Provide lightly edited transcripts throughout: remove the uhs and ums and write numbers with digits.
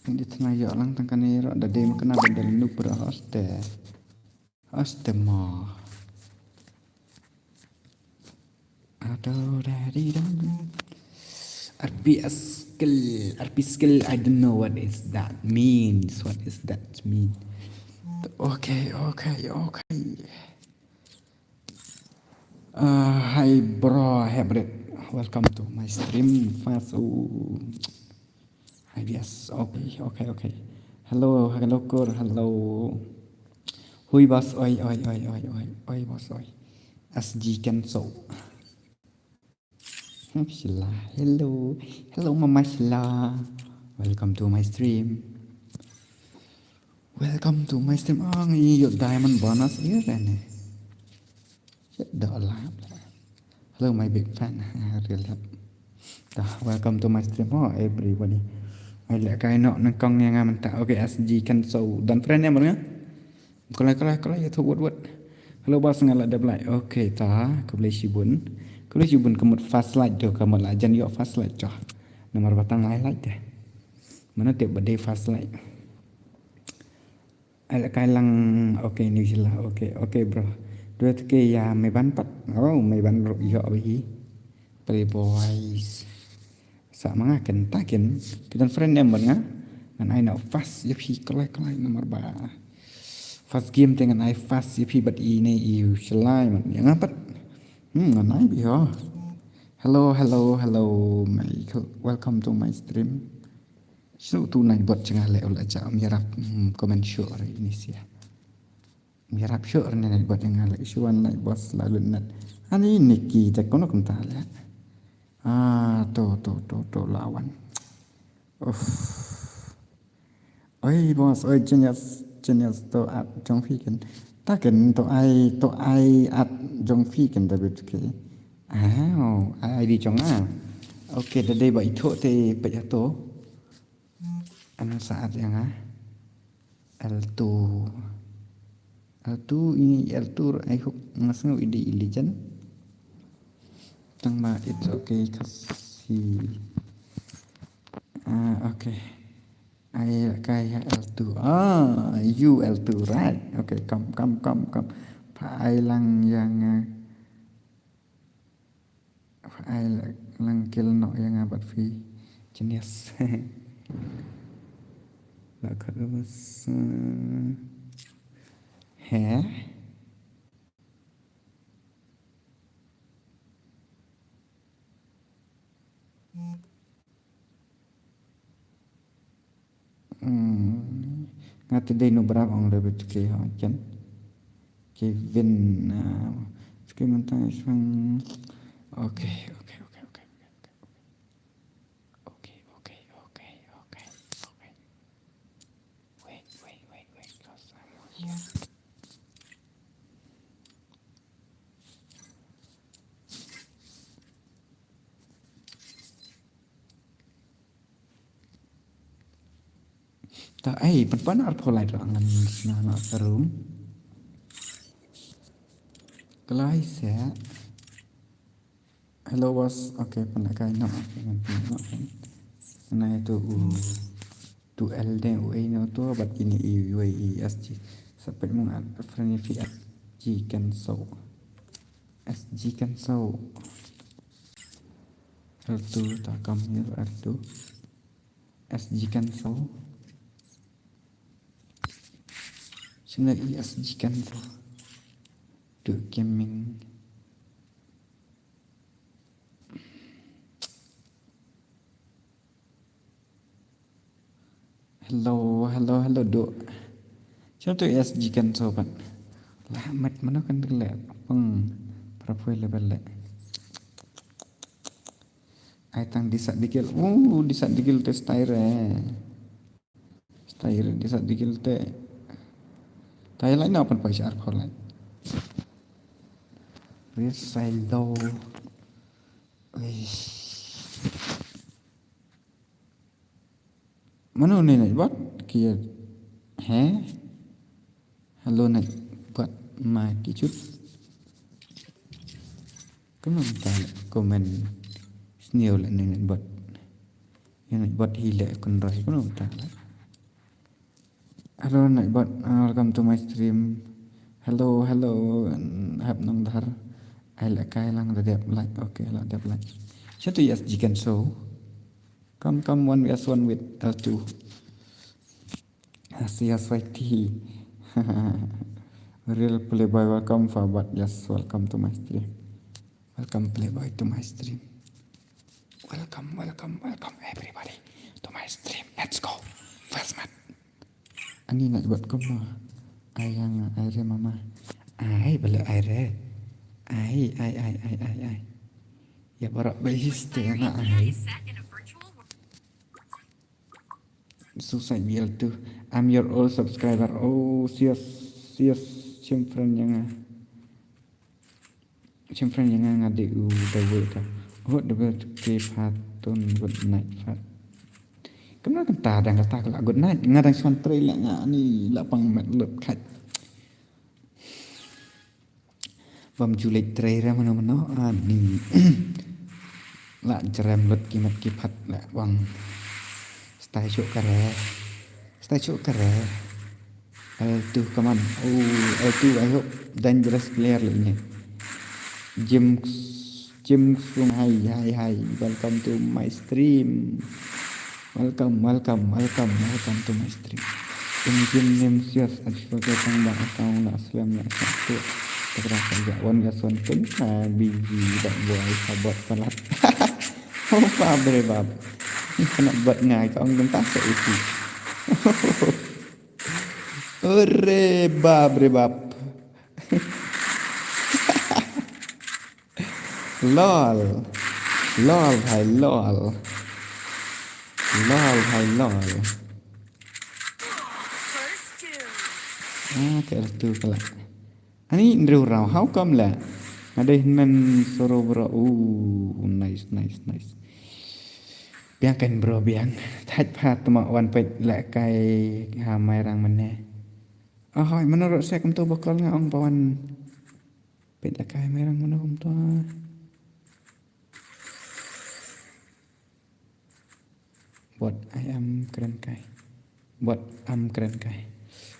Di tengah ya lang tangkan ni rak dah dem kena badal nu pra aste ma aduh dari dam RP skill I don't know what is that means. What is that mean? Okay. Hi bro, hybrid. Welcome to my stream. Fasu. Yes. Okay. Hello, Kur. Hello. Hui boss. Oi. Boss. Oi. SG Kenso. Shila. Hello, Mama Shila. Welcome to my stream. Ang iyo diamond bonus here and hello my big fan. Really. Welcome to my stream. Oh everybody. Ai lại cái nọ nó con nghe mình tạo cái SG Kenso dan friend em mọi kalau ya thu buat hello bos ngala đáp lại ok ta kebeli sibun kemut fast light do kemut lajan yo fast light cho nomor batang light deh mana tiap bade fast light ai lại cái lang ok New Zealand ok bro dua ke ya may ban pat may ban yo bi playboys sa mga kentakin kita friend em nga and I know fast ya pi kelai nomor ba fast game dengan I fast ya pi bat ini you selai man yang apa nganai bi ho hello welcome to my stream so tu nai bot cengah le ul aja mirap comment show ini sih mirap show nai bot cengah le suan nai bos lalu nat ani Nikki tak kono kentala tuh lawan. Oi bos, oi genius to at jong phi kan. Ta kan to ai at jong phi kan da bet ke. Ai di jong Oke, da dei ba itu te pa ya to. Ano saat yang L2 ini L2 ai huk ngasngu ide ilijan. Tang it's okay kasih okay I kayak L2 you L2 right okay come Pak lang yang Pak lang kill no yang abat fi jenis lah kerus ngati dei no bravo ang lebet ke jan Kevin mentang isang okay wait cause I'm here ta penpanar polai rangan nana terum kelai saya hello was okay penakai no nah itu tu LD no tu bat ini UAE sampai mengat friendly SG Kenso L2 takam here L2 SG Kenso sini SG Kenso do gaming hello do contoh SG Kenso kan lamat mana kan terlihat profile level ai tang disak dikil tes tire disak dikil te Thailand apa pa siya arkolan Resaldo mana ni buat kia halo nak buat mati cut kamu minta komen snew lah ni buat yang buat hile kon rai kamu minta Hello Nightbot, welcome to my stream. Hello, hello, hap nong dhar. Ai lại cai lang the đẹp like, okay, là đẹp like. Shut to yes, you can show. Come one vs one with L2. CSYT. Real Playboy, welcome Fabat. Yes, welcome to my stream. Welcome Playboy to my stream. Welcome everybody to my stream. Let's go. Fast man. Ani nak buat koma. Ayang air mama. Ai balik air. Ai. Ya barak bahis tengah ai. Susah biar tu. I'm your old subscriber. Oh, sias friend yang ngade dawe ta. Oh, dawe ke patun good night fat. Kena kata dan kata kalau good night ngadang santri lah ni lapang mat lep kat. Bam Julik trader mana-mana ni. Lah jeram lut kimat kipat lah bang. Stay cuk kare. L2 come on. Oh, L2 I hope dangerous player lah ni. James from hi. Welcome to my stream. Welcome to my stream. Jim name sias sebagai tangga account nak slam nak satu. Terasa saja one gas one pun biji tak buai sahabat pelat. Apa berebab? Kena buat ngai kau gentas itu. Rebab. Lol. Hai lol. Kayak tu pula. Ani Andrew Rao, how come lah? Ada himan soro bro. Nice. Biarkan bro biang. Thaj phat mak wan pet lek kai hamai rang mana. Menurut saya kum tu bakal ngong pawan pet lek kai hamai rang mana kum tu. Buat ayam keren kai.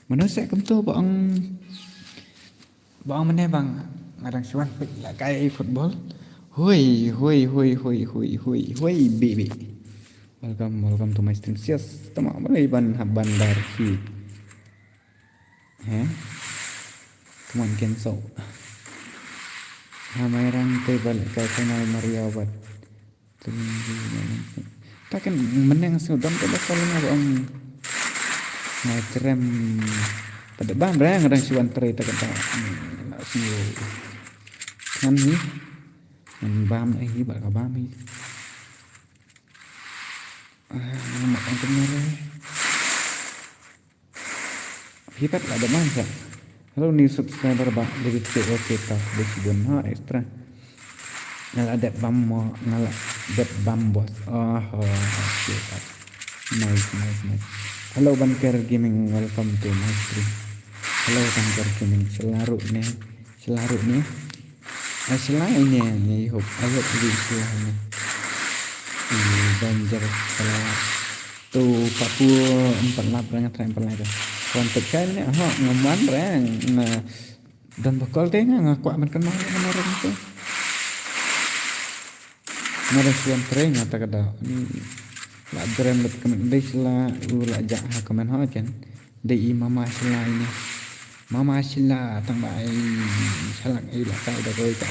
Menurut saya kum tu bang mana bang ngadang suan pet lek kai football. Hui baby. Welcome to my stream. Sias tamak balai bandar ki. Come on cancel. Hamai rang table kai final Maria wat. Takkan menang sudah tak bakal ngabang. Ngetrem pada bang berang ngadang suan teri tak kata. Nak semua. Kan ni. Bam ai bak bam ni. Makan benar. Hipat ada manja. Hello new subscriber bak dari okay tak besibun extra. Ngala ada bam bos. Okay. Nice. Hello Banker Gaming, welcome to my stream. Hello Banker Gaming, selaru ni. Selainnya I hope di selainnya. Banjar selawat. Tu Papua 48 dengan 48 tu. Kontak kan ni ngaman rang. Dan bakal teh ngaku man kenal orang tu. Mara suan tren ngata kada. La drem let kemen dei sela ula jak ha kemen ha kan. Dei mama sela ini. Mama sila tang bai salak ai la kai da roi ka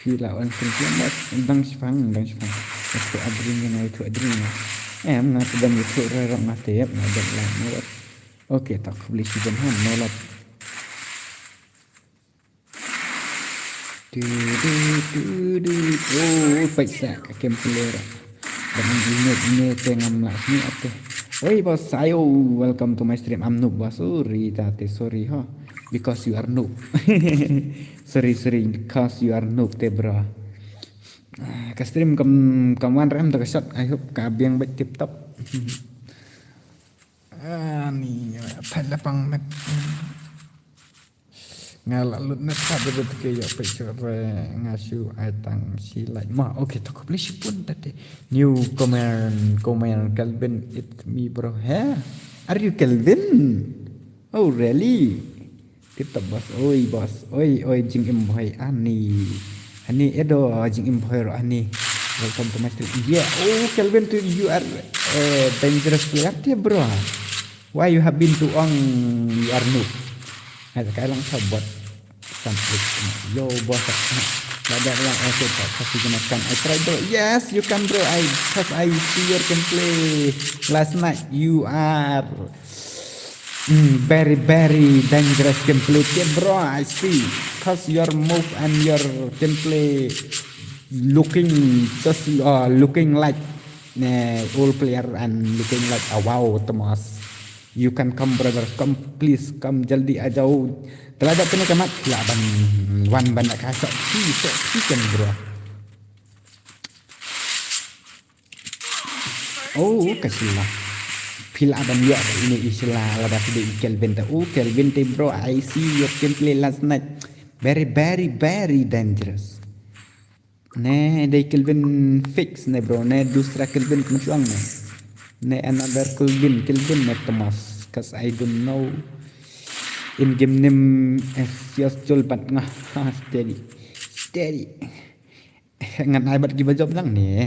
feel la on sini mas dang sifang tu adrin yang itu adrin nak dan itu rerok ngatep na dan la no okey tak beli si ben han nolap du paisa ka kempelera dengan ini tengam la ni okey. Oi bos, ayo welcome to my stream. I'm noob bos. Sorry because you are noob. sorry because you are noob te bro. Ka stream kaman ram tak shot. I hope ka biang baik tip top. Ni lapang met. Ngalut net ka betul ke yo picture ngasu atang silai. Okay tak boleh pun tadi. New comment Calvin it's me bro. Are you Kelvin? Oh really? Kita bos, oi jing imboy ani edo jing imboy ani. Welcome to my stream. Yeah, oh Kelvin, you are dangerous player bro. Why you have been too long? You are noob. Ada kailang sabot sampai yo bos. Ada yang okay tak kasih gunakan. I try bro. Yes, you can bro. I see your gameplay last night. You are very dangerous gameplay bro. I see. Cause your move and your gameplay looking just looking like old player and looking like wow Thomas. You can come brother, come please, come jaldi aja. Telah ada kena kemat laban wan banyak kasar chicken bro. Oh kasih lah. Pila aban ya ini istilah lada video Kelvin ta. Oh Kelvin te bro, I see your gameplay last night. Very dangerous. Ne dai Kelvin fix ne bro, ne dusra Kelvin kemsuang ne. Ne another Kelvin ne Thomas. Cause I don't know. In game name just jol bat ngah steady. Ngan ai bat ki bajob nang ne.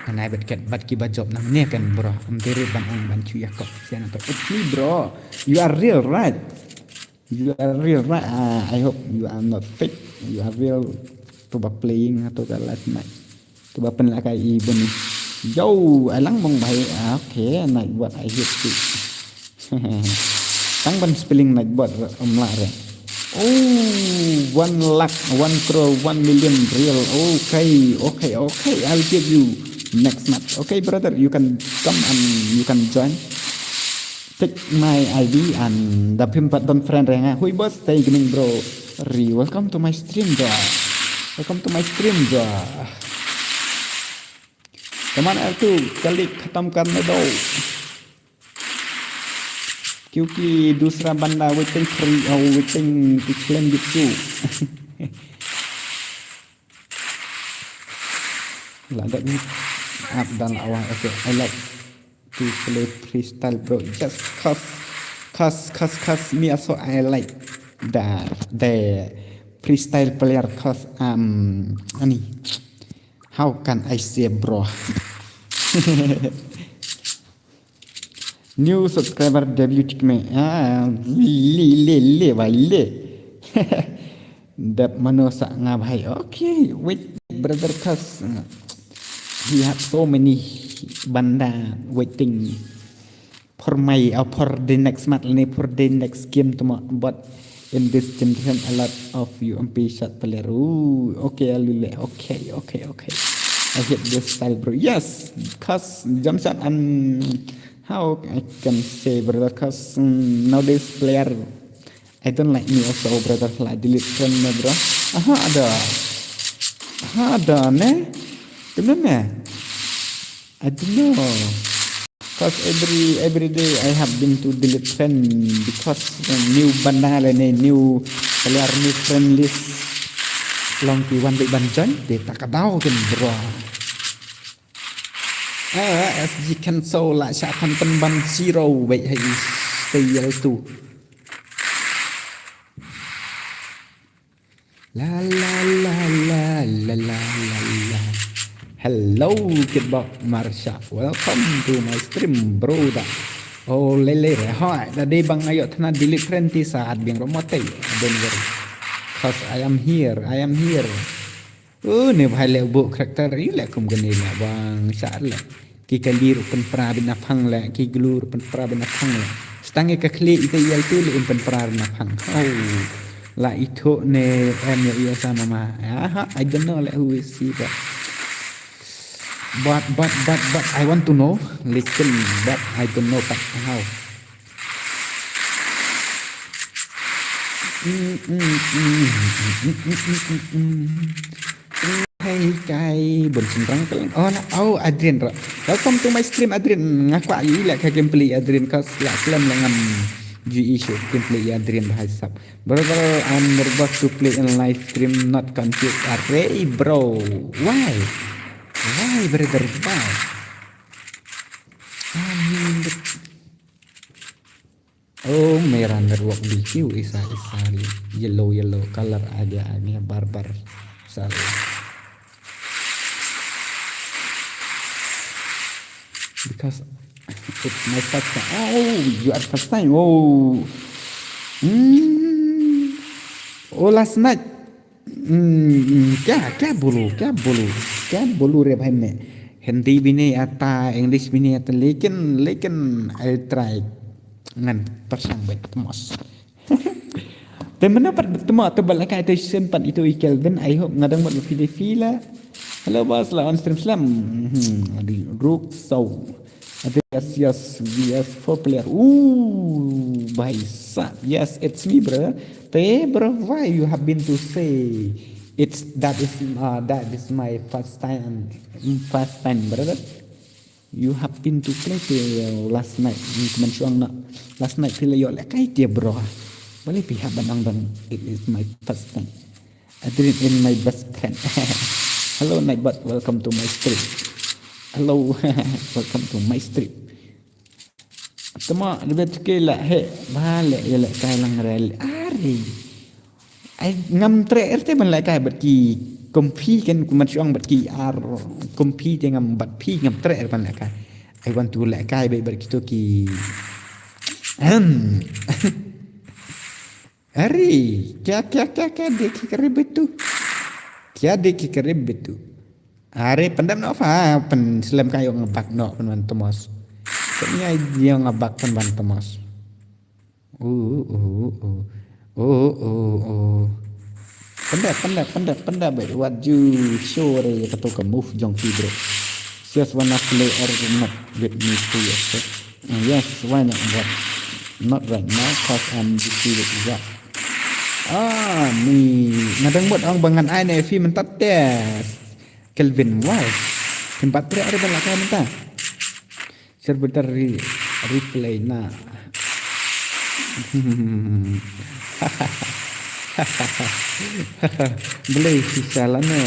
Ngan ai bat ki bajob nang ne kan bro. Ampere ban cu yakok sian to. It's me bro. You are real right. I hope you are not fake. You are real. Coba playing atau ke last night. Coba pen lah kai ibon ni. Yo, alang mong baik. Okay, night buat I hit it. Tang ban spelling night buat lah re. Oh, 1 lakh, 1 crore, 1 million real. Okay. I'll give you next match. Okay, brother, you can come and you can join. Take my ID and the pimpat don friend renga. Hui bos, stay gaming bro. Welcome to my stream bro. Come on L2, जल्दी खत्म करने दो क्योंकि दूसरा बंदा waiting to claim you. Lanjut nih up dan awal. Okay, I like to play freestyle bro. Just cause me also I like the freestyle player cause ani how can I say bro. New subscriber debut me le dap manosa nga bhai. Okay, wait brother cause he have so many banda waiting for my for the next match for the next game tomorrow. But in this generation a lot of UMP shot player. Ooh, okay Alule. Okay. I hit this style bro. Yes, cause jump shot and how I can say brother cause nowadays player I don't like me also brother like delete friend me bro. Ada ne kenapa I don't know cause every day I have been to delete friend because new banda new player new friend list long ki one big banjon để ta cả đau kan bro. SG cancel lại sẽ thành tân ban zero vậy hay stay tu la. Hello Kidbot Marsha, welcome to my stream bro da. Oh lele hỏi là đi bằng ayo thana delete friend ti saat biang romote. Don't worry cause I am here. Ni bhai le bu karakter i le kum gani la bang saat le ki kalir pen pra bin phang le ki glur pen pra bin phang le stange ka kli ite yal tu le pen pra bin phang. Oh la itu ne em ya sama ma. I don't know like who is he but I want to know listen but I don't know but how. Hey guy bun sembrang keling. Oh Adrian bro. Welcome to my stream Adrian. Ngaku ayu lah ke gameplay Adrian cause la slam dengan GE show gameplay Adrian bahasa. Brother I'm nervous to play in live stream not confused. Array bro. Why brother why? Oh, merah network BQ is a yellow color agak barbar. Sorry. Because it's my first time. Oh, you are first time. Oh. Hmm. Oh, last night. क्या बोलूं रे भाई मैं हिंदी भी नहीं आता इंग्लिश भी नहीं आता लेकिन लेकिन I'll try ngan persang baik temos temen dapat bertemu atau balakai itu sempat itu Kelvin I hope ngadang buat video fila hello boss lah on stream slam di rook so yes 4 player baisa yes it's me bro why you have been to say it's that is my first time brother you have been to play last night last night feel yo kai dia bro boleh pihak bang it is my first time I did it in my best friend hello Nightbot welcome to my stream hello welcome to my stream tama lebih kela he balik ya lek kai lang rel ari ai ngam tre erte ban lek kai bat ki kompi kan kuman syong bat ki ar kompi te ngam bat pi ngam tre ban lek kai I want to lek kai be bar kito ki अरे क्या देखी कर betu क्या देखी कर betu are pendam no fa pen slam kayo ngebak no pen Thomas kayaknya dia ngebak pen Thomas pendap what you show re kato ka move jong fi bro just wanna play or not with me too yes why not right now cause I'm busy with work ni ngadang buat orang bangan ai ne fi mentat tes Kelvin why tempat tre ada banyak kan mentah serbentar replay na boleh sisa lana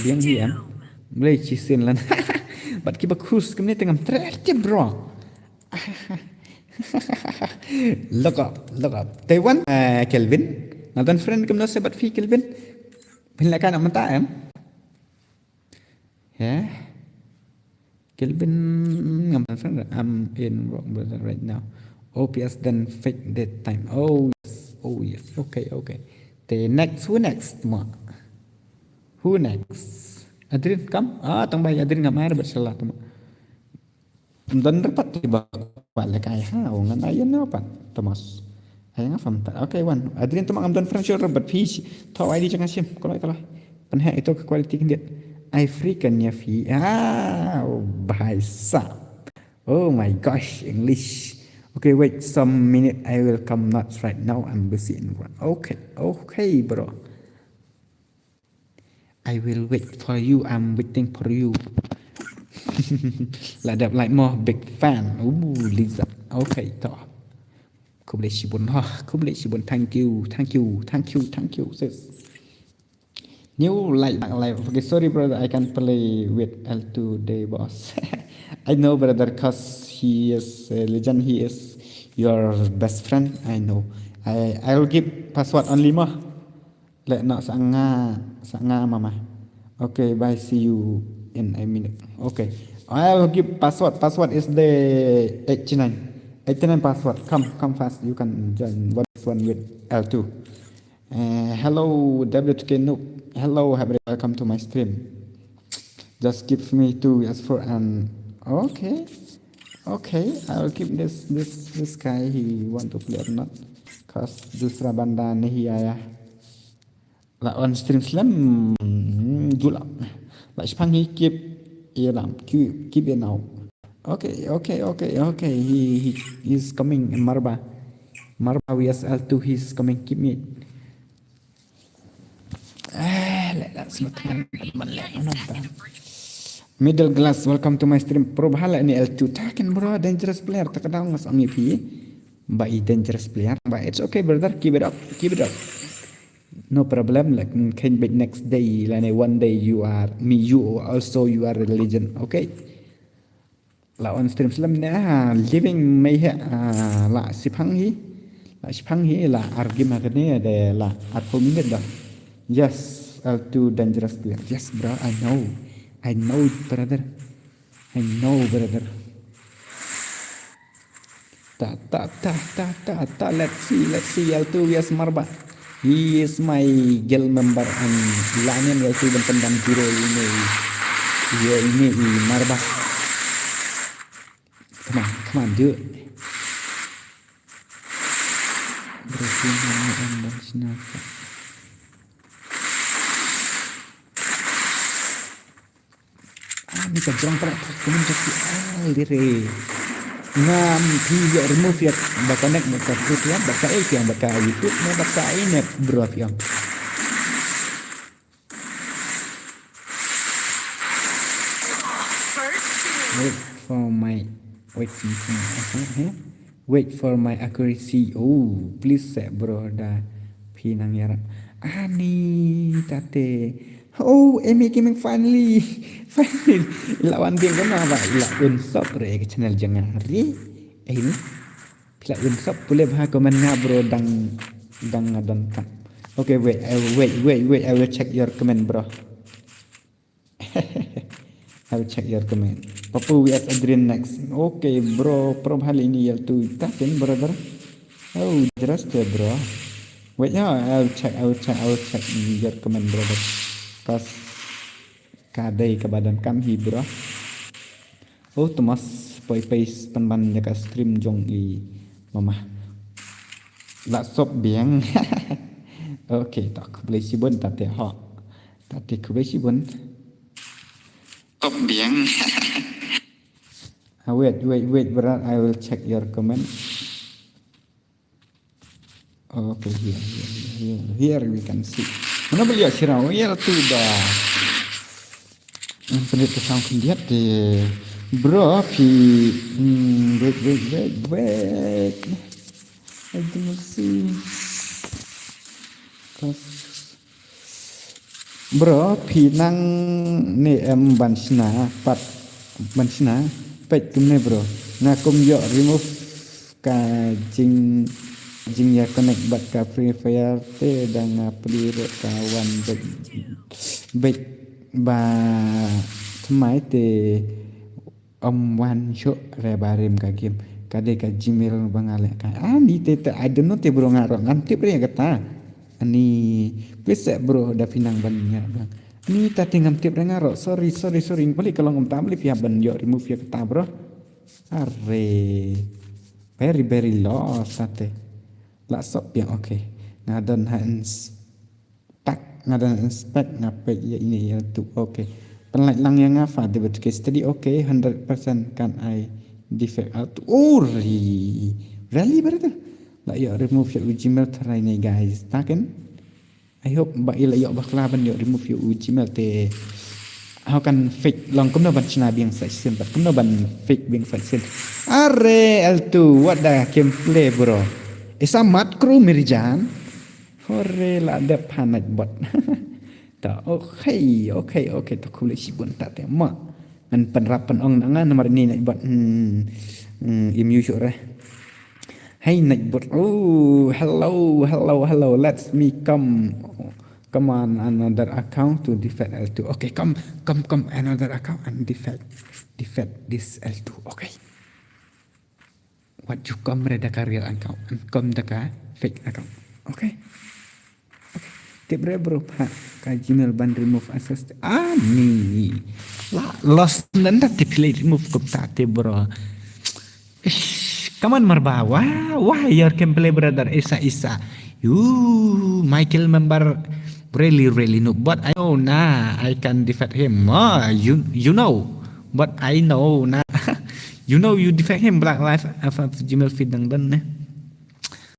biang hiam boleh cisin lana bat ki bagus kemni tengah tre bro look up Taiwan Kelvin nonton friend kemna sebat fi Kelvin bila kan amanta ya Kelvin ngambil friend I'm in wrong brother right now OPS then fake that time oh yes okay the next who next Adrin come tambah Adrin ngamar bersalah teman dan dapat tiba balik ayah ngan ayah apa Thomas ayah ngafam tak okay one Adrian tu mangam dan French rabat fish tahu ID jangan sim kalau penhe itu ke quality dia African ya fi bahasa oh my gosh English okay wait some minute I will come not right now I'm busy in one okay bro I will wait for you I'm waiting for you Ladap like more big fan Lisa okay toh aku boleh sibun thank you sis new live okay sorry brother I can play with L2 day boss I know brother cause he is a legend he is your best friend I know I'll give password only mah let nak sanga mama okay bye see you in a minute okay I'll give password is the 89 password come fast you can join one with L2 hello WTK Noob hello welcome to my stream just give me 2 yes for an okay I'll keep this guy he want to play or not cause dusra banda nahi aaya la on stream slam julap la spangi keep iram keep it now okay he is coming Marba WSL2 he's coming keep me let's not middle glass welcome to my stream pro bahala ni L2 taken bro dangerous player takadang mas MVP by dangerous player but it's okay brother keep it up no problem like can be next day like one day you are a legend okay là on stream slam na living mai he la sipang hi la argument ne de la at minute da yes L2 dangerous player yes bro I know brother I know brother ta let's see L2 yes marba he is my guild member and lanen L2 dan pendam hero ini marba come on do it berarti dan sinaka ni kajang para kumun kasi dire ngam dia remove ya bakanek baka fruit ya baka yang baka YouTube na baka ini bro yang wait for my accuracy please say bro da pinang yara ani tate Amy Gaming finally lawan game kan apa unsop re ke channel jangan hari ini pila unsop boleh bah komen bro dang kan okay wait I will check your comment bro I will check your comment Papu vs Adrian next okay bro hal ini ya tu takin brother just bro wait I will check your comment brother pas kadai ke badan kami bro Thomas poi-pais penban jaga stream jong i mama la sop biang okay tak boleh sibun tate ha tate boleh sibun sop biang wait bro I will check your comment okay here we can see mana beliau sirau ya tu dah penit kesang lihat deh bro wait I don't see bro nang ni bansina pet kumne bro ngakum yo remove ka jing ya connect bat ka Free Fire te dang peliro kawan baik ba thmai te wan show re barim ka game kade ka Gmail bangale ka ani te I don't know te bro ngaro ngantip re kata ani please bro da pinang bannya bang ni ta tingam tip re ngaro sorry balik kalau ngom beli via ban yo remove ya kata bro are very lost tate la sop yang okay ngadan inspect ngape ya ini ya tu okay penlait lang yang apa di case tadi okay 100% kan I defect out really berarti la ya remove ya Gmail try ni guys taken I hope ba ila ya baklaban ya remove ya Gmail te how can fake long kumno ban china biang section but kumno ban fake biang section are L2 what the gameplay bro Isa mat kru mirjan hore la de panat bot ta okay ta kule sibun ta te ma an penrapan ong nangan nomor ni nak bot imu syure hey nak bot hello let's me come on another account to defend L2 okay come another account and defend this L2 okay what you come reda career account and come daka fake account okay tip bro pak ka Gmail ban remove access ni la lost nanda tip remove ko tate bro come on marbawa why your gameplay brother isa you Michael member really no but I know I can defeat him you know but I know you know you defect him Black Life of Gmail feed dan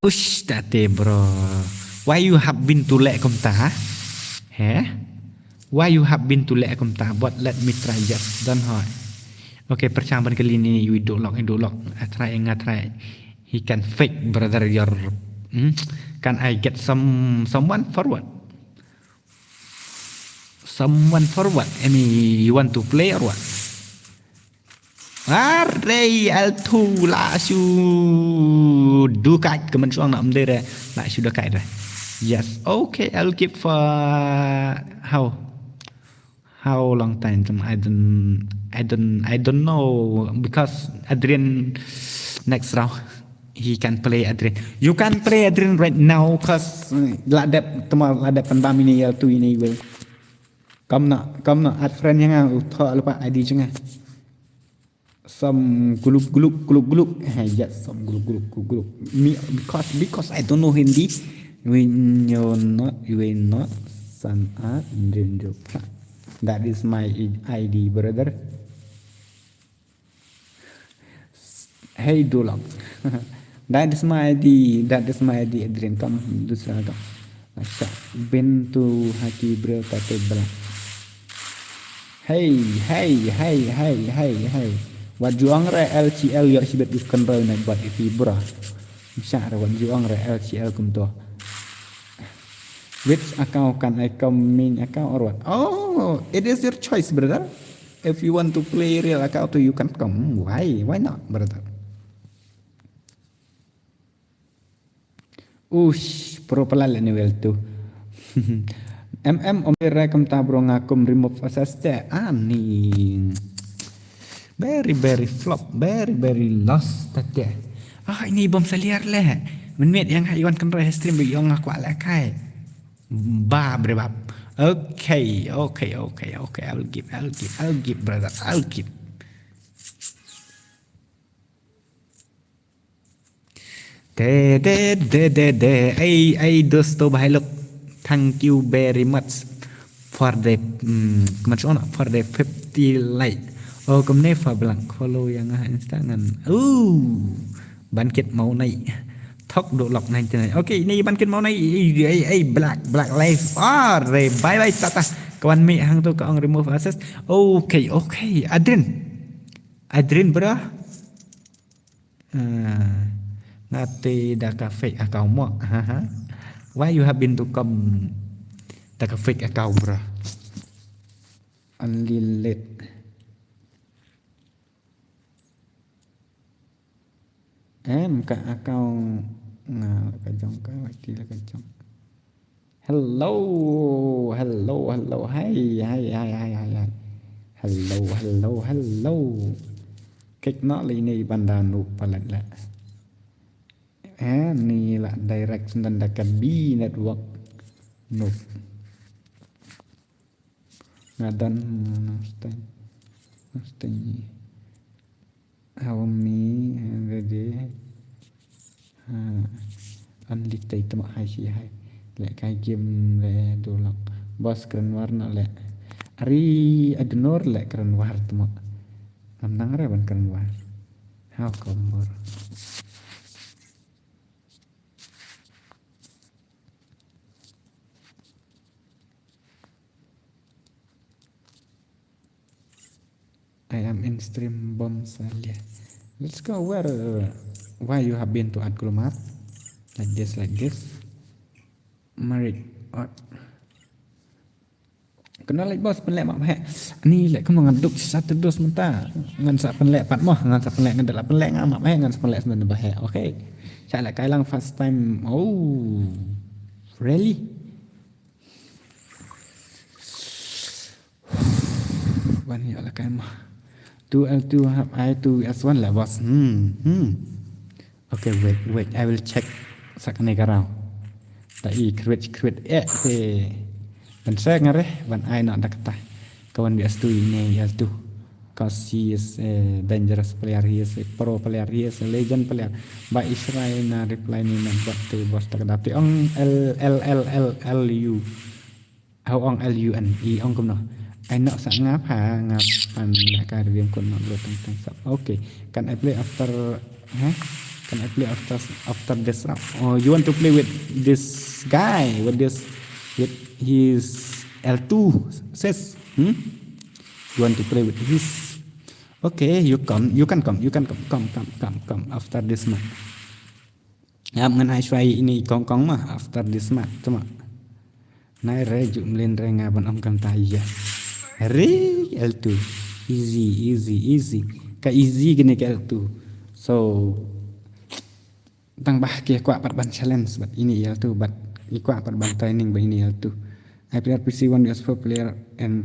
ush tate bro why you have been to let komta why you have been to let komta but let me try just don't hard okay percampan kali ini you dolok I try he can fake brother your can I get someone forward I mean you want to play or what Array L2 lại su đu cách cái mình xuống nằm đây rồi lại su đu cách rồi. Yes, okay, I'll give for how long time? I don't know because Adrian next round he can play Adrian. You can play Adrian right now cause ladap penbam ini L2 ini will. Kamu nak add friend yang thọ lupa ID chẳng some guluk yes some guluk me because I don't know Hindi when you not Sanat Indra. That is my ID, brother. Hey Dolong. That is my ID, Adrian. Come do some. Been to Haki bro Tate Blanc. Hey. What juang re LCL yo sibet bukan bau nak buat fibra. Bisa re what juang re LCL kum to. Which account can I come main account or what? Oh, it is your choice, brother. If you want to play real account, you can come. Why not, brother? Ush, pro pelal level 2. Om rekam tabro ngakum remove access ani. Very flop, very lost tadi. Ini bom seliar leh. Menit yang haywan kan reh stream yang aku ala kai. Bab. Okay. I'll give, brother. I'll give. Ay dosto bahalok. Thank you very much for the for the 50 like. Oh, kemudian Fablank follow yang Instagram. Bangkit mau naik. Talk do lock 99. Oke, ini bangkit mau naik. Black life. Bye tata. Kawan mi hang tu kau remove access. Oke. Adrian bro. Ngati dah cafe account mo. Why you have been to come dah fake account bro? Only late. Em cả account cái trong cái waktu là cái trong hello hay hello kịch nó lì này bandar nộp palat lah ni lah direction dan dekat B network nộp ngadan mesti Xiaomi ready unlit tay tama hai si hai le kai game le dolak bos keren warna le ari adnor le keren war tama nang re ban keren war how come I am in stream bomb salia. Let's go why you have been to Adgulmat like this Marik kenal like bos penlek mak he ni lek kamu ngaduk satu dos mentah ngan sak penlek pat moh ngan sak penlek ngadak penlek ngam mak he ngan sak penlek sebenarnya bah okay cak lek kailang first time really wan ya lah kai mah 2L2 have I2 S1 lah bos okay wait I will check sak negara tai create ban saya ngareh ban I nak dakta kawan di S2 ini L2 cause he is a dangerous player, he is a pro player, he is a legend player ba Israel na reply ni nak buat tu bos tak dapati ong LU how ong LUN I ong kumno I nak sak ngap pan ka riang kon nak tentang sub. Okay, can I play after Can I play after this round? Oh, you want to play with this guy with his L2 says You want to play with his Okay, you can come after this match. Ngan ai ini kong mah after this match cuma. Nai rejuk melen renga ban am kam taya. Re L2 easy Kayak easy gini kayak tu. So tang bah kia kuat pat ban challenge but ini ya tu but kuat pat ban training bah ini ya tu. I play PC1 US4 player and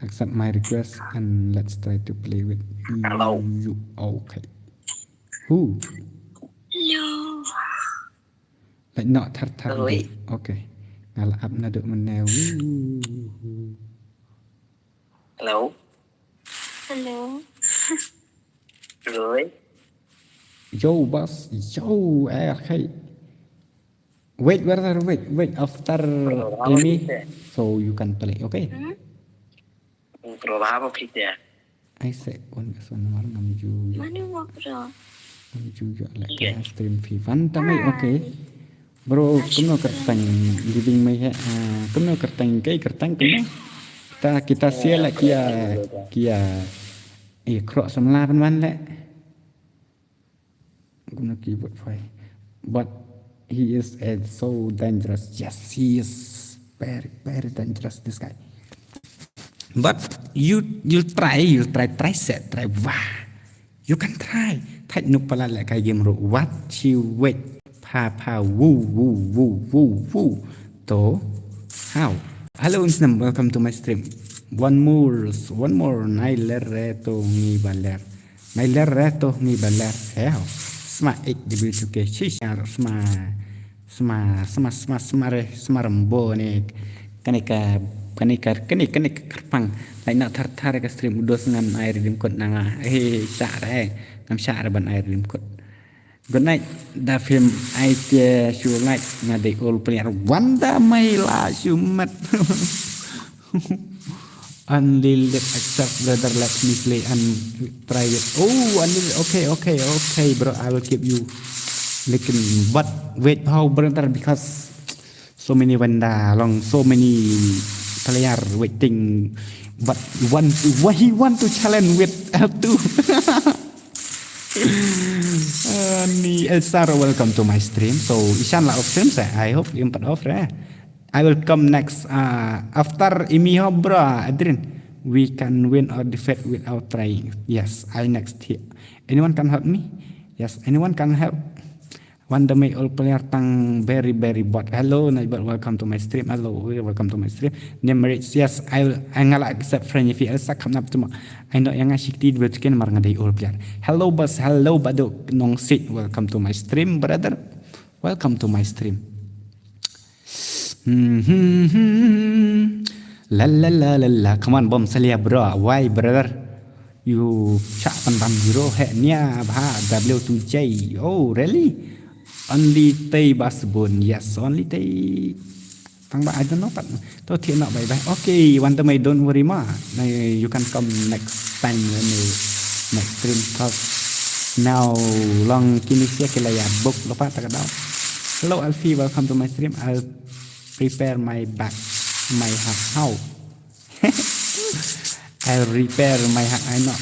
accept my request and let's try to play with Hello. you. Okay. Who? Hello. Like not thar Ơi. Okay. Ngala up na duk meneu. Hello. Hello. Rồi. Yo boss, yo okay. Wait after ini so you can play, okay? Rồi bà một khi nè. I say on sonar nam juga Mana ngobrol? like Iya. stream Vivan tamai okay. Bro, kuno kertang living mai kuno kertang kuno. Kita sia lah kia krok semla pan lek. Kuno keyboard file. But he is so dangerous. Yes, he is very, very dangerous, this guy. But you'll try set, try wah. You can try. Thách nụ pala lại cái game rồi. What you wait. Pa woo. To how? Hello Instam, welcome to my stream. One more. Nailer reto ngi baler. How? Smart HW2K Shisha Smart rembo ni kanika kerpang lain nak tar ke stream udos ngam air limkot nanga syara ngam syara ban air limkot. Good night. The film I sure like ngade all player Wanda Maila Shumat. Unlimited accept brother, let me play and try it. Oh, okay, bro. I will keep you. But wait, how brother? Because so many Wanda long, so many player waiting. But he want to challenge with L2. Ni Elsa, welcome to my stream. So Ishan lah of streams. I hope you empat off I will come next after Imiho bro Adrian. We can win or defeat without trying. Yes, I next here. Anyone can help me? Yes, anyone can help. One the all player tang very bot. Hello, neighbor, welcome to my stream. Hello, welcome to my stream. Name Rich. Yes, I will. I ngala accept friend if you elsa come up to I know yang asyik tidur kan mar ngadai all player. Hello boss, hello baduk nong sit. Welcome to my stream, brother. Welcome to my stream. La. Come on, bom salia bro. Why, brother? You chat pan zero nia W2J. Oh, really? Only tay basbon. Yes, only tay. I don't know, but to tia not bye. Okay, one time don't worry ma. You can come next time when you next stream. Cause now long kini siya kilaya book lupa takadaw. Hello Alfie, welcome to my stream. I'll prepare my back, my how. I'll repair my I know.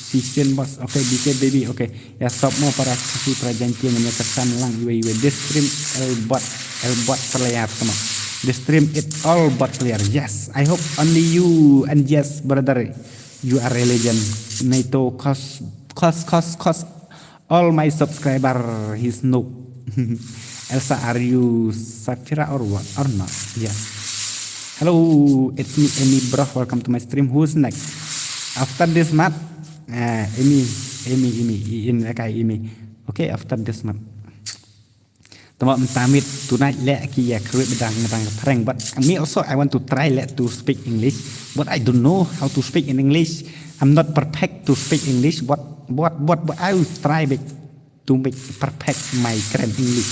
Season boss. Okay, BK baby. Okay. Ya stop mo para kasih perjanjian yang kesan lang iwe. This stream L-bot player teman. This stream it all bot player. Yes. I hope only you and yes brother. You are a legend. Naito cause all my subscriber his noob. Elsa, are you Safira or what? Or not? Yes. Hello, it's me, Amy, bro. Welcome to my stream. Who's next? After this month, Amy. Okay, after this month. Tama tamit tonight let kia create bedang prank. But me also I want to try to speak English, but I don't know how to speak in English. I'm not perfect to speak English. But I will try to make perfect my current English.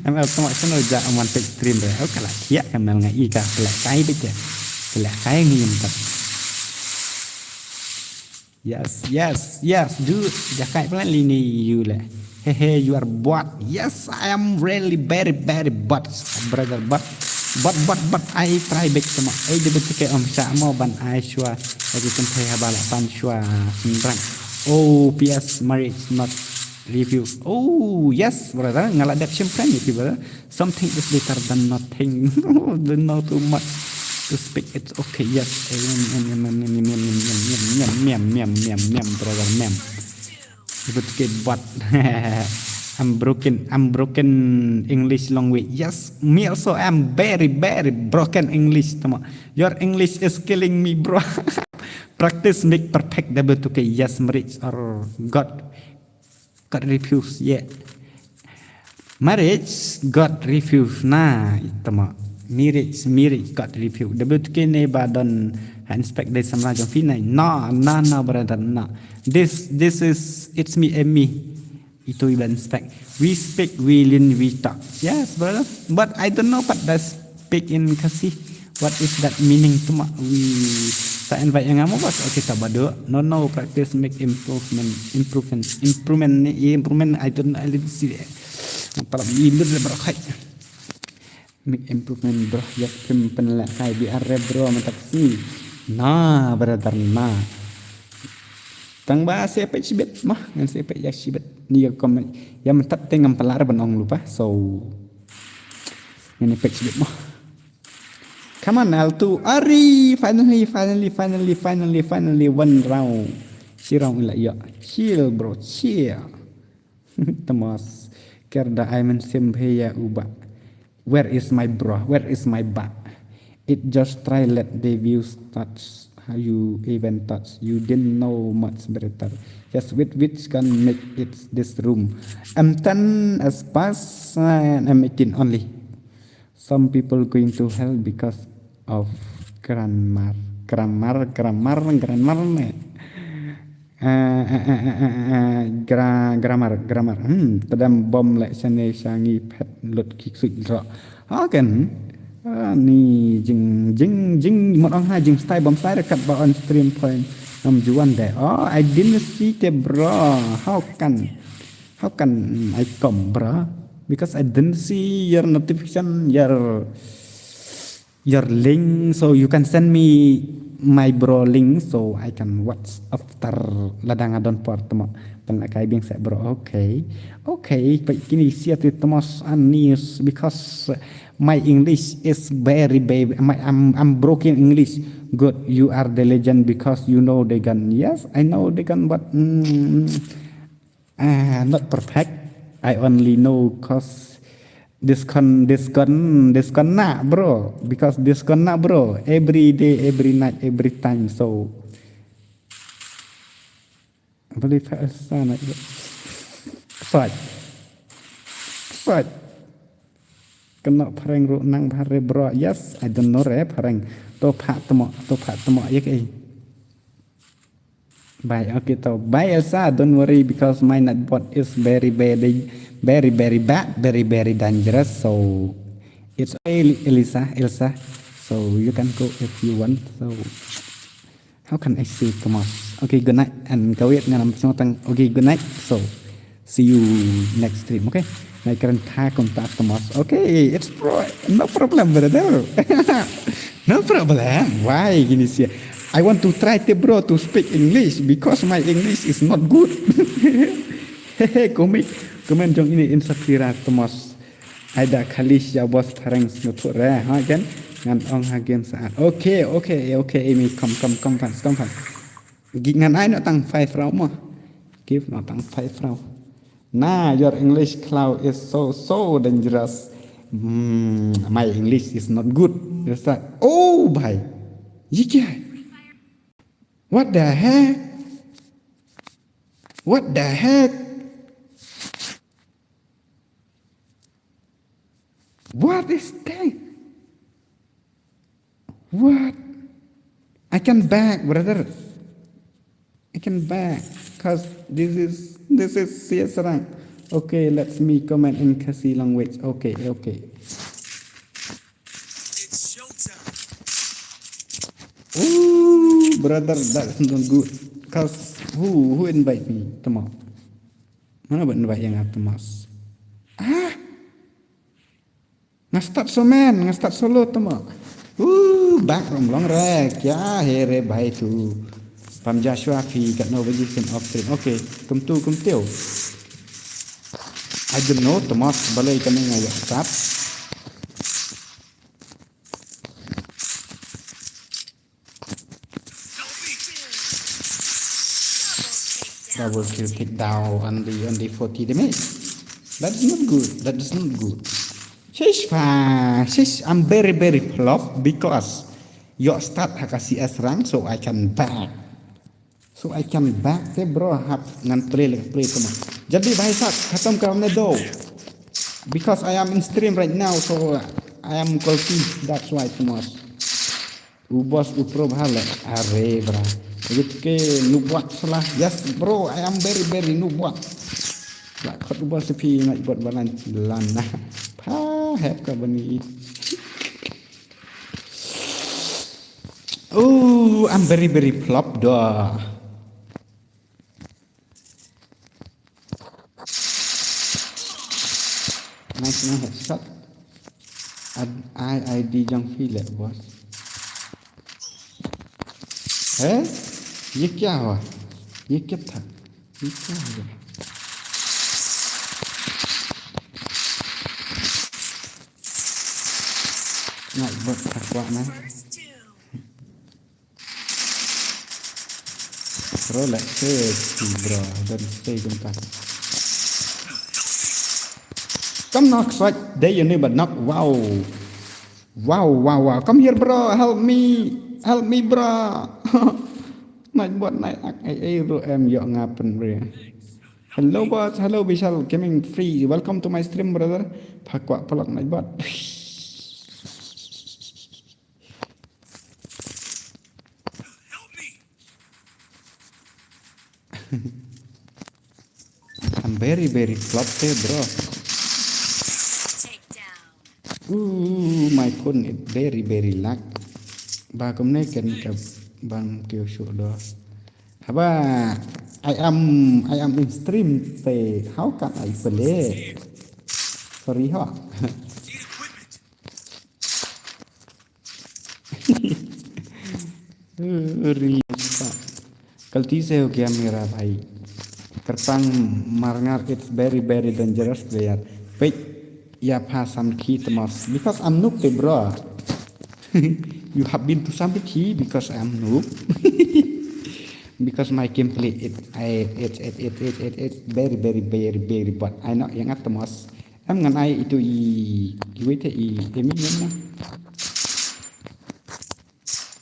Em tama sana ja aman page stream deh. Aku kalah kia kenal ngai ka pelak kai beja. Pelak kai ngim tak. Yes, dude. Jakai pelan lini you lah. Hehe, you are bot. Yes, I am really very bot, brother. But I try back sama. Dia betul ke om sama ban I shua. Lagi tempai habala pan shua sembrang. Oh, PS marriage not reviews. Oh yes, brother. Ngaladap friend if brother. Something is better than nothing. Don't know too much. To speak it's okay. Yes. Brother, mem. But get what? I'm broken English language. Yes, me also am very broken English. Your English is killing me, bro. Practice make perfect. Double 2K. Yes, marriage or God refused. Yeah. Marriage got refused. Nah, marriage got refused. Double 2K neba don inspect day sama jong finai. No, brother, no. This is it's me and me. Itu even spec. We speak, we learn, we talk. Yes, brother. But I don't know what does speak in Kasi. What is that meaning? Tuma saya invite yang kamu bos. Okay, kita bado. No, practice make improvement. I don't know. I didn't see it. Kalau ini bro, make improvement bro. Ya penelak kayak biar bro mentaksi. Nah, brother, nah. Tang bahasa apa sibet mah ngan sepe ya sibet ni komen ya mentat tengam pelar benong lupa so ini pek sibet mah come on L2 Ari finally one round si round lah ya chill bro chill temas kerda aiman sempe ya uba where is my bro where is my back it just try let the views touch how you even touch you didn't know much better just which can make it this room M10 as pass and M18 only some people going to hell because of grammar tadam bom lại sane sangi pet lut kik sui ro kan ni jing một ông hai jing style bom style dekat on stream point juan deh I didn't see it bro how can I come bro because I didn't see your notification your link so you can send me my bro link so I can watch after ladang adon port temo penakai bing set bro okay but kini siat itu mas anis because my English is very baby. I'm broken English. Good, you are the legend because you know they can. Yes, I know they can, but not perfect. I only know cause this con nah, bro. Because this con nah, bro. Every day, every night, every time. So, I believe Fight. Kena pareng ru nang bare bro. Yes, I don't know re pareng. To pak temo ya ke. Bye, okay to. Bye Elsa, don't worry because my netbot is very bad, very dangerous. So it's Elsa. So you can go if you want. So how can I say Thomas? Okay, good night and kawit nga nam tang. Okay, good night. So see you next stream, okay? Naik kereta kontak Thomas. Okay, it's no problem, brother. No problem. Why gini sih? I want to try bro to speak English because my English is not good. Hehe, komen jong ini insafira Thomas. Ada kalis ya bos pareng snutur kan? Ngan ong hagen saat. Okay, Amy, come fast. Ngan ai nak tang 5 round mah. Give nak tang 5 round. Nah, your English cloud is so dangerous. My English is not good. Just like, oh, bhai. Yeah. What the heck? What is that? What? I can back, brother. I can back. Cause this is CS rank. Okay, let's me comment in Kasi language. Okay. It's showtime. Ooh, brother, that's not good. Cause who invite me tomorrow? Mana buat invite yang Thomas? Ngastat solo tomorrow. Back from long rek. Ya, here bye tu. Pam Joshua fi kat no position of stream. Okay, kum teo. I don't know Thomas balai kami ngayak start. Double kill take down only 40 damage. That's not good. That is not good. She's fine. I'm very flop because your start hakasi S rank, so I can back. Bro. Hap ngan play teman. Jadi bahasa khatam karamne do. Because I am in stream right now, so I am quality. That's why temas. Ubos upro bhale. Are bra. Gitu ke nubuat salah. Yes bro, I am very nubuat. Lah khot ubos sepi nak buat balan nah. Pa have ka bani. Oh, I'm very flop dah. Nice headshot. ID jang feel it boss. ये क्या हुआ? ये क्या था? ये क्या हो गया? Nak buat kuat nah. Rolex safety bro, dan stay bentar. Come knock swag, there you need but knock. Wow. Come here bro, help me bro. Nak buat naik ro em yo ngapen bro. Hello boss, hello Vishal Gaming Free. Welcome to my stream brother. Phakwa pelak nak buat. I'm very flop bro. My phone is very lag. Ba kom nay kan ka bang kêu show do. Haba I am in stream say how can I play? Sorry ha. गलती से हो गया मेरा भाई. Kerpang Marngar, it's very dangerous player. Wait, ya pasam key temas because I'm noob bro. You have been to some key because I'm noob. Because my gameplay it very but I know yang temas. Em ngan ai itu iwete emi na.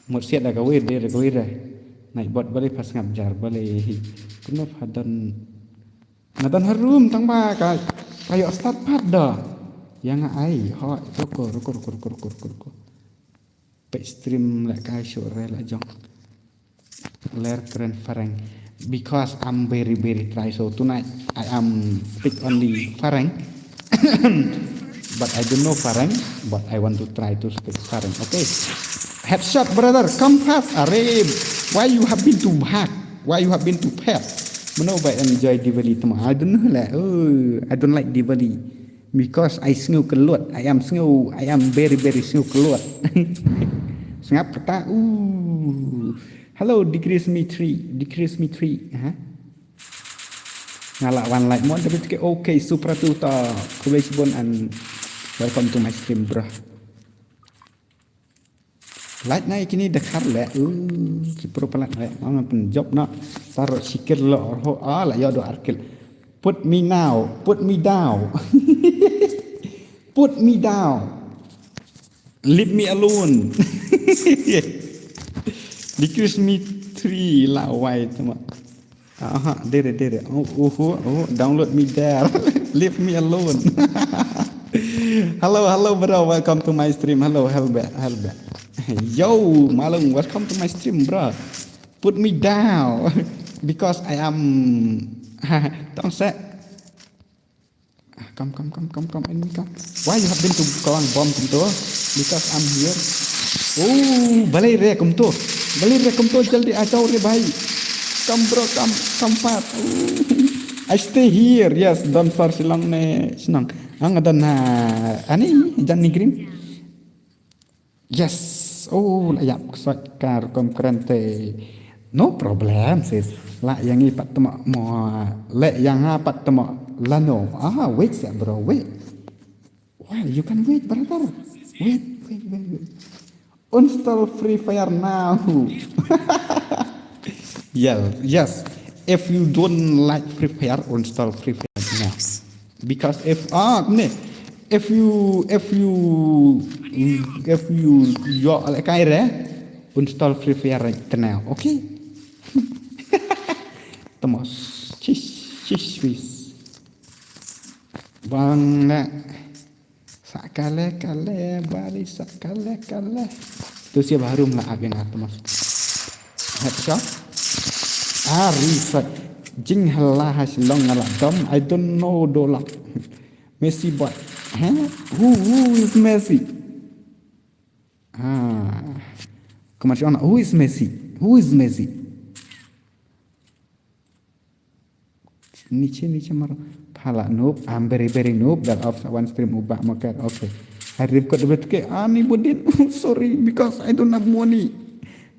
Một set là cái đây này bot boleh pas ngabjar boleh kuno padan ngadan harum tang ba kayak start pad dah yang ai ho roko pe stream la kai sore la jong ler keren farang because I'm very try so tonight I am speak only farang but I don't know farang but I want to try to speak farang. Okay, headshot brother, come fast. Arab, why you have been to hack? Why you have been to pet? Mencoba enjoy Diwali teman. I don't know lah. I don't like Diwali because I snow keluar. I am very snow keluar. Sengap kata. Hello, decrease me 3. Huh? Ngalak one like more tapi okay super tuta. Congratulations and welcome to my stream bro. Like naik kini dekar le, kipro pelat le, mana pun job nak taruh sikir lo, lah ya do arkil. Put me down, put me down, leave me alone. Decrease me 3 lah why teman. Dere. Download me there, leave me alone. Hello bro, welcome to my stream. Hello, Helbet. Yo, Malung, welcome to my stream, bro. Put me down because I am. Don't say. Come, enemy, come. Why you have been to Kalang bomb to? Because I'm here. Oh, balai re kum to, jaldi acau re bhai. Come bro, come fast. I stay here. Yes, don't far silang ne senang. Adan ani jan nigrim. Yes. Oh, layak kar komkrente. No problem sis. La yang ipat temo mo le yang apat temo lano. Wait sir bro, wait. Why you can wait brother? Wait. Install Free Fire now. Yes. if you don't like Free Fire, uninstall Free Fire now. Because if you yo lại cái đấy, uninstall Free Fire right now, okay? Thomas, cheese. Bang nak, sakale bari sakale. Tu siapa harum lah abang Thomas. Headshot. Reset. Jing halah hasilong ngalak dom. I don't know dolak. Messi boy. Who is Messi? Kemarin who is Messi? Niche marah. Phala noob. I'm very noob. That of one stream ubah makan. Okay. I record the ke. Ani budin. Sorry because I don't have money.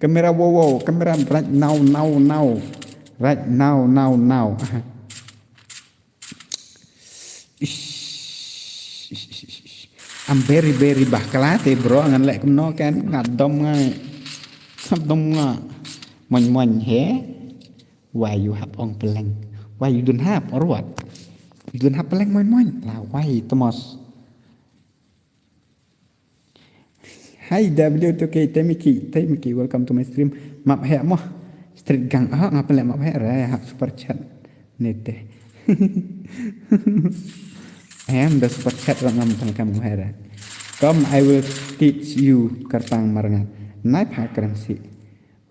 Kamera wow. Kamera right now. Right now. I'm very bahkalate bro. Ngan lek kemno kan ngadom ngai. Mon he. Why you have ong peleng? Why you don't have or what? You don't have peleng mon. Lah why Thomas? Hi W2K Temiki, welcome to my stream. Map he mo. Street gang ngapa lek map he ra super chat nete. The super chat ngam kamu he. Come I will teach you kartang marangan. Naik ha currency.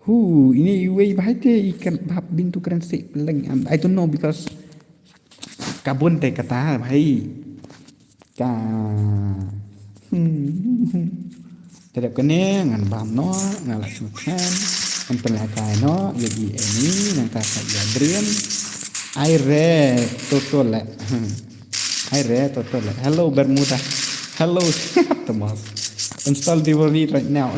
Ini way bahite ikan bab bintu currency peleng. I don't know because kabun te kata bhai. Tidak kena ngan bam no ngalak sukan ngan pelakai no jadi ini ngan kakak Adrian aire total. Hello Bermuda. Hello Thomas. Install delivery right now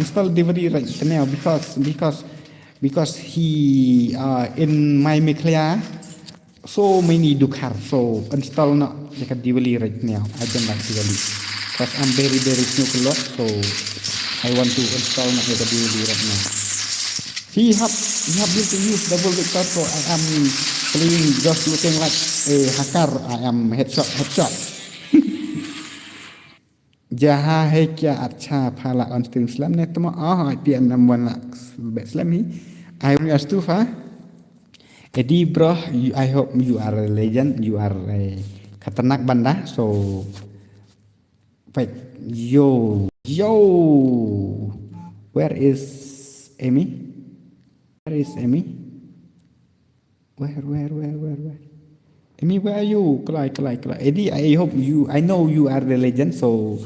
because he in my Meklia so many dukar so install not like a delivery right now. I don't like delivery because I'm very snook a lot so I want to install not like a delivery right now. He have built to use double vector so I am playing just looking like a hacker. I am headshot. Jaha hai kya acha phala on stream slam ne tama pian number bet slam hi I will astufa Eddie bro I hope you are a legend, you are a khatanak banda so wait yo where is Amy where Amy, where are you? Kelai. Eddie, I hope I know you are the legend, so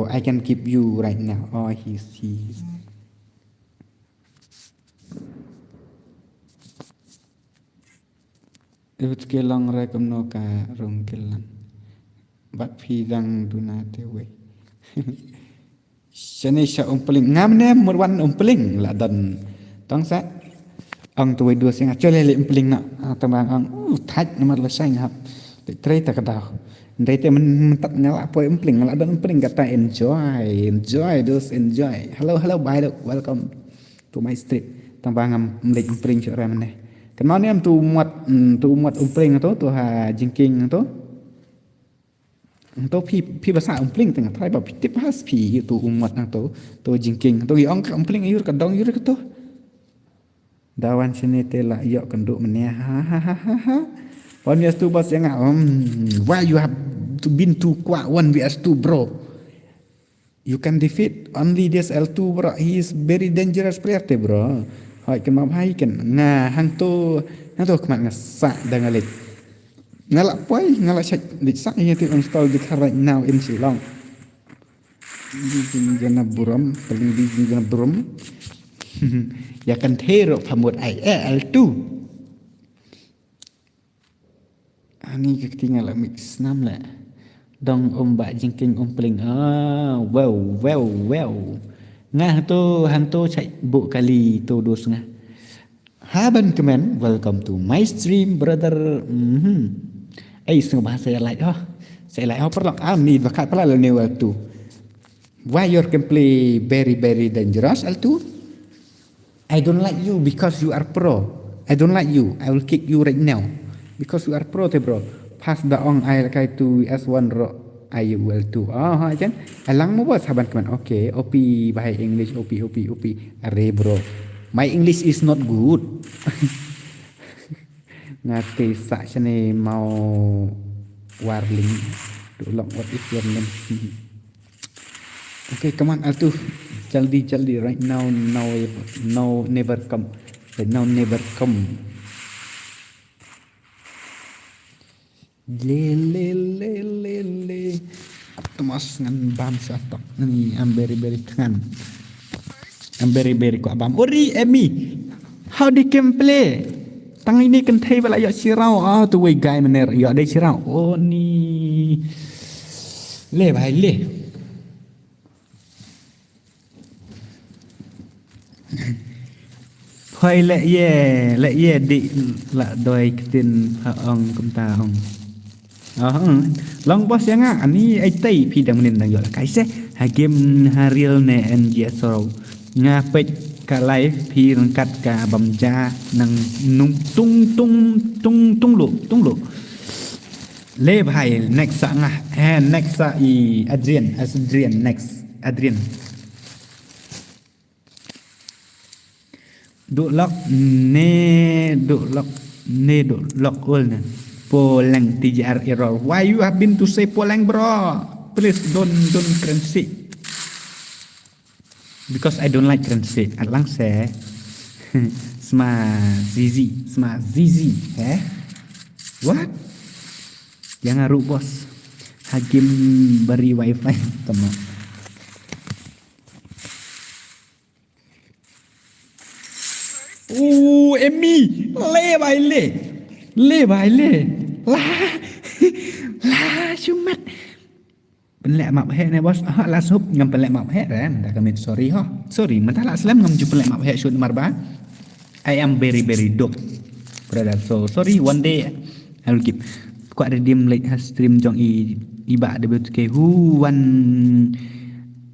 I can keep you right now. Oh, he's. If kelang rekom no ka rong kelang, but pidang dunate we. Shanisha umpling ngam ne murwan umpling la dan tong sa. Ang tuway dua sing actually umpling na tambang ang thaj naman la sang hap. Tray ta kadaw. Ndai te man tat ngala po umpling ngala dan umpling kata enjoy. Hello bye welcome to my street. Tambang am mlik umpling cho ra maneh. Kan mau ni am tu muat umpling tu ha jingking tu. Tu pi bahasa umpling tengah try ba tip has pi tu umat nang tu jingking tu yang umpling ayur kadang ayur tu. Dawan sini tela yok kenduk meneh ha. One vs 2 bos yang why you have to been to kuat 1 vs 2 bro. You can defeat only this L2 bro. He is very dangerous player te bro. Hoi kan mau hai kan hang tu kemat ngasak dah ngalik. Ngalak poi ngalak cek disak ini tu install di right now in Silong. Di jana buram paling di jana buram. Ya kan teruk pamut L2. Ani ketinggal mix 6 lah. Dong ombak jingking ompling. Wow. Ngah tu hantu cek bu kali tu dos ngah. Haban kemen, welcome to my stream brother. Semua bahasa saya like perlu ni bakat pala le L2. Why you can play very dangerous L2? I don't like you because you are pro. I don't like you. I will kick you right now. Because you are pro te bro. Pas da ong ai kai tu S1 ro I will tu. Ah ha kan. Alang mo ba saban kaman. Okay, OP bahasa English OP. Are bro. My English is not good. Ngati sak sini mau warling. Dolok what is your name? Okay, come on Altu. Jaldi right now never come. Right now never come. Le. Tomas ngan bam satok. Ni I'm very tangan. I'm very ko abam. Ori Emi. How they can play? Tang ini kan thai bala ya sirau. Ah tu way guy mener ya dai sirau. Oh ni. Le bhai le. Phơi lệ ye đi là đôi tin ông công ta ông long boss yang ani ai tai pi dang nin dang yo kai se ha game ha real ne en je so nga pech ka live pi rangkat ka bamja nang nung tung lu le bhai next sa nga next sa I Adrian next Adrian độ lọc all na Polang TJR error. Why you have been to say Polang bro? Please don't cringe. Because I don't like cringe. Alang se sma zizi what? Yang aru bos Hakim beri wifi teman. Emmy, le bài lê la chumat penlek map he ne bos la sup ngam penlek map he ran da comment sorry mentala slam ngam ju penlek map he shoot marba I am very dope brother, so sorry, one day I will keep quite redeem late stream jong iba WTK who one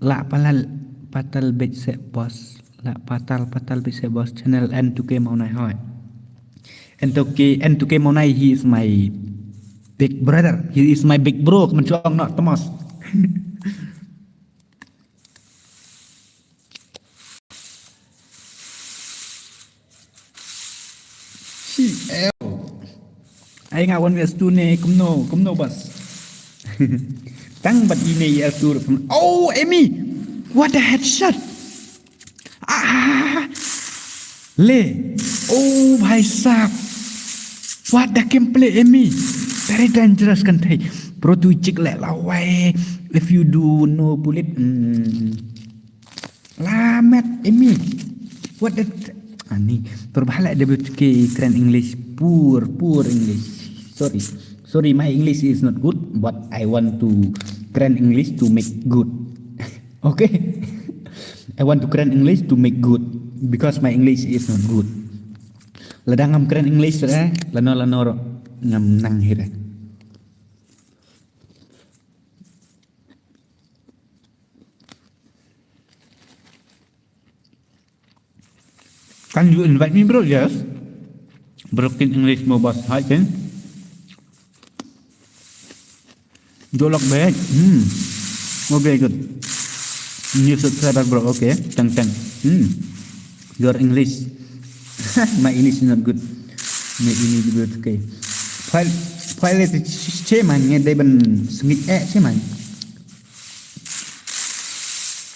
la patal bet se bos la patal bisa bos channel N2K mau naik hoi N2K mau naik. He is my big brother, he is my big bro mencuang not Thomas. Ai ngawan wes tu ne kumno bos. Tang bat ini ya tu. Oh Amy, what the headshot. Le, oh bhai sahab, what the gameplay Amy, very dangerous kan thai. Bro tu cik le lawai, if you do no bullet, lamet Amy, what the, ani, terbahala WTK keren English, poor English. Sorry, my English is not good, but I want to keren English to make good. Okay. I want to keren English to make good because my English is not good. Ladang ngam keren English lano ngam nang hira. Can you invite me, bro? Yes. Broken English mo boss. Hi, Ken. Jolok baik. Okay, good. New subscriber bro, okay. Thank. Your English. My English is not good. My English is good, okay. File itu ceman ngedai ben sengit ceman.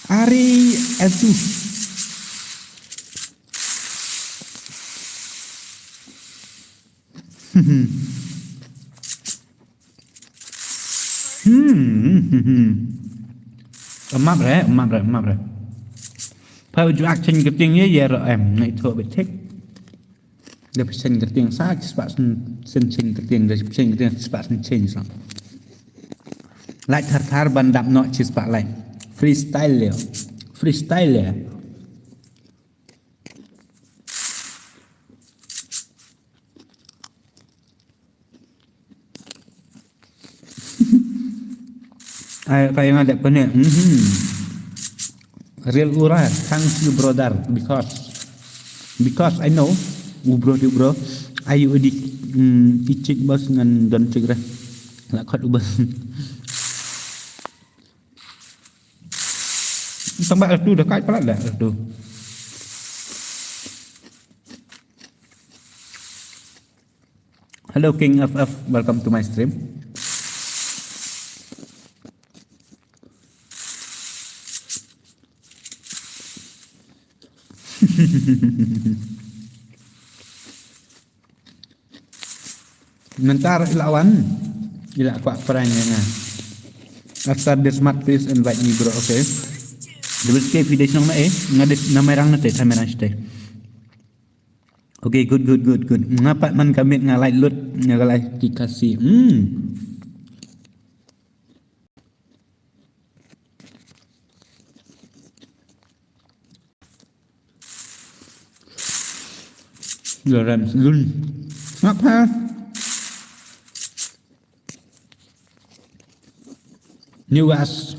Ari L2. Map rồi. Phải ujuk action cái tiếng như vậy rồi em ngay thôi bị thích. Để sinh cái tiếng sao chứ bạn sinh cái tiếng để sinh cái tiếng bạn sinh xong. Lại thar ban đạm nội chứ bạn lại freestyle liền. Kayak ngadep kan ya. Real ura, thanks you brother because Because I know bro ayu di icik bos ngan don cik dah lak khat ubah tambah tu dah kait pala dah tu. Hello King FF, welcome to my stream. Mentar lawan ila aku perannya nah. After this match please invite me bro, okay? Debut video nang ngadet namerang nate tamerang stay. Okay, good. Ngapat man kami ngalai lut ngalai dikasih. Loren lun. Ngapa? New West.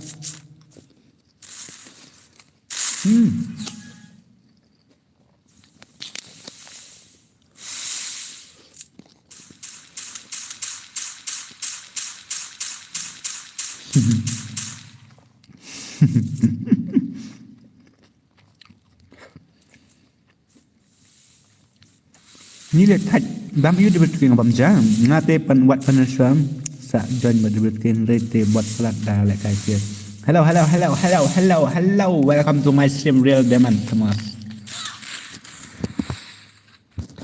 Ni le thạch bám yêu đi bật kinh bấm giá ngate pan wat panasam sa join bật bật kinh rete bot plat da lại cái kia. Hello, welcome to my stream real diamond Thomas.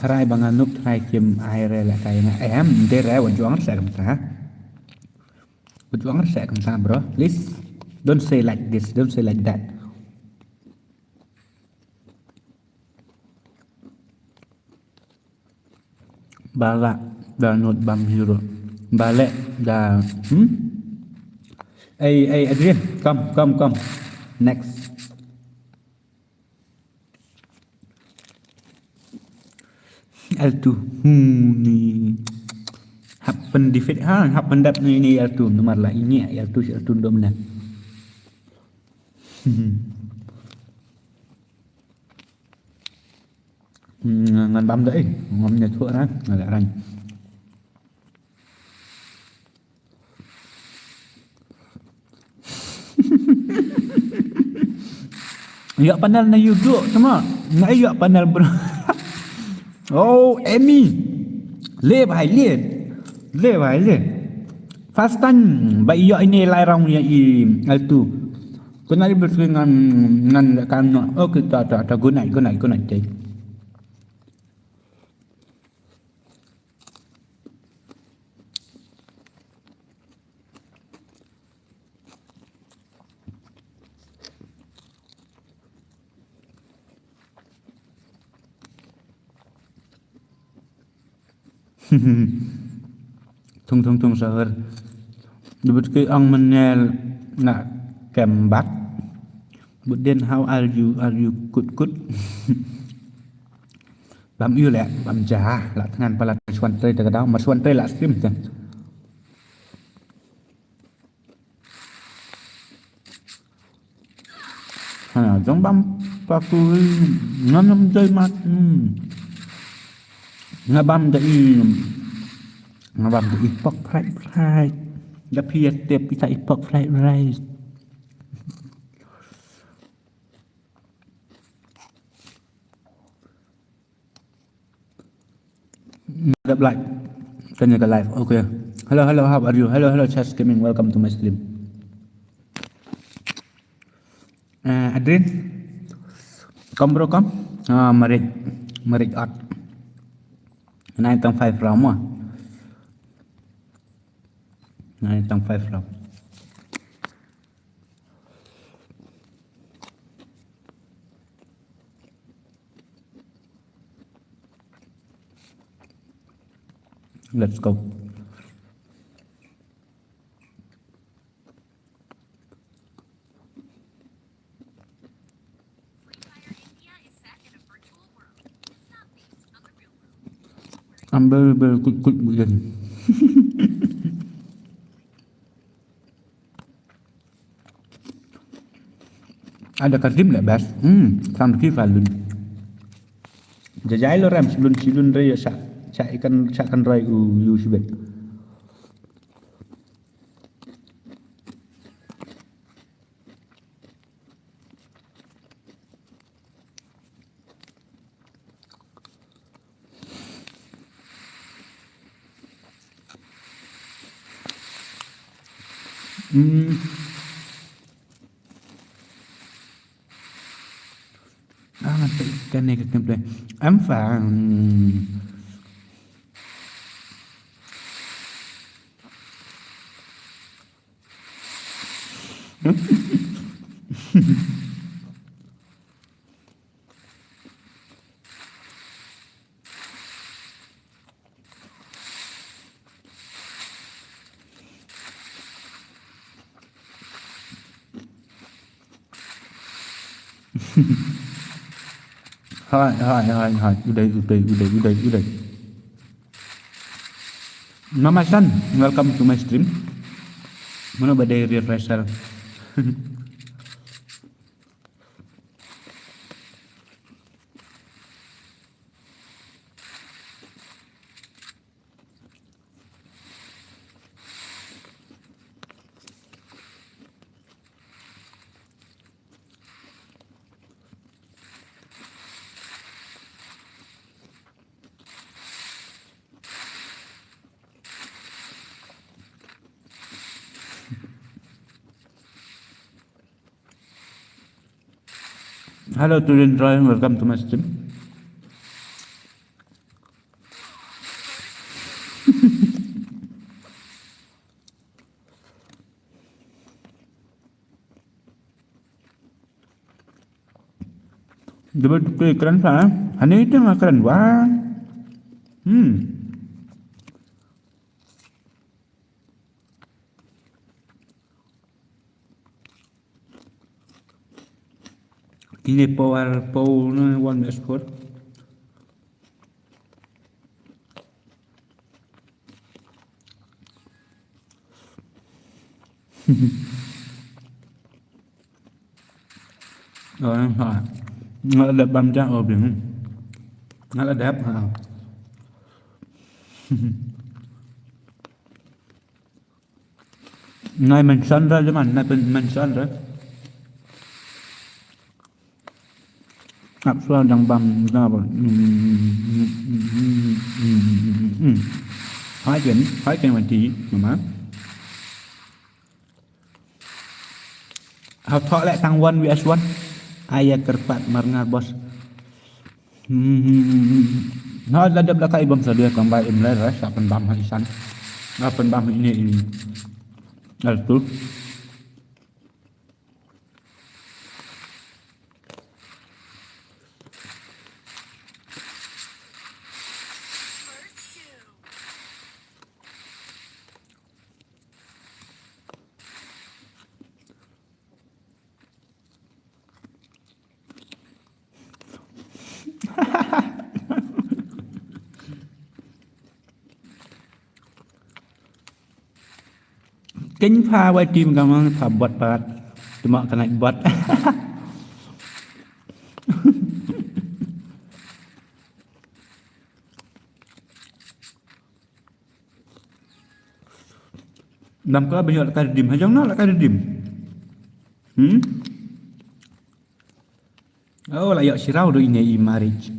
Try bằng nút try kim ai re lại cái này em để ra quần chuang sẽ cầm ta. Quần chuang sẽ cầm ta bro. Please don't say like this, don't say like that. Balak dah not bam hero. Balik dah Hey Adrian, come. Next. L2. Ni. Happen defeat happen dap ni L2 nomor lah ini L2 dominan. Ngan băm đấy ngom nhà thuốc đó là rành ya panel na YouTube sama ngai ya panel bro. Oh Amy le bài fastan bai ya ini larang ya itu kena ribet ngan kan kita ada gunai cai. Thung sahur debut ke ang menel nak kembat but then how are you good bám yêu lẹ bám giá là ngan palat chuan tây từ đó mà chuan tây là stream kìa giống bám paku ngam chơi mat ngabam dari ipok fried rice tapi tiap kita ipok fried rice gặp lại kênh nhà cả live. Okay, hello how are you, hello Chess Gaming, welcome to my stream. Adrian kom bro kom merik art 9.5 round ah 9.5 round. Let's go. Ambil berkut bulan. Ada kardim lah bas. Sound ki valun. Jajai lo ram silun ray sa ikan ray u sibet. Cái này cái gameplay ám phà Hi. Uday. Mama San, welcome to my stream. Mana badai refresher. Hello student Roy, welcome to my stream. Dapat keren pak? Aneh itu nggak keren wah. Ini power one sport. Rồi hỏi nó là băm trang ở biển nó là đẹp hả ngay mình sân ra chứ mà này mình sân rồi áp suất đang băm ra rồi hỏi chuyện mình chỉ mà học thọ lại tăng 1 vs 1 ayah kerpat marngar bos nó là đập là cái bom sờ kang bay im lại rồi sao bam hay san bam ini là tốt kính pha quay team kamu pha bot banget cuma kena bot làm có bây giờ là cái điểm hay giống nó là cái điểm oh là si rau rồi ini marriage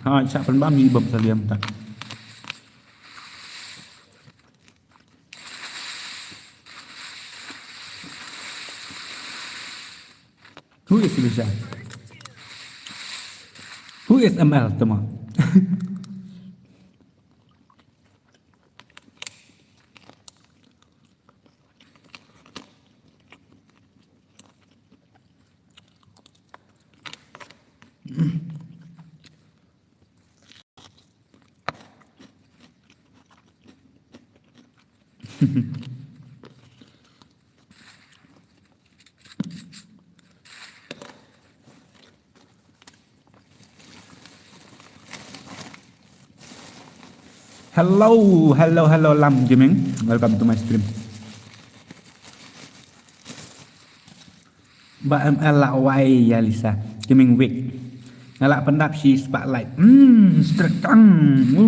Hai sa pen bam ni bom saliam tak. Who is Lisa? Who is ML teman? Hello Lam Gaming, welcome to my stream. Ba ML la wai ya Lisa. Coming week. Ngalak pendap si spotlight. Strekang.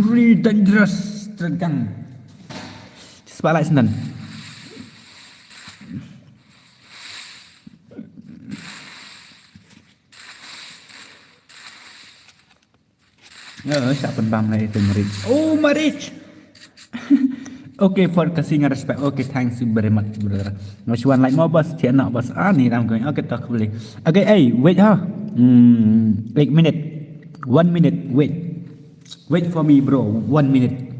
Very dangerous. Strekang. Spotlight sendan. Siapa bam lah itu Marich. Oh Marich. Okay, for kasih respect. Okay, thanks you very much, brother. Masih one like more bos, dia nak bos. Ni ram going. Okay, tak boleh. Okay, hey, wait ha. 8 minute. 1 minute. Wait. Wait for me, bro. 1 minute.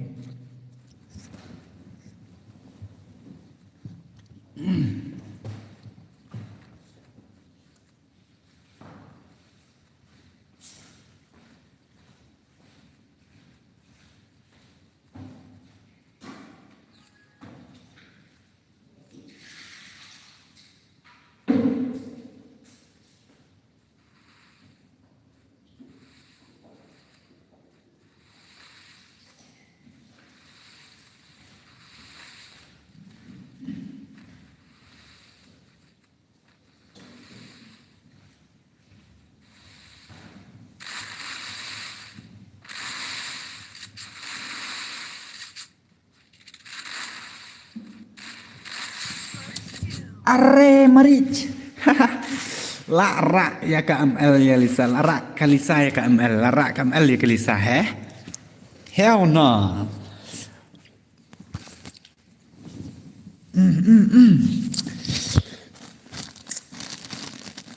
Are Marich. Larak ya KML ya Lisa. Larak Kalisa ya KML. Larak KML ya Kalisa. Hell no.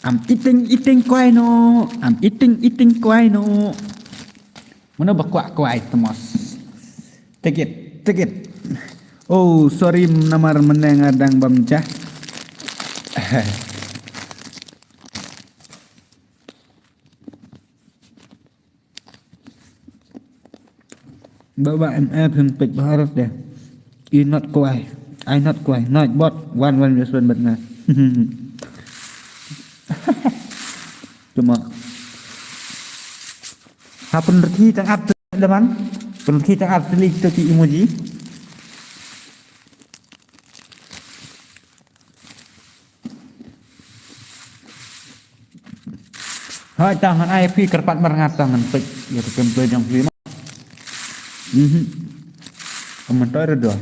I'm eating kuai no. I'm eating kuai no. Mana bakuak kuai temas. Take it. Oh, sorry namar meneng adang bamcah. Bapak ML pempek baharus deh. You not kuai. I not kuai. Not bot. One just one benar. Cuma. Ha penerki tang up teman. Penerki tang up telik tu emoji. Hai tangan ai pi kerpat merengat tangan pek ya kempe yang pi. Komentar dah.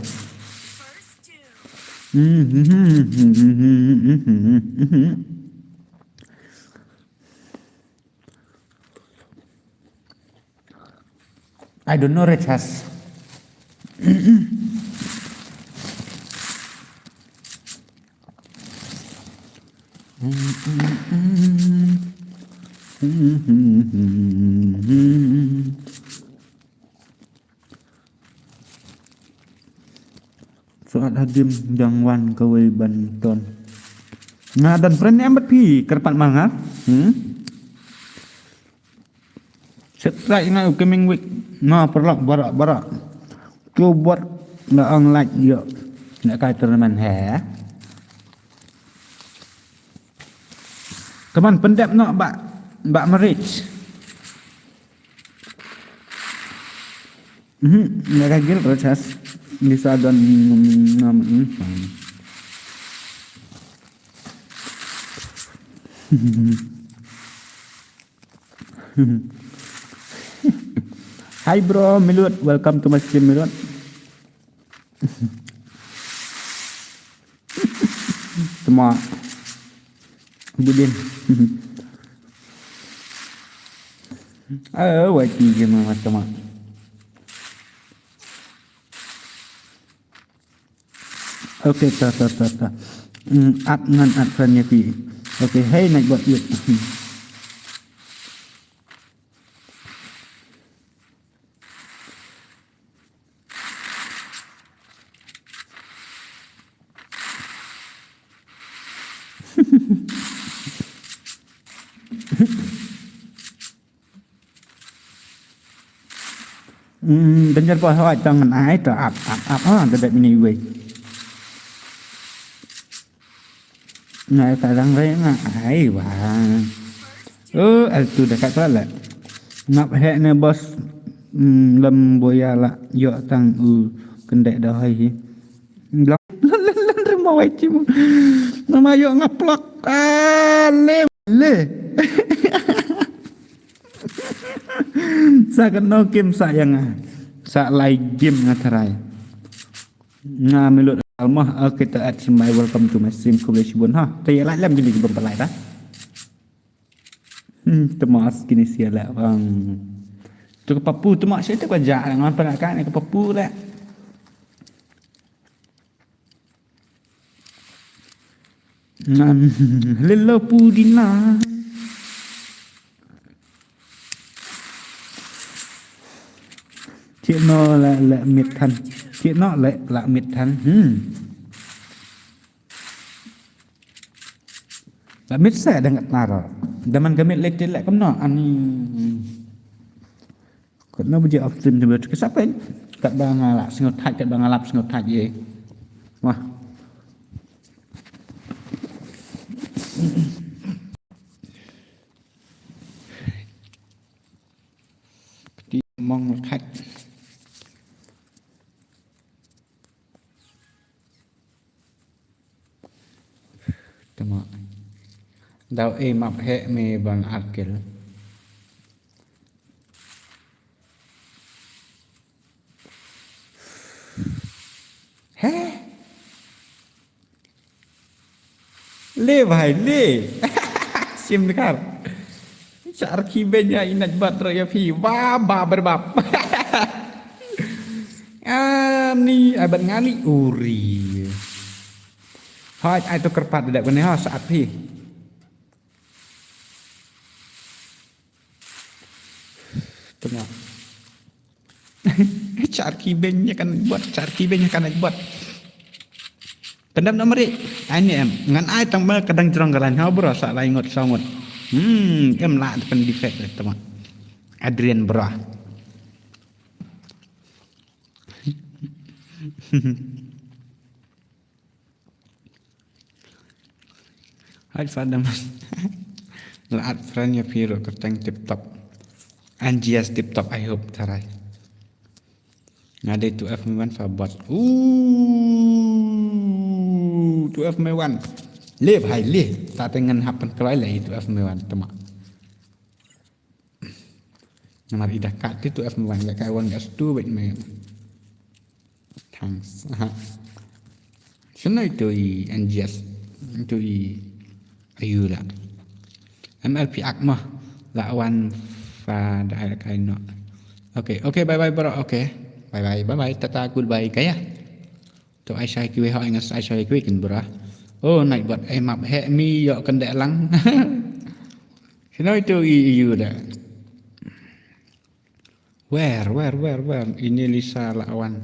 I don't know Rechas. Soal hadim jangwan kawai banton. Nah dan friend embat pi kerpat mangap. Subscribe na upcoming week. Nah perlak barak. Coba na ang like yo. Nak kait teman he. Teman pendap nak Mbak Marich. Nak kagil proses. Bisa dan nama Hi bro, Milut, welcome to my stream Milut. Semua Budin. Wajib gimana teman. Okay, ta. Up ngan advannya pi. Okay, hey naik buat yuk. Dengar bahwa jangan ai ta up ada mini way. Này tại đang đấy là ai và tu dekat tu lah ngap hek ne bos lem boya la yo tang kendek dah hai lan mau cimu nama yo ngaplok le sa kena game sayang sa like game ngatarai milut almah kita at my welcome to my stream kublesh bun ha tay la lam gini berbalai dah temas kini siala bang tu ke papu tu mak saya tu kerja dengan penakan ke papu dah lelo pudina cik no la mit than cik no la mit than la mit saya dengan naro daman gamit lek lek kamno ani kena berje off stream tu ke siapa kat bang alap sengot thaj kat bang alap sengot thaj ye wah đi mong khách tama daw map he me bang arkel he le bhai le sim dekat Arkibennya inat bat raya pi waba berbab. Ani abad ngali uri. Hai ai tu kerpat dak bene ha saat pi. Tengok. Arkibennya kan buat. Pendam nak mari. Ini em ngan ai tang kadang cerong galan ha bro sak lai ngot sangot. Em lah pen defect teman. Adrian bro. Hai fadam. Laat friendnya Piro kertang tip top. Anjias tip top I hope tarai. Ngade tu F1 fabot. Tu F1. Le bhai le ta tengen happen kelai lai tu F1 temak. Namar idah kat tu F1 gak kawan gak stu bet me. Thanks. Sana itu anjias itu ayu lah. MLP akmah lawan fa dah kai no. Okay, bye bro. Okay. Bye. Tata goodbye kaya. Tu Aisyah kiwe ha ingat Aisyah kiwe kin bro. Oh naik buat map he mi yok kendek lang. Sino itu iu dah. Where? Ini Lisa lawan.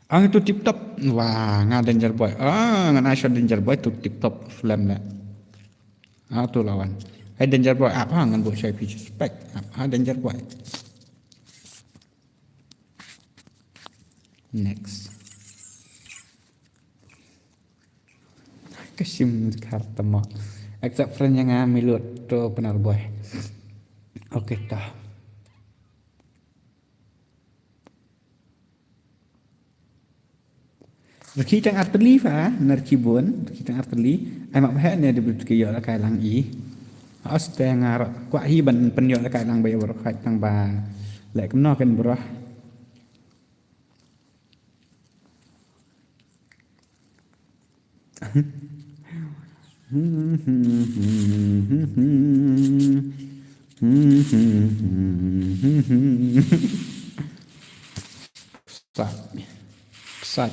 Ang itu tip top. Wah, ngah danger boy. Ngan Aisyah danger boy tu tip top film dah. Tu lawan. Danger boy apa ngan buat saya pitch spec. Danger boy. Next. Kesim kartu mak. Except friend yang milut tu benar boy. Okay dah. Reki tang arteli fa narkibun, reki tang arteli. Ai mak bah ne dibut ke yo la kai lang i. As te ngar kwa hi ban pen yo la kai lang bay bro khai tang ba. Lek kemno kan bro. Pesat.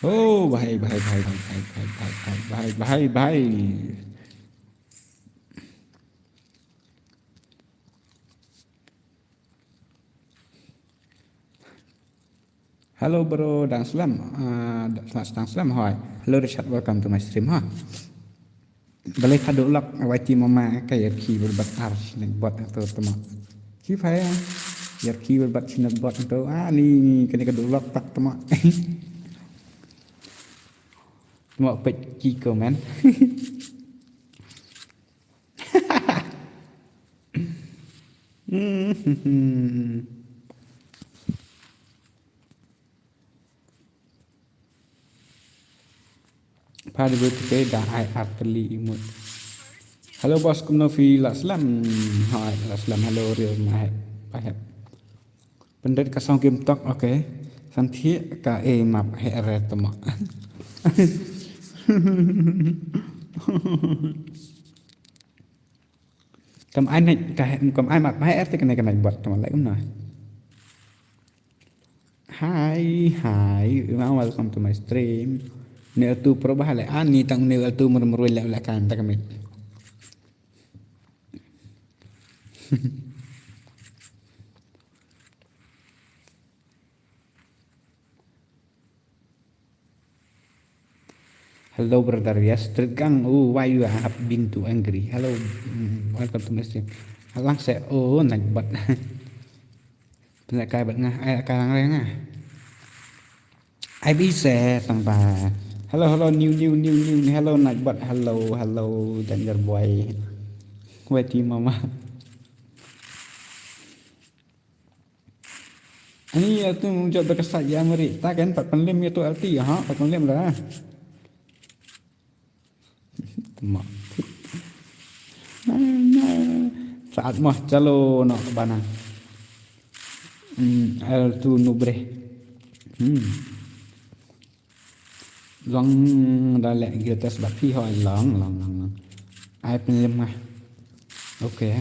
Oh, bahai. Hello bro, dan slam. Dan slam hoy. Hello Richard, welcome to my stream ha. Balai kado lok awati mama kayak ki berbat arch nak bot atau temak. Ki phai yar ki berbat sinak bot atau ni kena kado lok tak temak. Mau peci komen. Pada berbeda ai arteli imut. Halo bos Kumnovi Laslam. Hai Laslam halo real mai. Baik. Pendet kasong game talk okay. Santi ka map here temo. Cầm ai này cầm ai mặc hai cái này bật mà lại cũng nói hi welcome to my stream nếu tu perubahan lại ani tang nếu tu mermerui lại kan tak kami Hello brother, yes, street gang. Oh, why you have been too angry? Hello, welcome to my stream. Lang sẽ nạch bật. Lại cài bật nga, ai cài lang nga. Ai biết sẽ tăng bà. Hello, new. Hello nạch bật. Hello, danger boy. Wait you mama. Ini tu menjawab berkesan ya meri. Tak kan 45 itu LT ha, 45 lah. Mak. Saat mah calo nak bana. Tu nubre. Long dah lek kita sebab pi hoi long. Ai penem ah. Okay.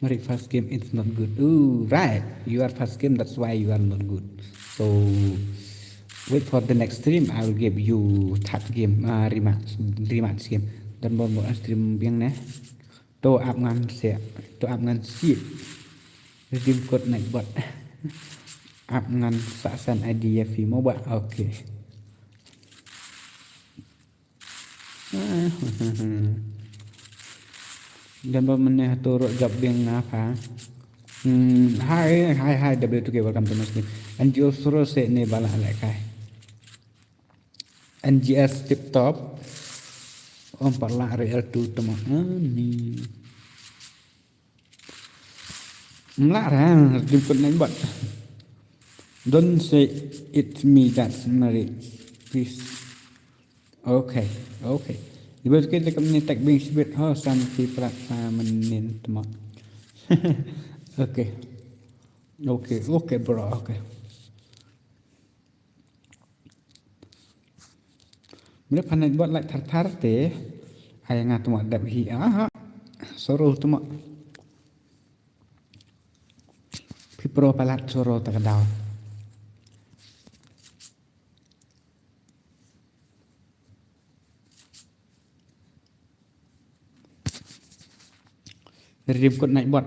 Mari first game it's not good. Ooh, right. You are first game that's why you are not good. So wait for the next stream. I will give you third game rematch game. Dan baru stream biang nè. To up ngan si. Redeem code naik bot. Up ngan saksan idea fi mau buat. Okay. Dan baru meneh turut job biang apa? Hi W2K, welcome to my stream. NGO suruh se ne bala lekai. NGS tip top. Parla real tu teman ni. Melarang jemput naik bot. Don't say it's me that's married. Please. Okay. Ibu kita kami tak bing sibet sampai praksa menin teman. Okay bro, okay. Bila pandai buat like tar teh, ayah ngatu mak dap hi soro tu mak. Pipro palat soro tak daw. Redeem code naik bot.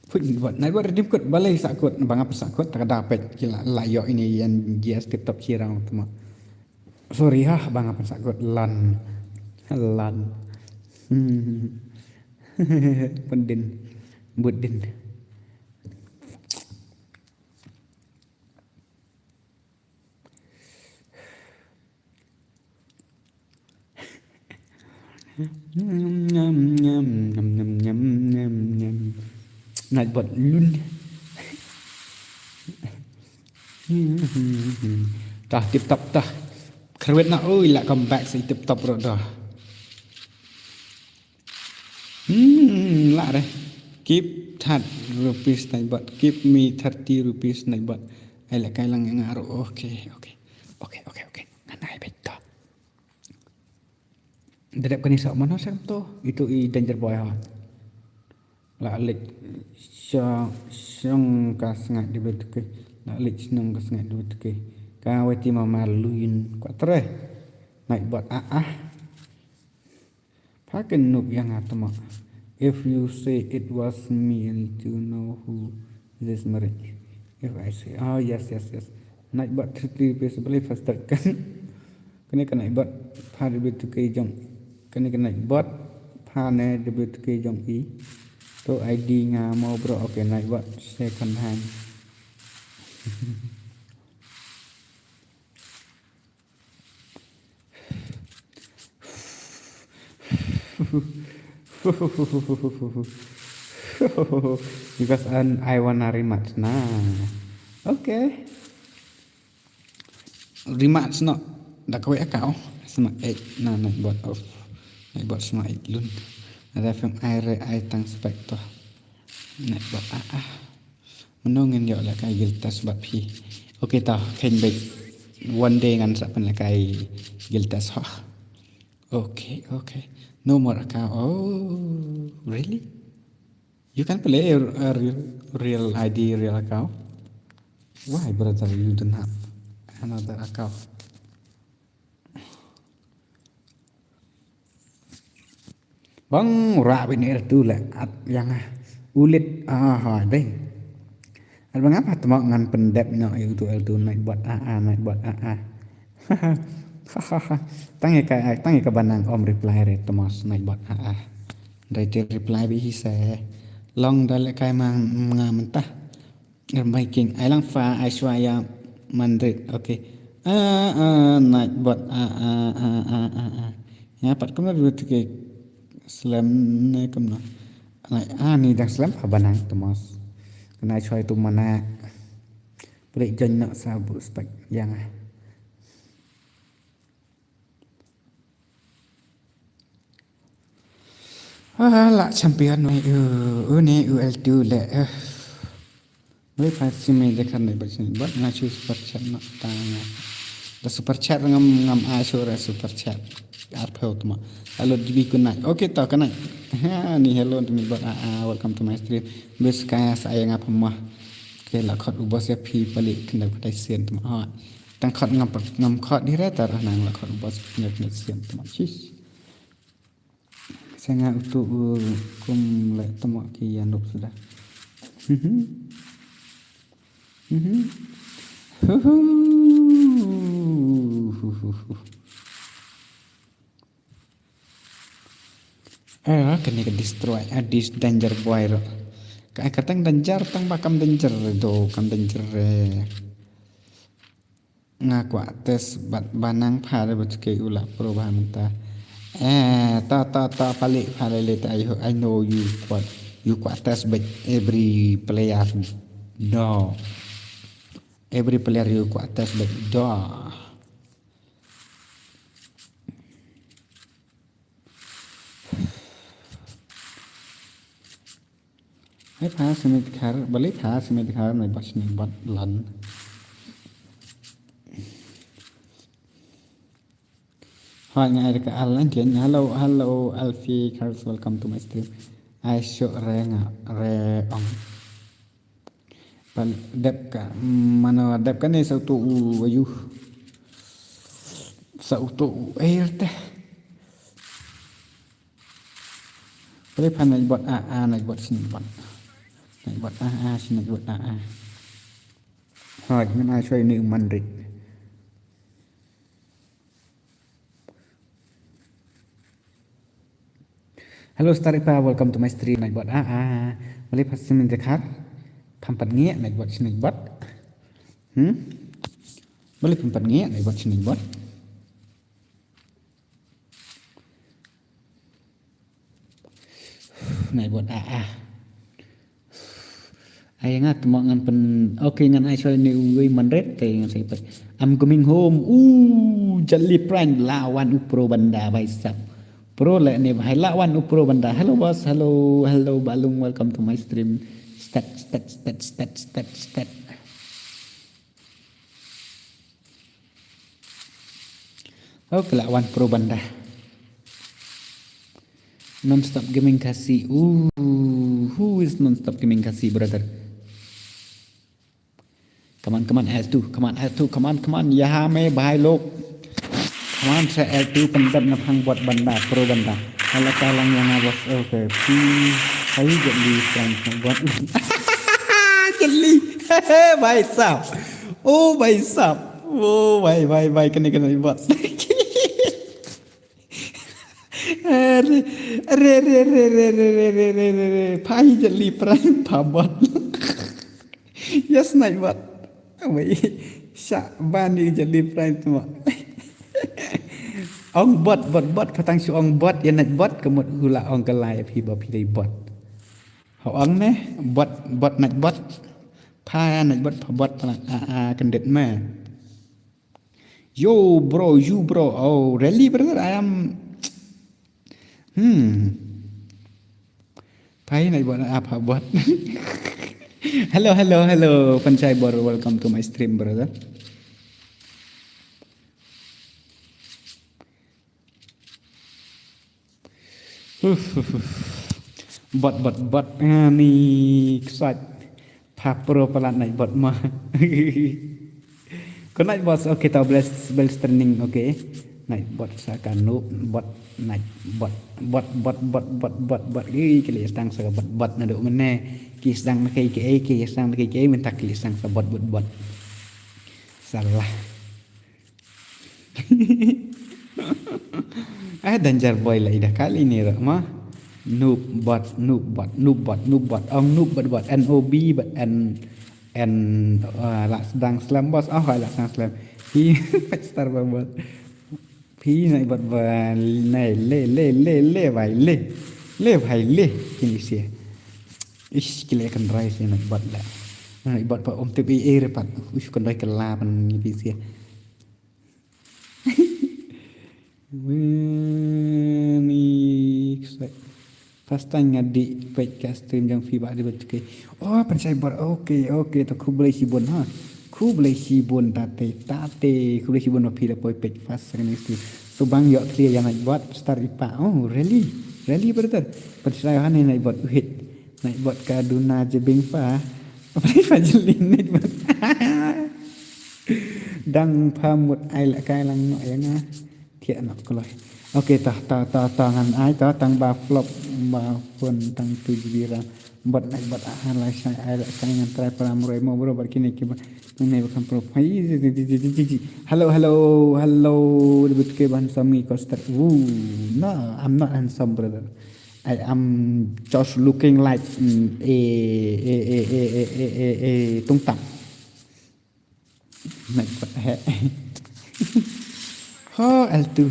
Pun buat naik buat redeem code balai sakut bang apa sakut tak dapat kila layo ini yang GS TikTok cirang tu mak. Sorry bang apa sakut lan. Pendin budin. Nyam. Naik buat lun. Tah tip top tah. Kerwet nak lah comeback si tip top rot dah. Lah deh. Keep 30 rupees naik buat. Keep me 30 rupees naik buat. Ai lah kai lang ngaruh. Okay. Nganai betul. Dedap kani sok mana sam tu? Itu danger boy ha. La lik syong kas ngat di betuke. La lik syong kas ngat di betuke. Ka wati mama luin kwa tre. Naik buat Pakai nuk yang atama. If you say it was me, I need to know who this marriage. If I say, oh yes. Naik buat 3 basically faster kan. Kena naik buat pada betuke jong. Kena naik buat pada betuke jong i. To ID nga mau bro, okay naik buat second hand. Because I wanna rematch. Nah, okay. Rematch no. Dah kau akau. Sama 8 nah naik buat off. Naik buat sama 8 lun. Ada film I tang spek tu. Naik buat menungin yo lah kai giltas buat pi. Okay tah kain baik. One day ngan sak pen lah kai giltas ha. Okay. No more account. Oh, really? You can play a real ID, real account? Why, brother, you don't have another account? Bang, rapi ni tu lah. Yang ulit deh. Bang apa tu ngan pendep no itu naik buat naik buat Tangi ka banang om reply re Thomas naik buat Dari reply bi se long dale kai mang mentah making ai lang fa ai swaya mandrit okay naik buat ya pat kumna duit ke slam ne kumna naik ni dah slam pa banang Thomas kena swai tu mana boleh jangan nak sabu spek yang la champion mai ni UL2 le boleh pasti mai dekat ni macam buat ngacu super chat nak tanya the super chat ngam asura super chat apa tu mah lalu dibi kunai okay tau kanai ni hello tu buat welcome to my stream bes kaya saya ngapa mah okay la khot ubos ya pi balik kena pada sian tu mah tang khot ngam khot ni re tar nang la khot ubos kena sian tu mah cis saya untuk kum le temu kian dok sudah. Kena destroy this danger boy ro. Katang danger tang bakam danger do kam danger ngaku tes banang pada betul ulah perubahan mentah. Ta palik later I know you quite test but every player no every player you quite test but do hai pha semit khar balik pha semit khar mai bas ni bat lan Hi, ngay ka Alan Ken. Hello Alfie Carls, welcome to my stream. I show re ong. Pal dep ka mana dep ka ni sa tu ayu. Sa tu air teh. Boleh pan nak buat nak buat sini buat. Nak buat sini nak buat Hi, ngan I show ni Madrid. Hello Staripa, welcome to my stream. Naik buat boleh pasti mendekat pampat ngiak naik buat sini buat boleh pampat ngiak naik buat sini buat naik buat ay nga tumo ngan pen okay ngan ay soy ni uwi manret kay ngan say I'm coming home jali prank lawan upro banda baisap Pro le ni hai lawan upro banda. Hello boss, hello Balung, welcome to my stream. Stat. Okay lawan pro banda. Non-stop gaming kasih. Who is non-stop gaming kasih, brother? Come on, L2. Come on. Yaha me bahai lok. Come on, saya L2 pendat napang buat banda, pro banda. Kalau kalang yang abas, okay. Ayo jadi friend buat. Jeli. Baik sap. Oh, baik sap. Oh, baik. Kena buat. Re. Pai jeli friend pabot. Yes, naik buat. Wei, syak bani jeli friend semua. Ong bot patang su ong bot ya nak bot kemut hula ong kelai phi ba phi dai bot. Ho ong ne bot nak bot. Pha nak bot pha bot pala kan det ma. Yo bro, you bro. Oh, really brother? I am Pai nak bot apa bot? Hello. Pancai bor, welcome to my stream brother. Bot ni kesat papro pelat naik bot mah. Kau naik bot okay tau bel training okay. Naik bot sakan noob bot naik bot kili stang sa bot na do mene ki stang na kay stang na kay minta kili stang sa bot salah. Danger boy lah ida kali ni rak mah noob bot ong noob bot NOB but and lah sedang slam bos lah sedang slam hi star bot hi nai bot nai le vai le kini sia ish kile kan rai sia nai bot lah nai bot pa om tepi repat ush kan rai kala pan ni sia ni first time ngadi podcast stream yang fi ba di betul oh pensai bor okay to khu boleh sibon ha khu boleh sibon tate khu boleh sibon fi la poi page fast ni stu so bang yo clear yang naik buat start ipa oh really brother pensai han naik buat uhit naik buat kaduna je bengfa apa fajlin naik buat dang pamut ai la kai lang no yang ah thiện nok koloi okay ta ngan ai ta tang ba flop ba pun tang tu jira bot naik bot lai sai ai la kai ngan try para murai mo bro bar kini ki ba nai ba pro hai hello debut ke ban sami coster no I'm not handsome brother I am just looking like a tung tang naik bot he Oh, L2.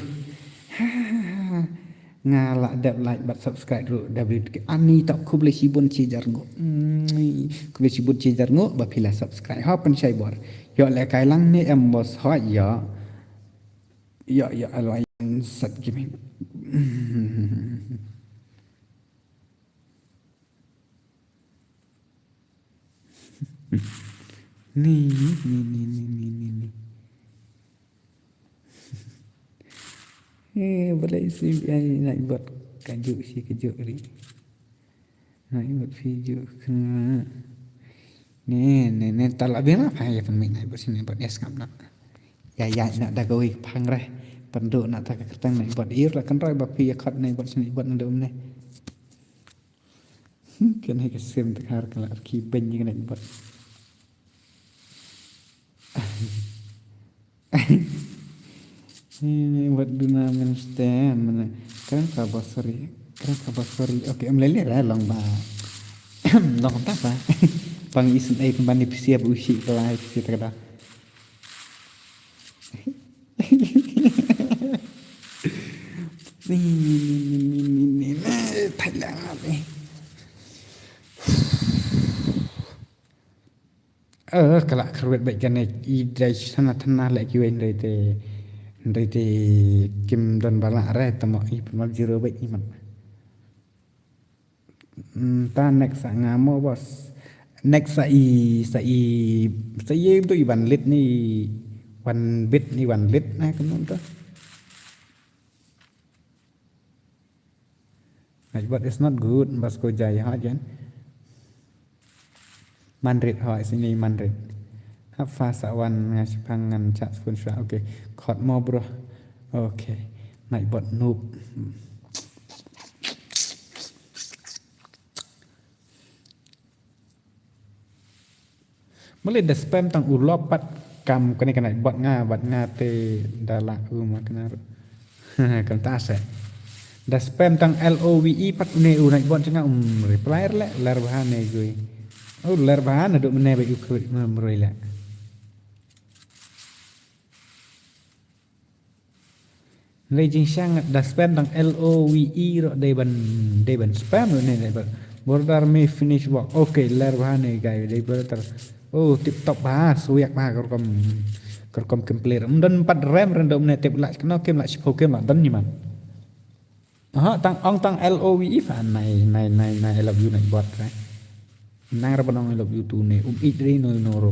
Ngalak dap like but subscribe dulu WK. Ani tak ku boleh sibun cijar ngo. Ku boleh sibun cijar ngo ba pila subscribe. Ha pen sai bor. Yo le kai lang ni em bos ha ya. Ya alwai sat gimi. Ni. Boleh isi nak buat kajuk ni. Nak buat video kena. Ni tak lebih apa ya pemik nak buat sini buat es ngam nak. Ya nak dah gawe pang reh. Penduk nak tak ketang nak buat ir lah kan rai bapi ya kat ni buat sini buat ndum ni. Kena kesem tekar kalau ki ben je nak buat. Ini buat guna menstand mana kan kabasari okay melele lah long ba long tak apa pang isen ai kembali siap usi kelai kita kata ni Thailand ni kalau kerwet baik kan idai sana tanah lagi wen dari Kim dan Balak re temo i pemal jero baik iman. Ta next ngamo bos. Next sai itu iban lit ni one bit ni one lit nah kemun tu. Nightbot is not good. Basko jaya hot kan. Madrid hot sini Madrid. Apa sawan ngasih pangan chat phone shot. Okay. Hot more bro. Okay. Nightbot noob. Boleh dah spam tang ulop pat kam kena bot nga te dala makna. Kam ta se. Dah spam tang LOVE pat ne naik bot cenga reply le lar bahan ne gue. Oh lar bahan aduk mene bagi ku meroi le. Raging sang dah spam tang LOVE ro deban spam ne ne border may finish work. Okay lar bahan ne guys dei border. Oh TikTok bahas suyak bah kerkom complete dan 4 RAM random ne tip lak kena kem lak sipo kem lak dan ni man. Tang LOVE fan nai I love you naik bot right. Nang ra banong I love you tu ne idri no noro.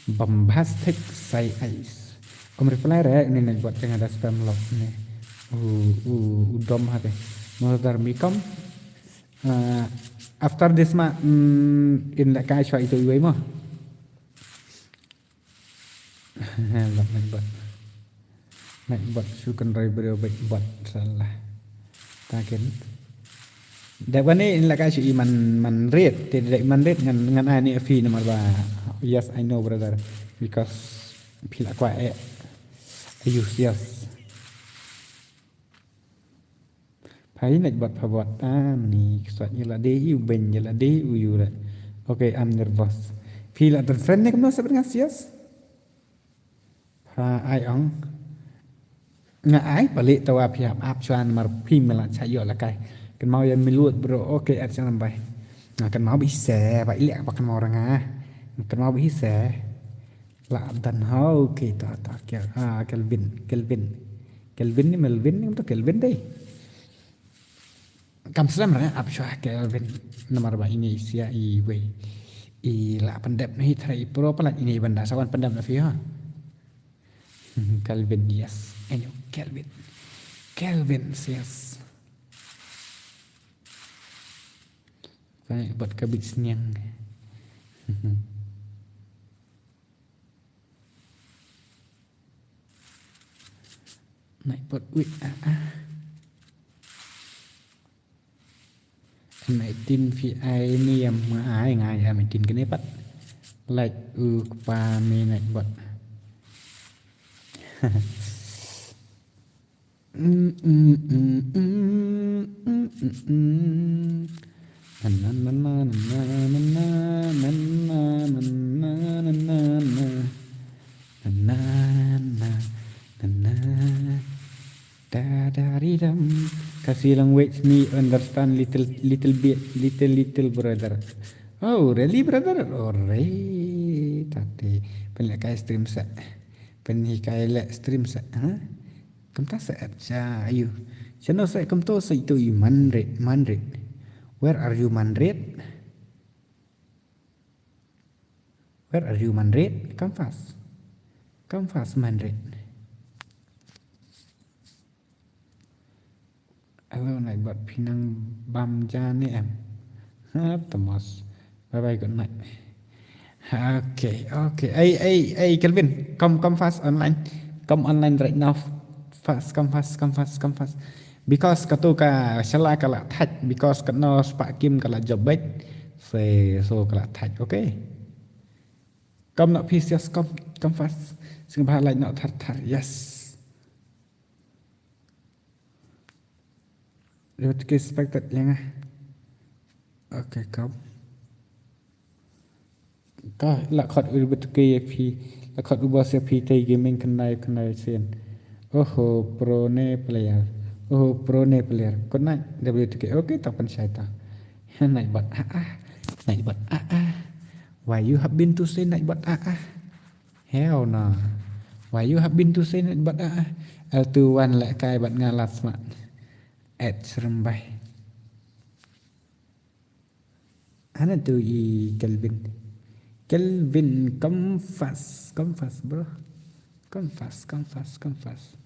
Bombastic say ice. Reply re ni naik bot tengah ada spam lock ne. Udom hate. Modar mikom after this ma in la kai shwa itu iwai mo. Naik bot sukan rai beri bot salah. Takin. Dak bani in la kai shwa man rate tidak man rate ngan ani fi nomor ba. Yes I know brother because pila kwa I use yes. Phai naik bot phabot ni soat yela de u ben yela de u yu la. Okay I'm nervous. Pila tan friend ne kamno sabar ngasias. Ai ong nga ai balik tawa phiap ap chuan mar phim la chayo la kai. Kan mau yan milut bro. Okay at chang bai. Kan mau bi se bai lek ba kan mau ranga. Kan mau bi se. La dan how okay ta Kelvin ni Melvin ni untuk Kelvin deh. Kam selam ra ap syah Kelvin nomor ba ini sia I we I la pendap ni thai pro pelat ini benda sawan pendap na fi ha. Kelvin yes. Enyo Kelvin yes. Baik buat kabit senyang. Naik buat wit Mày tin phi ai niệm mà ai ngài mày tin cái này bắt lại qua mày này bật Kasih language me understand little bit little brother. Oh really brother? Alright tadi penilai kai stream set penilai le stream set Cầm ta set cha ayu chano set cầm to sai tu Madrid where are you Madrid come fast Madrid. Hello naik bot Pinang Bam Jan ni em. Temos. Bye bye good night. Okay. Hey Kelvin, come fast online. Come online right now. Come fast. Because katu ka salah kala touch because kena Pak Kim kala jobet. So kala touch. Okay. Come not peace just come fast. Sing bahal like not tar. Yes. Lihat ke expected yang okay kau lak khot ubah ke pi lak khot ubah se pi tay gaming kenai sen pro ne player kau naik WTK okay tak pan saya tak naik bot why you have been to say naik bot hell no why you have been to say naik bot L21 lek kai bat ngalat mak serembai. Ana tu Kelvin come fast bro. Confess. Confess.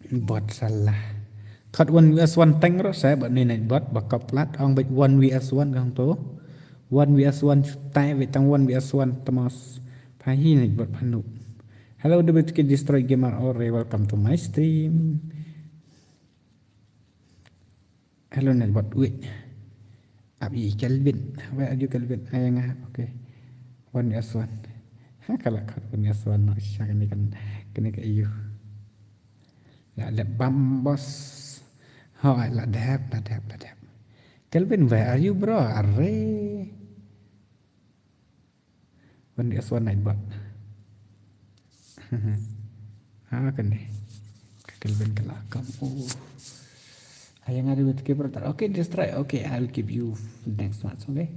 Bot salah. Khot 1vs1 teng ro saya bot ni naik bot bakap plat ong bet 1vs1 kang to. 1vs1 tai bet tang 1vs1 temos pahi naik bot panu. Hello the bit destroy gamer or welcome to my stream. Hello naik bot wait. Abi Kelvin. Where are you Kelvin? Ayang okay. 1vs1. Kalau khot 1vs1 no syak ni kan kena ke you. La bambos. Hỏi là đẹp. Kelvin, where are you bro? Arre. One is one night bot. Kan deh. Kelvin kelakam. Ayang ada with keeper. Okay, destroy. Okay, I'll give you next match. Okay.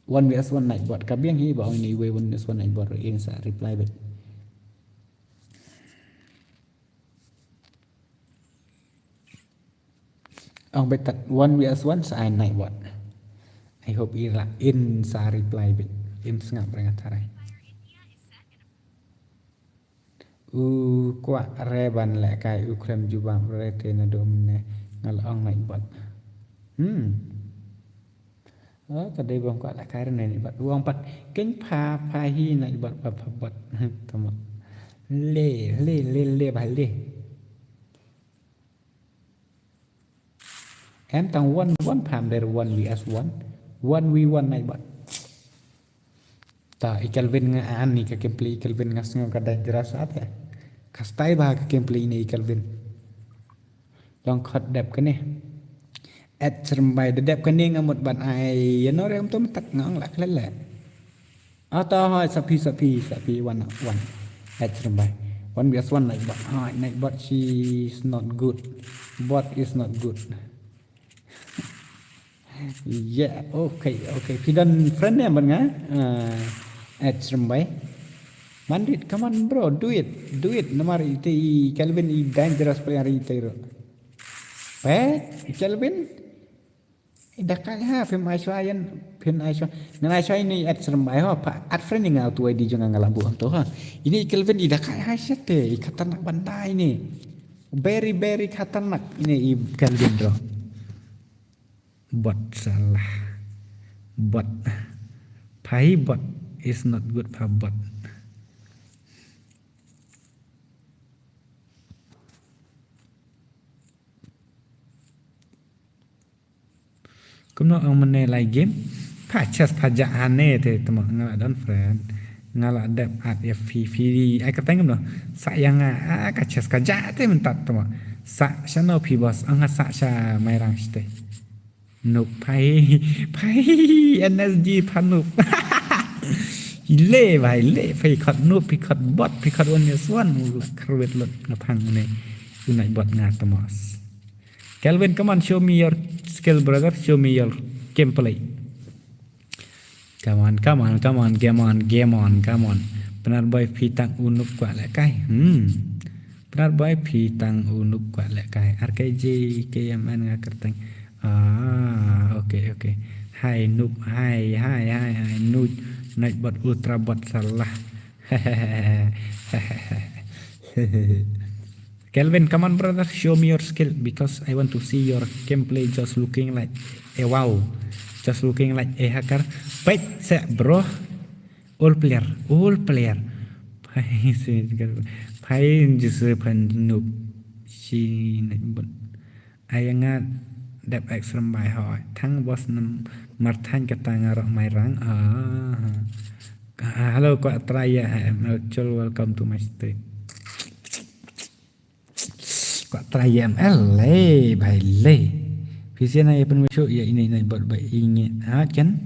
1vs1 night bot. Kabiang hi bảo ini way 1vs1 night bot rồi in sa reply bet. Ông bet 1vs1 sa night bot. I hope in sa reply bet. In ngap rengat tarai. Kwa reban le kai ukrem jubang rete na domne ngal ong night bot. Tadi bang kau nak kaya ni buat uang pat ken pa hi nak buat apa buat tama le balik em tang 1 phàm dari 1vs1 1v1 nak buat ta Kelvin ngaan ni ke gameplay Kelvin ngas ngam kada jelas apa kastai bah ke gameplay ni Kelvin long khot dep ke ni at serembai dedap kening amut ban ai ya no rem to tak ngong lak lele atau hai sapi one at serembai 1vs1 naik bot naik bot she is not good bot is not good yeah okay pidan friend ya ban at serembai Mandit come on bro do it nomor itu Kelvin i dangerous player itu Kelvin dah kaya film Aiswayan ngan Aisway ni at serembai pak at friend ngau tu di jangan ngalabu tu ini Kelvin dah kaya sete khatanak bandai ni very khatanak ini Kelvin bro bot salah bot pai bot is not good for bot Kumno ang menilai game pachas pajak ane te temak ngalak don friend ngalak dep at ya fi ai kateng no sayang kachas kajak te mentat temak sa channel pi bos anga sa cha mai rang ste nup pai NSG panup le pai khot nup pi khot bot pi khot one is one kruet lot ngapang ne unai bot ngat temas Kelvin, come on, show me your skill, brother. Show me your gameplay. Come on. Benar boy pitang unup kuat lek kai. Benar boy pitang unup kuat lek kai. RKJ KMN ngakerteng. Okay. Hai noob, hai noob. Naik bot ultra bot salah. Kelvin, come on brother, show me your skill because I want to see your gameplay just looking like a wow, just looking like a hacker. Wait, bro, all player. Pain just pan noob. She but I ngat dep extreme by hoi. Thang boss nam marthan katang arok my rang. Hello, kau try ya. Welcome to my stream. Kau try ML le bài le phía trên này bên chỗ vậy này bật bậy nghe kan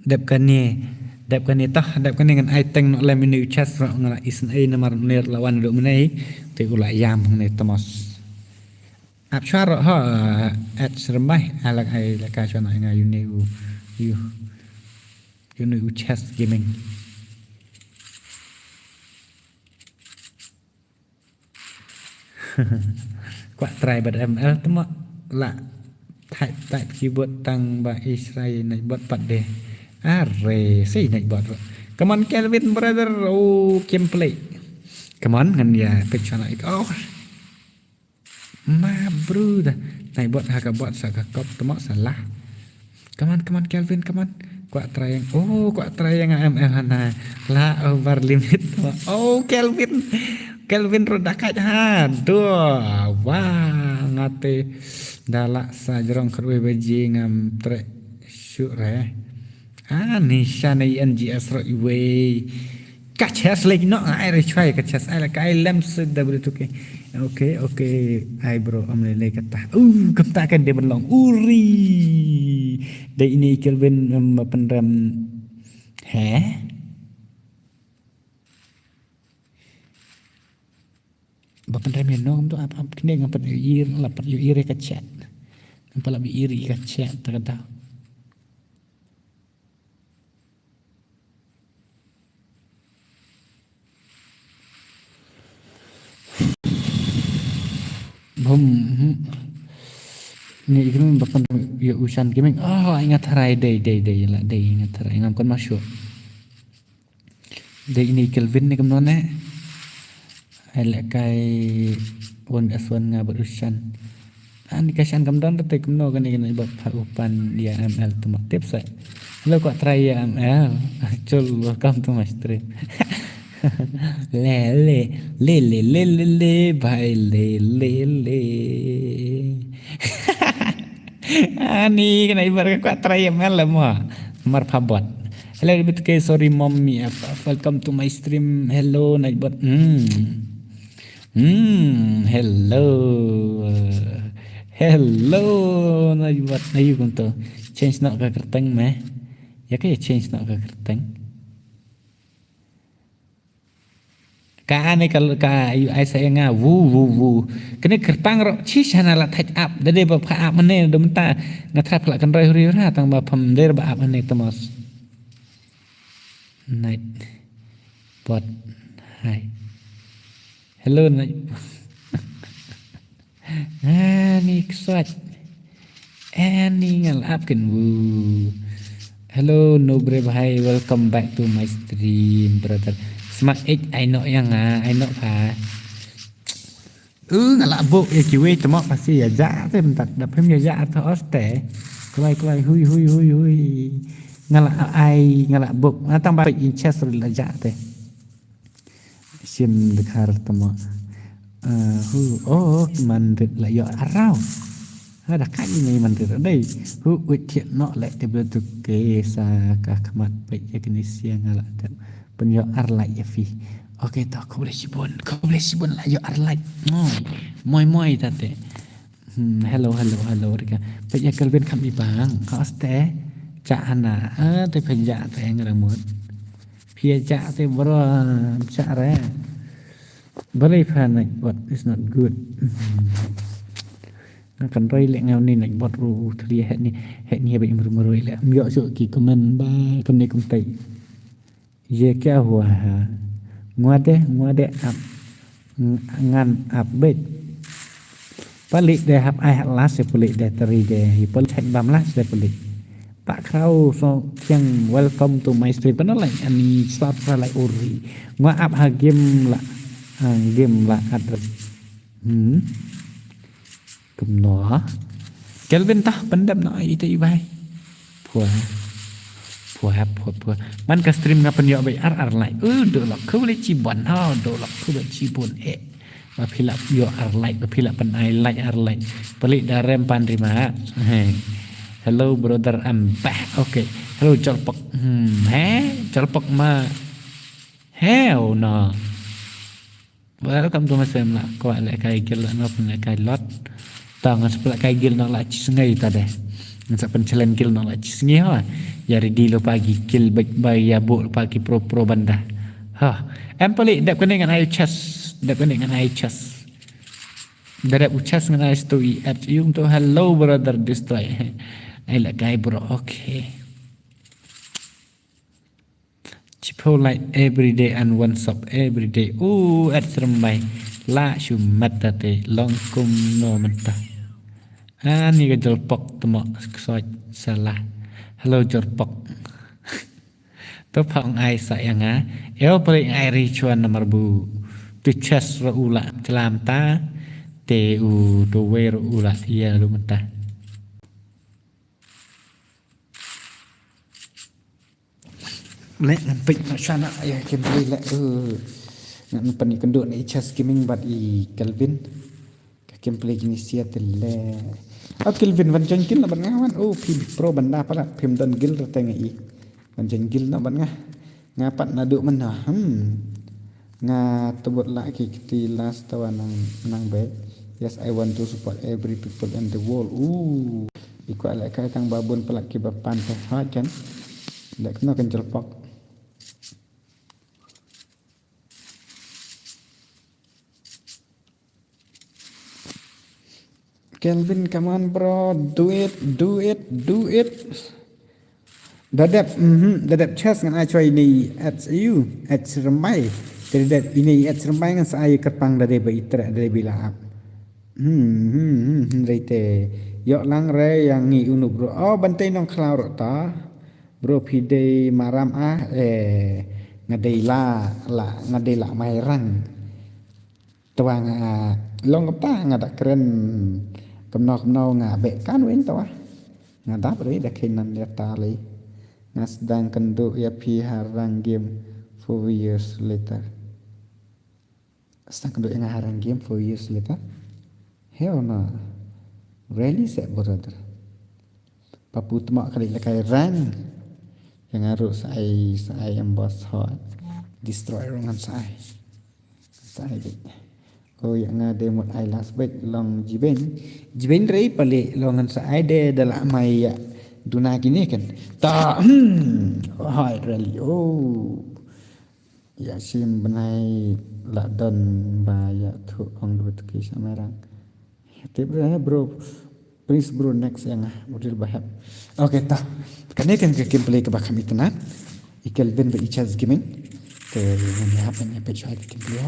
đẹp kan tah đẹp kan dengan item nak lem menu chat ngala isn ai nomor ner lawan duk menai te ula yam ne temos áp choa rồi ha at sớm bay là ai là cái cho này ngay you new chess gaming quả trai bật ML tấm là tại keyboard tăng ba Israel này bật bật đề are sih này bật rồi come on Kelvin brother gameplay come on ngan ya picture like ma bro dah này bot ha ka bot sa ka kop temo salah come on Kelvin come on quả triangle ML hana la over limit Kelvin roda kaj ha wah ngate dalak sa jerong kerwe beji ngam trek syuk re nishan NGS ro iwe kachas lagi no ai re chwai kachas ai la kai lem sedabri tu ke okay ai bro amle le kata kemtakan dia berlong uri dai ini Kelvin pendam bapan rem no tu apa kene ngapat ir lapat ir kachat ngapat labi iri kachat terkata ni ikan bapan ya usan gaming ingat harai day lah day ingat harai ngam kon masuk day ini Kelvin ni kemana elak kai one S1 nga berusan ani kasan kamdan te kemno kan ni bab upan dia ML tu mak tips lo kok try ya ML acul welcome to my stream le bye le ani kan ibarat kok try ML lah mar phabot hello bitke sorry mommy welcome to my stream hello naibot hello naibot ayu kunto change nak ke kerteng meh ya ke change nak ke kerteng ka ane kalau ka ayu ai saya nga wu kene kertang ro chi sana la touch up dade ba pha up mane do menta ngatrap la kan roi ra tang ba pham der ba up mane tamos night bot hai hello night ni ksat ngal up kan hello no brave hi welcome back to my stream brother smart x I know yang I know pa ngalak bok ya kiwe temo pasti ya ja te bentar dapem ya ja atau oste klai hui ngalak bok natang ba in chest la ja te sim dekhar temo mandrit la yo arau ada kan ini mandrit dai wit no lek te betu ke sa ka khamat pe Indonesia ngalak dan penyo arlai ya fi oke tak kau boleh sibun lah yo arlai moi tate hello rika pe ya Kelvin kami bang kau ste cana te penja te ngeramut pia ja te bro cara boleh fan but it's not good akan roi lek ngau ni nak bot ru thli het ni be meroi lek yo so ki comment ba kam ni kum tai ye kya hua ngade up ngan update pelik deh hap ai las se pelik deh teri deh pelik cek bam las deh pelik pak kau so yang welcome to my stream pernah like ani start like uri ngua up ha game la ada kumno Kelvin tah pendam na itu ibai puah man ka stream ngapen yo bai ar lai do lok ku le cibon do lok ku le cibon ba philap yo ar lai ba philap pan ai lai ar lai pelik darem pan rima hello brother I'm back okay hello cholpok cholpok ma hell no welcome to my stream lah ko le kai gil no pen kai lot tangan sebelah kai gil no la cisngai tade Nasa pencelen kil no la cisngi Yari di lo pagi kil baik ya bu pagi pro banda. Em pelik dap kena dengan air chest. Darab uchas ngan ais tu I at yung tu hello brother destroy. Ai la kai bro okay. Chipo like every day and one stop every day. At serembai la shumat tate long kum no mentah. Ni ke jolpok temo soi salah. Hello jolpok. Tu phang ai sayang el paling ai richuan nomor bu. Tu chas ra ula celam ta te u do we ra ula iya lu mentah. Lek nampik nak sana ayah kembali lek nak pani kenduk ni chas gaming bat I Kelvin ka kembali jenis sia tele Kelvin van jengkil na ban ngawan pi pro banda pala pim don gil rateng I van jengkil na ban ngapat na duk mana nga tebut la ki kiti last tawan nang baik. Yes, I want to support every people in the world. Ikut lek kai tang babun pelak ki bapan teh ha kan lek kena kan jelpok. Kelvin, come on bro, do it. Dadap chess ngan ai choi ni at you at remai. Dadap ini at remai ngan saya kerpang dari ba itra dari bila ap. Rete yok lang re yang ngi unu bro. Bantai nong klau ro ta. Bro pide maram ngadai la mai rang. Tuang long apa ngadak keren kemnau ngah bekan wen tawa ngadap re dak kenan dia tali ngasdang kenduk ya pi harang game 4 years later sedang kenduk yang harang game 4 years later hell no really set brother papu temak kali lakai rang yang harus saya emboss hot destroy rongan saya yang ada mut ai last back long jiben rei pale longan sa ai de dalam mai ya duna gini kan ta hai really ya sim benai la don ba ya thu ong dut ki samarang tip bro please bro next yang model bahab okay ta kan ke gameplay ke bakam itenan Kelvin ba ichaz gaming ke ni apa ni pe chai gameplay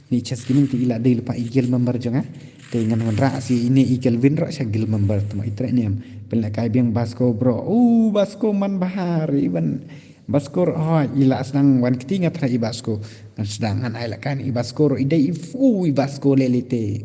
ni chess gaming ti ila dei lupa igil member jonga te ngan ra si ini Kelvin ra sagil member tuma itre ni am pelak kai biang Basko bro Basko man bahari ban Basko ila sedang wan ketinga tra Basko dan sedangan ai lakan Basko ro idei Basko lelete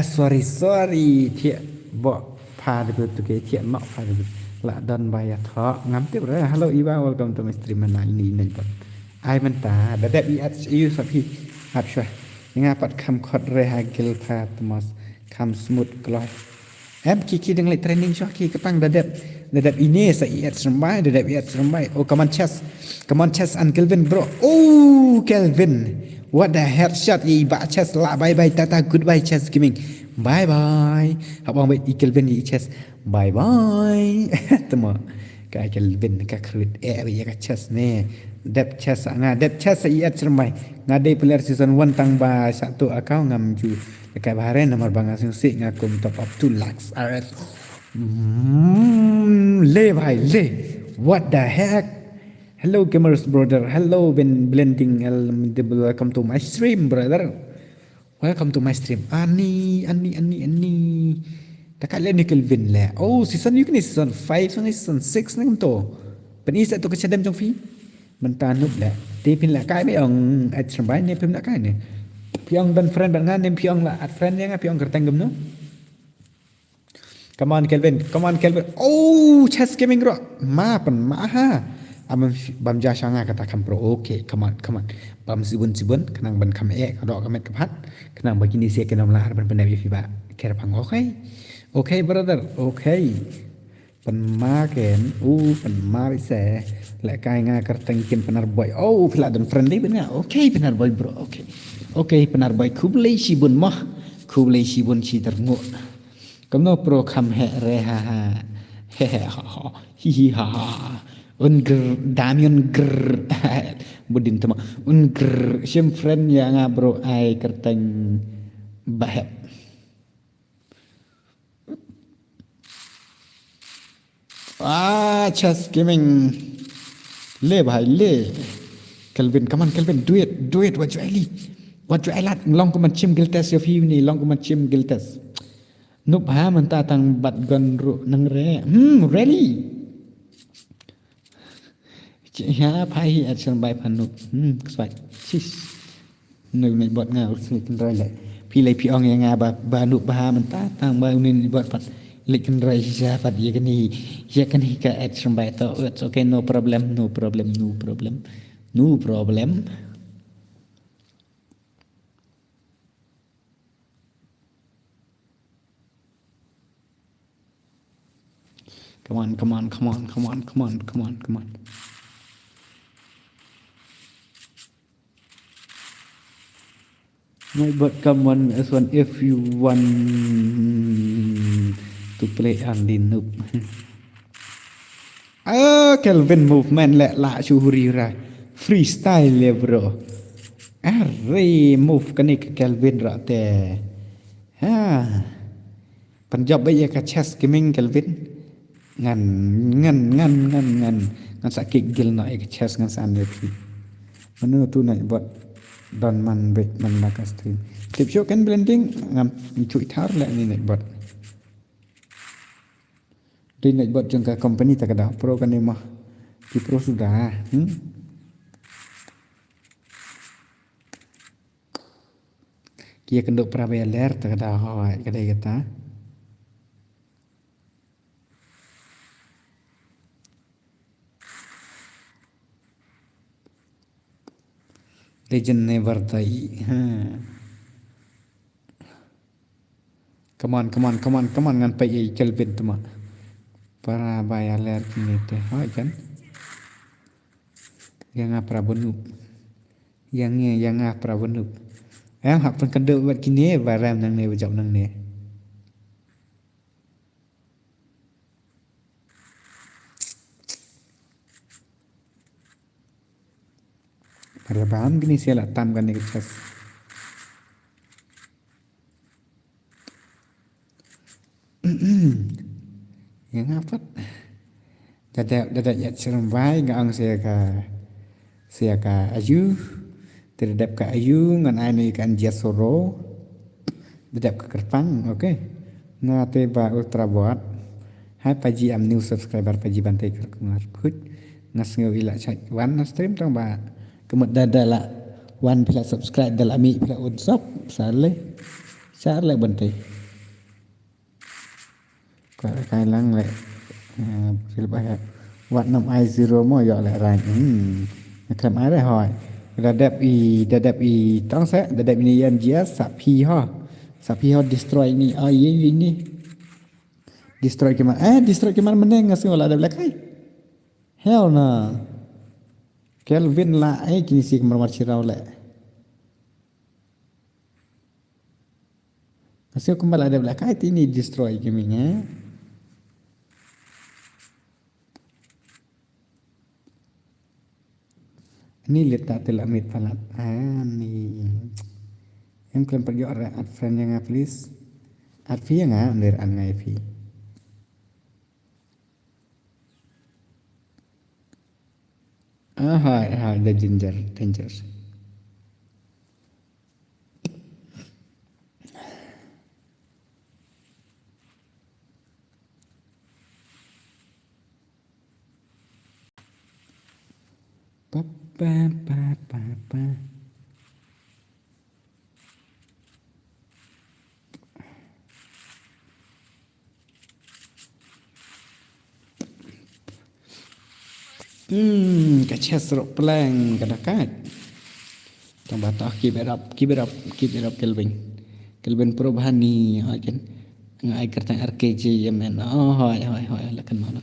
sorry thiệt bo pha được cái thiện nọ pha được la dan bayat ha ngam tip ra hello Iba welcome to my stream na ini pot ai menta dadap I at you sapi hap shwa nga pat kham khot re ha gil pha tmas kham smooth glow em ki deng le training shwa ki kapang dadap ini sa I at sembai dadap I at sembai come on chess and Kelvin bro Kelvin what the headshot Iba chess la bye tata goodbye chess gaming bye habang bai Kelvin I chess bye temo ka Kelvin ka krit ya ka chess ne dep chess I at sermai ngade player season 1 tang ba satu akau ngam ju ka bahare nomor banga sing si ngakum top up 2 lakhs RS le what the heck hello gamers brother hello ben blending welcome to my stream brother welcome to my stream ani Takak ni Kelvin le. Season ni season 5 season 6 nang to. Penis tu kecadam jong fi. Mentanuk le. Ti pin la kai be ong at sambai ne pim la kai ne. Piong dan friend bangan nem piong la at friend yang piong kertang gum no. Come on Kelvin. Chess gaming ro. Ma ha. Am bam ja shanga kata kam pro. Okay, come on. Bam sibun kenang ban kam kadok kamet kapat. Kenang begini sia kenam la ban pandai fi ba. Kira pang okay brother okay penmaken penmari se lek kai nga kerteng kin penar boy pila dan friendly ben okay penar boy bro okay penar boy kublai shibun chi ternguk kamno pro kham he re ha hi ha Damian ger budin tema sim friend yang bro ai kerteng bahap chess gaming le bhai le Kelvin come on Kelvin do it what you alat long ko man chim giltes yo fi ni long ko man chim giltes nup ha man ta tang bat gon ru nang re really ya phai at sân bay phan nup xoay chis nơi này bọt ngào sự kinh rai lại phi lấy phi ong nga ba nup ba man ta tang ba nên bọt pat lịch kinh rai sa pat ye kani ka at sân bay to it's okay no problem come on my but come on as one if you want to play on the noob Kelvin movement la chuhuri ra freestyle le bro move kan ke Kelvin ra te panjab bây ka chess gaming Kelvin ngan sakit gil na ke chess ngan san le pi manu tu na bot don man nak stream tip show kan blending ngam chui thar la ni net bot di net bot jangka company tak ada pro kan ni mah di pro sudah kia kenduk prabeler tak ada hoi kedai kata legend never die come on ngan pai Kelvin tuma para bayar ler kini teh hoi kan yang prabunup yang prabunup hak pun kenduk buat kini baram nang ne bejap nang ne pada bahan gini saya lah tam kan ni kecas yang apa dadak ya serembai ngang saya ka ayu terhadap ka ayu ngan ani kan jasoro dadak ka kerpang okey ngate ba ultra buat hai paji am new subscriber paji bantai kerkumar put ngas ngeu ila chat wan stream tong ba kemet dada la wan pila subscribe dal ami pila WhatsApp sale bantai kai lang le pil ba wat nam I 0 mo yo le ran kram ai hoi dadap i tong sa dadap ni yan dia sapi ho destroy ni ini destroy keman meneng ngas ngola ada belakang hell na Kelvin la kini si kamar cirau le ngasih kembali ada belakang ini destroy keminya ini letak telamit palat ni yang kalian pergi orang ad friend yang please ad fi yang under an ngai fi hai the danger pa kacau serok pelang kadakat tambah tak keep it up Kelvin perubahan ni kan ngai kertang RKJ yemen hoi lakan mau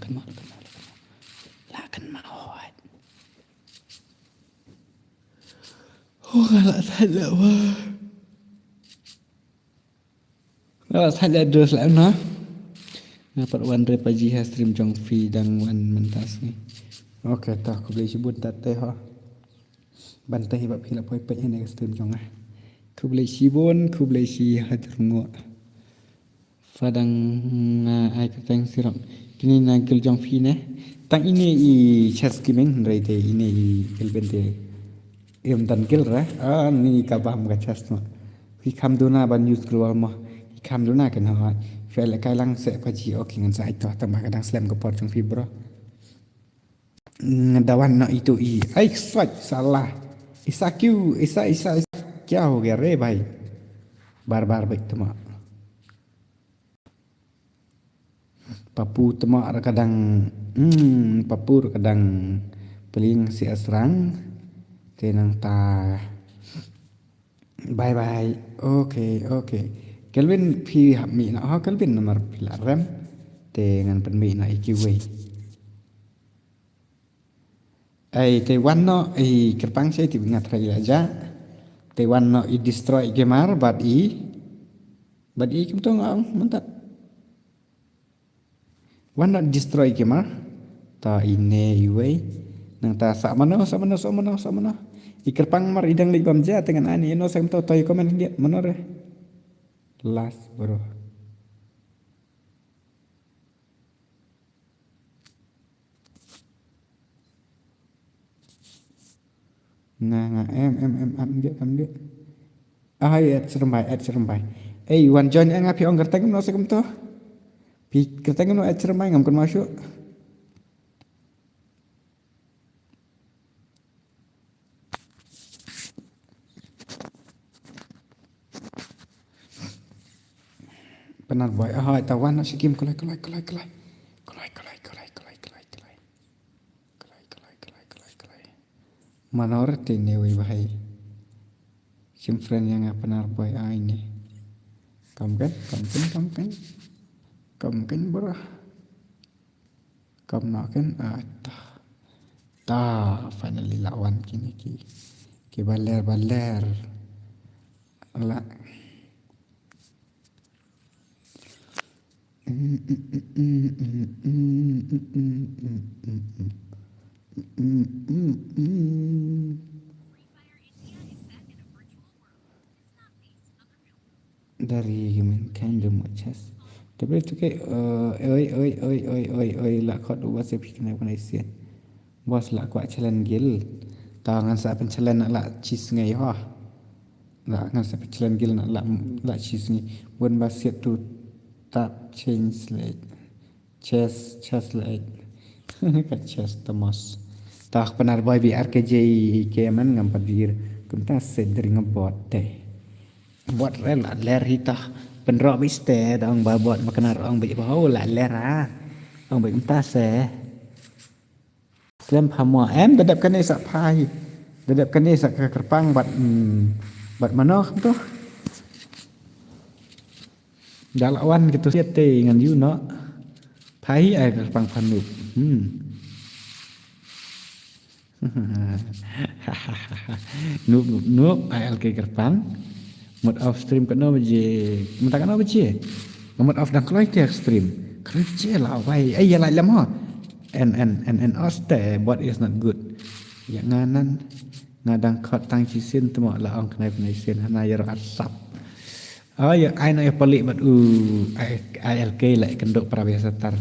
kalau salah wah kalau salah terus lah nah dapat wan repaji stream jong fi dan wan mentas ni Okey tah aku boleh sebut teh ha. Bantai bab hilap poi pe ni stream jong ah. Ku boleh sibun, ku boleh si hadrungo. Fadang ai ka tang sirap. Kini na gil jong fi ne. Tang ini I chess gaming rai te ini I elbente. Em dan gil ra. Ni ka bam ka chess no. Hi kam duna ban use keluar mah. Hi kam duna kan ha. Fel kai lang se pa ji ok ngan sai to tang ba kadang slam ka por jong fi bro. Ngadawan no itu I. Ai salah. Isa क्या हो गया रे भाई बार बार baik temak papu temak kadang papu kadang peling si asrang tenang ta bye bye okay Kelvin phi hab mi na ha Kelvin nomor pilarem dengan penmi na ikiwe ai te wan no I kerpang sai ti ngat rai aja te wan no I destroy gemar but I kim tong ang mantap wan no destroy gemar ta ine iwe nang ta sa mano I kerpang mar idang lik bam ja dengan ani no sam to toy komen dia manore last bro nga em dia ai at serembai wan join ang api ong kerteng no sekem to pi kerteng no at serembai ngam kon masuk benar boy tawan sikim kolai manor tinewi bahai sim friend yang benar boy ini kam kan bro kam nak kan ta finally lawan kini ki baler ala dari mainkan demo chess tapi itu ke oi la khot uwa se pikna panai sian bos la kwa challenge gil tangan sa pen challenge la chis ngai ha la ngan sa pen challenge gil la chis ngai bon ba siat tu tap change like chess like ka chess tamos tak penar boy bi RKJ keman ngam padir kumta sedring ngebot teh bot rel ler hitah penro miste dong babot makanar ong bi bau la lera ong bi kumta se slam phamwa em dadap kan ni sak phai dadap kan ni sak kerpang bat mano tu dalawan gitu siate ngan you no phai ai kerpang phanup noob ai alke kerpang mod off stream kan no je mentakan no je mod off dan kloi te stream kerja lah wai ai ya la lam ha and oste what is not good ya nganan ngadang khot tang chi sin tmo la ong knai pnai sin hana ya asap ya ai na pelik bat ai alke la kendok prabe satar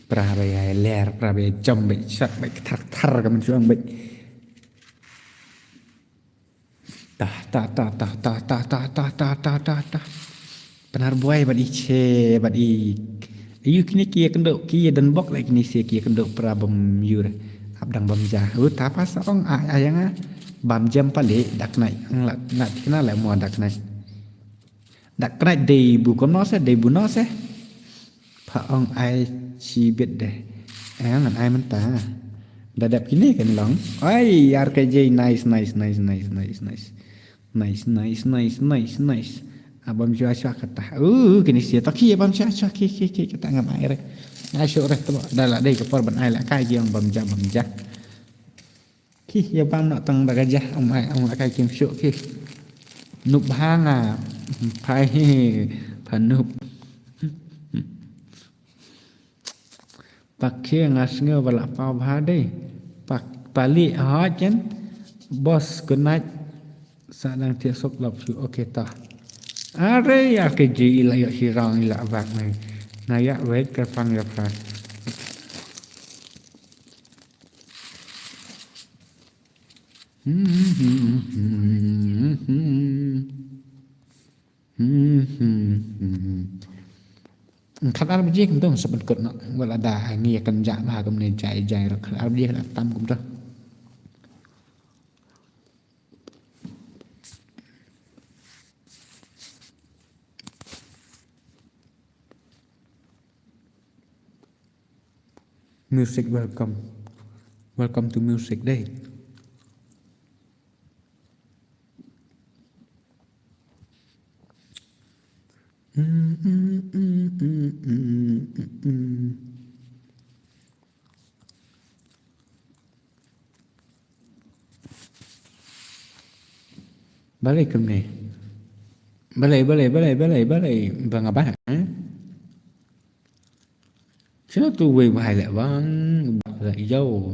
prabe ler prabe jam be sat be thar ka men suang be ta benar boy bat iche bat you kini kia kendok kia dan bok like ni sia kia kendok prabam yur abdang bam ja ta pas ong ayanga bam jam pale dak nai nak kena la mo dak nai de bu kom no se de bu no se pha ong ai chi bet de ngan ai man ta dadap kini kan long ai RKJ nice abam jua kata kini sia tak kia abam jua kata ngam air asyuk reh tu dah dai ke ban ai la kai giang bam ja ki ya bam nak tang dah gajah om kai kim syuk ki nup hanga pai panup pakai ngasngeu balak pau bahade pak balik hot jen bos good night sadang tiak sok love you okay tah are ya ke ji ila ya hirang ila bak mai na ya wait ke pang ya pra khát ăn biji cũngต้องsebut kut nak wala dah ni akan jak bah kum ne jai jai rak khát biji nak tam kum tu music welcome to music day balik kum ne balai bang abah Siapa tu wei bahai lek bang lek yo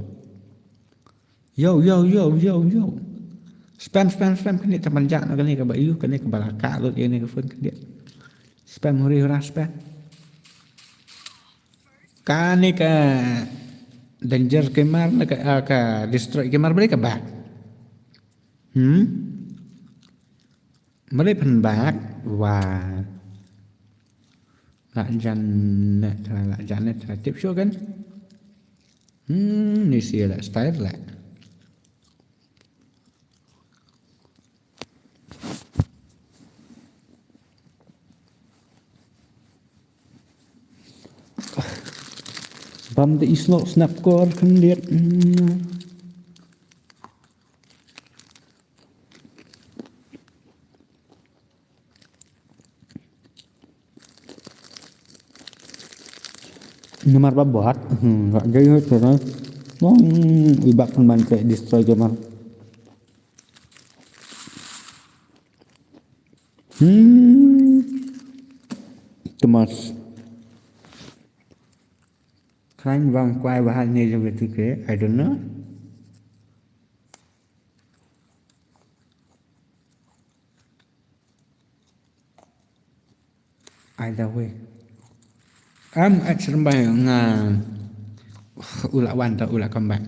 spam kan ni teman jak nak ni ke bayu kan ni ke balaka lut ni ke phone kan dia spam huri hura spam kan ni ke danger kemar nak ke destroy kemar balik ke back balik pen back wah lak jan tip show kan ni sia lak style lak bam the islo snap core kan lihat Nomor babot enggak jadi karena ibak teman kayak destroy gambar Kemas Khanh vang quay bahan này trong việc thiết kế I don't know either way at serembai ulak wan atau ulak kembang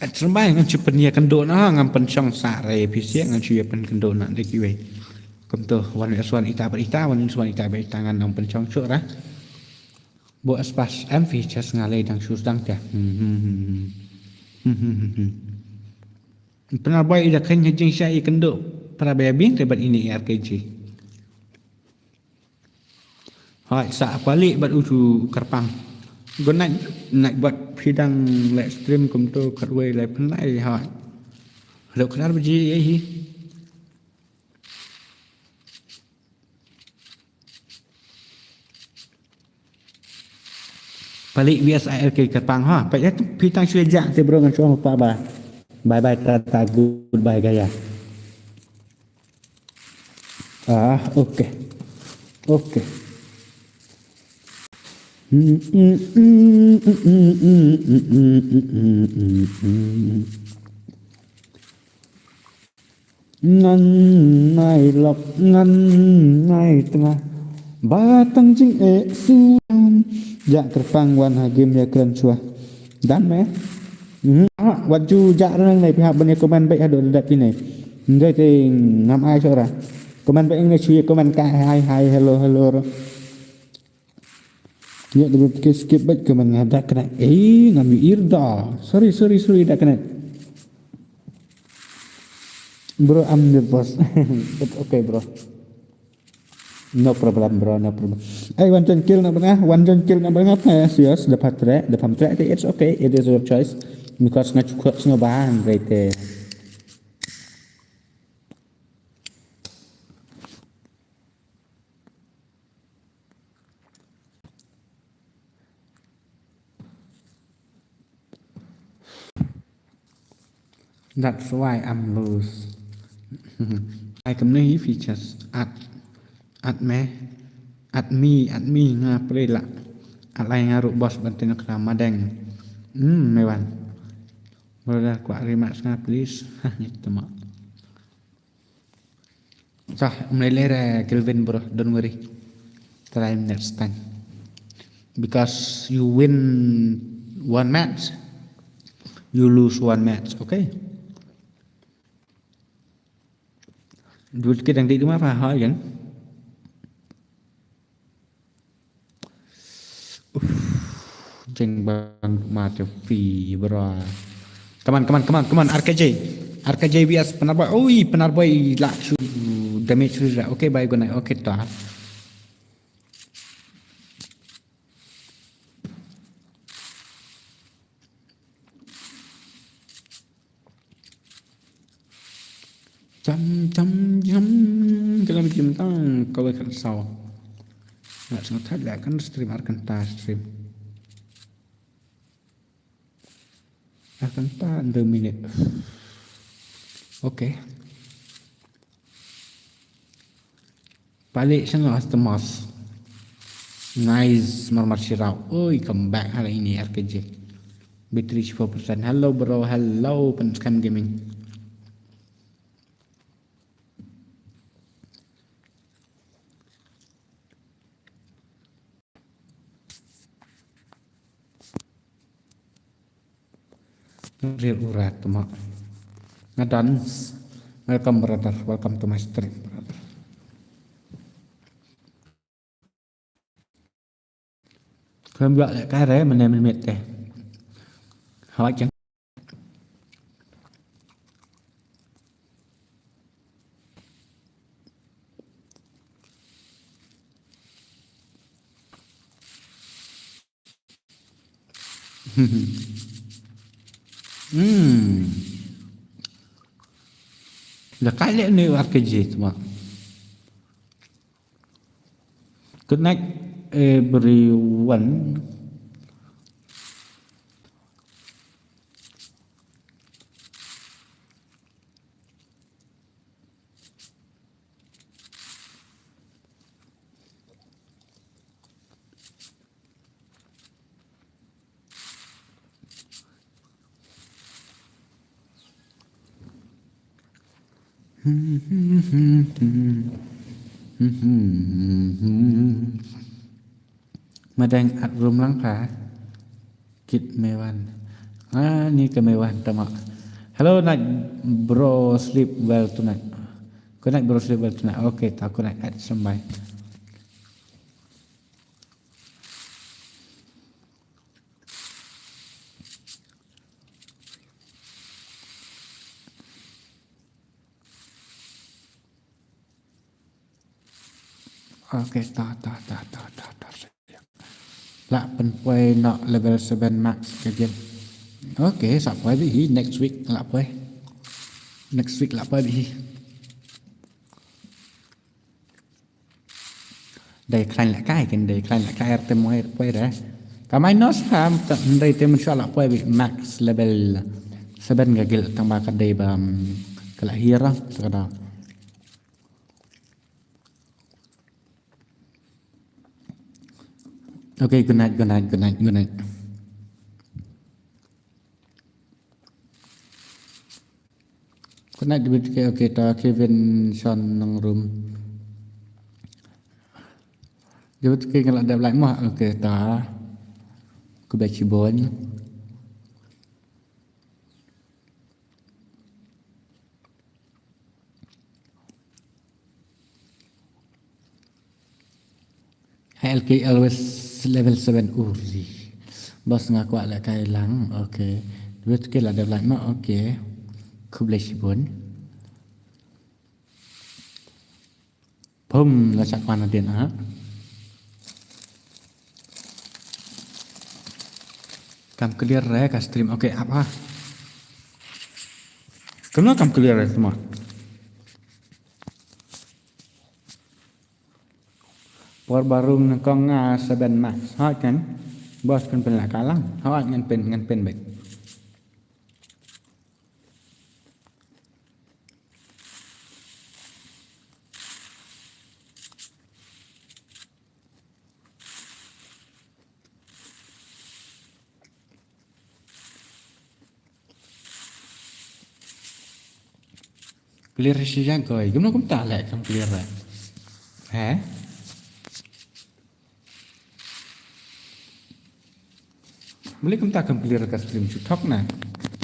at serembai ngan cepenia kendo na ngan pencong sare pisiak ngan cuya pen kendo nak dekiwe kum tu wan aswan ita berita wan aswan ita berita ngan nang pencong curah bo aspas features ngalai dang sus dang dah pernah buat ida kan jeng syai kendo para bayabing debat ini RKJ hai sa balik bat uju kerpang gonat nak buat sidang live stream kum tu kerwe live penai hai lo kenar beji ai balik biasa RK kerpang ha pak pitang syai jak te bro ngan suang pa ba bye tata goodbye gaya okay ngan nai lọc ngan nai tengah batang jing suam jak kerpang wan hagim ya keren suah dan meh waju jak rang này pihak bên comment baik ada dekat ini ngai te ngam ai cho ra comment baik ngai cuy comment ka hai hello ya dulu skip baik comment ngadak kena ngam irda sorry dak kena bro I'm the boss but okay bro no problem wan jon kill nak bengah serius dapat track it's okay it is your choice because ngacukut bahan right that's why I'm loose ai cầm này features at me nga prela at lai nga ru bos bantin krama deng mewan brother kwa remarks nga please nyet ma sah melera Kelvin bro, don't worry, try next time because you win one match you lose one match, okay. Duit kita yang di rumah apa hal kan? Jeng bang mati fi bro. Come on, RKJ bias penarboy. Oi, penarboy laksu damage sudah. Okay, bye good night. Okay, ta. Jam kita bikin tang kalau kan saw nggak sangat ada kan stream akan stream akan 2 minit oke balik sana Astamos nice Marmar Shirau oi come back hari ini RKJ battery 4%. Hello bro, hello Penscam Gaming. Real urat mak ngadance. Welcome brother, welcome to my stream brother. Không gọi lại cái đấy mà nem mệt kìa hỏi chẳng là cái lẽ nêu cái gì mà good night everyone. Mà đang ạt room lắng phá kit mewan ni ke mewan tamak. Hello night bro, sleep well tonight. Good night bro, sleep well tonight. Okay, tak aku nak add sampai. Okay, tak. Lạ bên quay nọ level 7 max cái gì. Okay, sắp quay đi next week lạ quay. Next week lạ quay đi. Đây khai lại cái RT mới quay ra. Cả máy nó spam đây tem mình cho lạ quay bị max level 7 gagil tăng ba cái đây bam cái lại hira cái đó. Okay, good night. Good night, okay, ta Kevin Sean nang room. Jemput ke kalau ada like mah, okay, ta. Ku baca bon. LK always level 7 urzi. Bos ngaku ala kai lang, okay. Duit ke lah develop mak, okay. Ku boleh sibun. Pum, lacak mana dia nak? Kam clear ka stream, okay, apa? Kenapa kam clear semua? Por baru ngkong 7 max hot kan bos kan pen lah kalang hot ngan pen baik clear siya goy gimana kum ta lek kam clear ra ha boleh kum ta kam clear ka stream chu thok na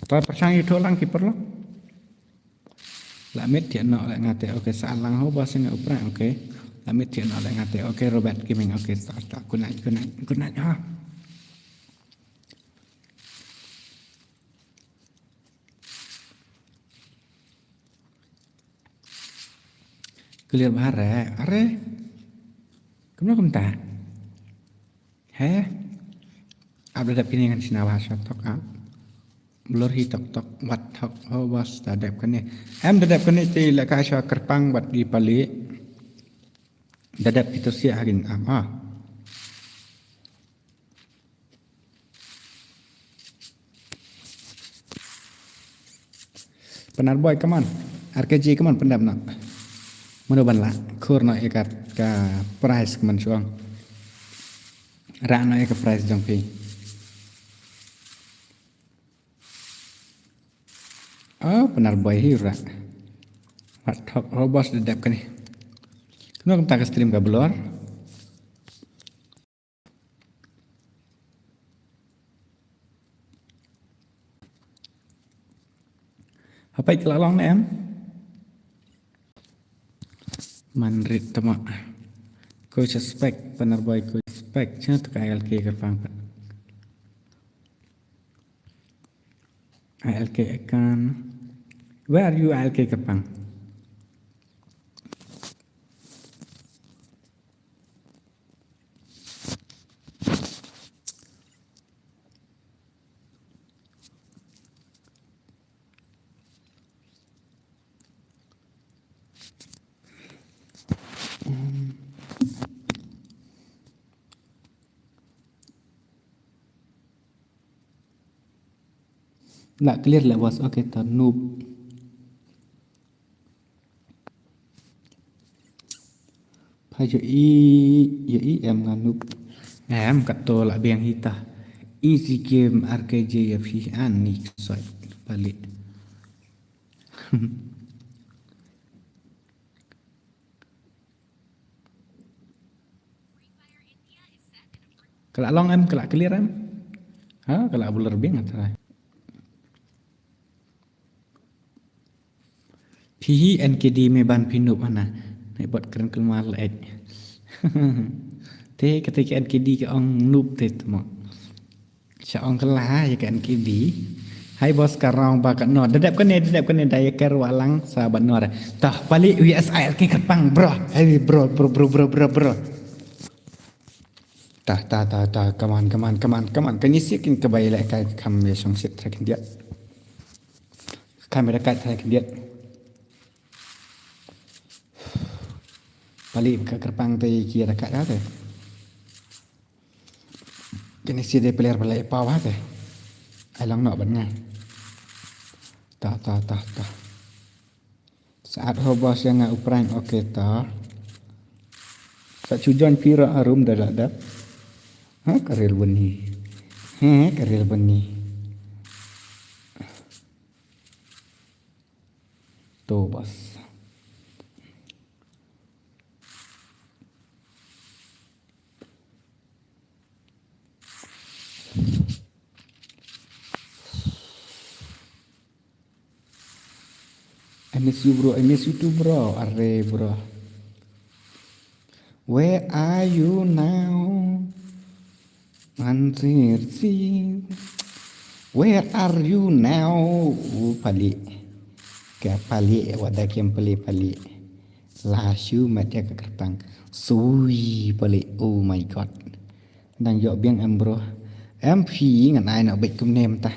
to pasang itu lang ki perlo la met dia no la ngate oke salang ho bas nga upra oke la met dia no la ngate oke Robert Gaming oke start good night ha clear bahar are kemana kum ta ha abda dap ini kan sina bahasa tok a blur hi tok tok wat tok ho bas ta dap kan ni em da dap kan ni ti la ka sha kerpang bat di pali dadap itu sia harin am ha penar boy come on RKG come on pendam nak mana ban la khur na ekat ka price man chuang ra na ek price jong pi benar boy hi ra wat thok robos dedap kan ni kena kum tak stream ka blur apa ik lalong em manrit tama ko suspect benar boy ko suspect cha to KLK ka pang ALK akan where are you ALK Kepang lah clear lah bos oke okay, noob phải cho i em ngàn noob em cắt to lại biang hita easy game RKJ ya fi ani soi balik kalau long em kalau clear em ha kalau blur biang atrai Phi NKD me ban pinup ana nai bot keren kelmal ek te ketika NKD ke ong noob te tmo cha ong kelah ya ke NKD hai bos karang ba ka no dedap kan ne daya ker walang sahabat no tah balik WSIL ke Kepang bro hai bro tah come on kan isi kin kebaila kai kam ya song sit trakin dia kamera kai trakin dia balik ke Kepang tadi kira dekat dah tu. Kini si dia player balik bawah tu. Alang nak benar. Tak. Saat hobos yang ngak upran okey tak. Saat cujon pira harum dah. Ha karil beni. Tu bos. I miss you too bro. Arre bro. Where are you now? Answer si. Where are you now? Pali. Ke pali wadah kem pali. Lasyu media ke Kepang. Sui pali. Oh my god. Đang dọ biang em bro. Em phi ngan ai nak baik kum nem ta.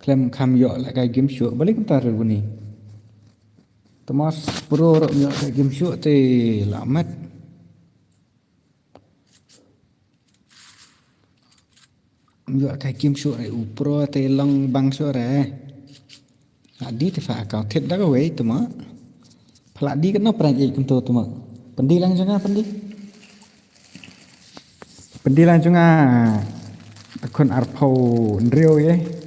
Klem kam yo la kai game show balik entar buni Tomas pro ro yo kai game show te lamat yo kai game show ai pro te long bang show re adi te fa account thet da ko we tuma phala di kan no pran ei kum to tuma pendi lang janga pendi lang janga akun arpau nrio ye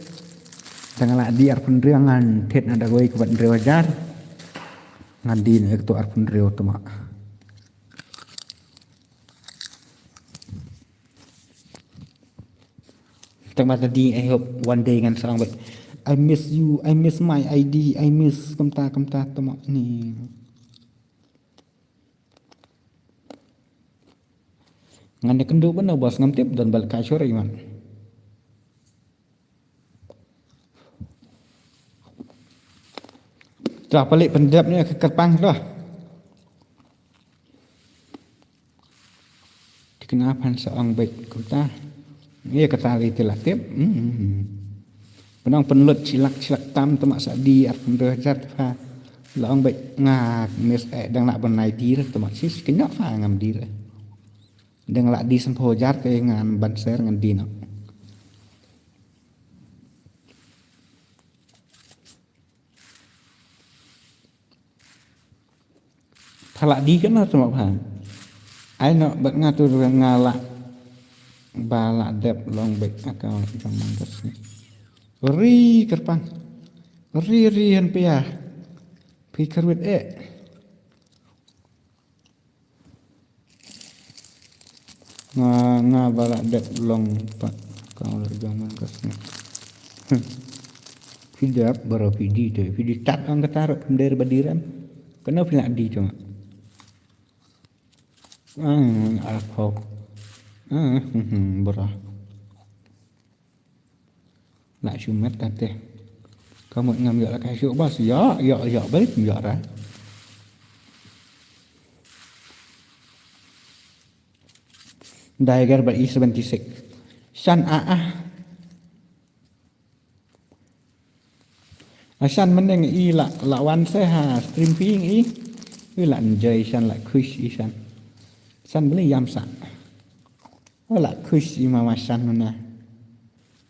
Tengah di arpun rio ngan tet ada gue kebat rio ajar ngadi nih ketua arpun rio tu mak. Tengah tadi I hope one day ngan serang bet I miss you, I miss my ID, I miss kemta tu mak ni. Ngan dia kendu benar bos ngam tip dan balik kasur iman. Dah balik pendap ni ke kerpang dah. Dikenapan seorang baik kata. Ia kata itu lah tip. Penang penlut silak tam temak sadi arpun derajat fa. Laong baik ngak mis dang nak benai dir temak sis kenyak fa ngam dir. Dang lak di sempo jar ke ngan banser ngan di nak. Thalak di kan lah temak fa. Ai nak bat ngatur ngalak balak dep long baik akal jamang kes ni. Ri kerpang. Ri han pia. Pi kerwit nga balak dep long pak kau jamang kes ni. Pidap baru pidi tu. Pidi tat ang katarup pendera badiram. Kena pilak di cuma. Apa? Berah. Lại chịu mất ta tê. Có một ngầm gọi là cái chỗ bác sĩ gió bếp gió ra. Dagger by E76. San San mending i la wan seha stream ping i. Ư lặn dây san lại khush i san. San beli yam sa. Lại khush i mama san mana.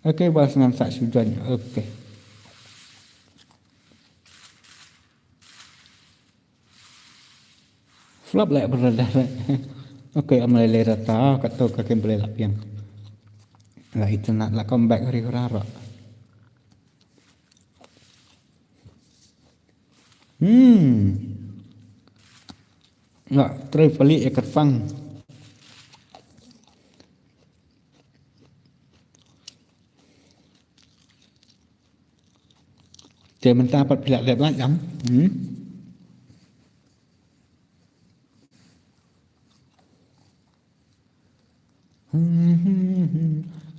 Okey bos ngan sak sudan. Okey. Flop lại berada. Okey am lele rata kato kakem boleh lapian. Lah itu nak la comeback hari rara. Nggak terus balik ya kerfang. Trời mình ta bật lại đẹp lắm lắm.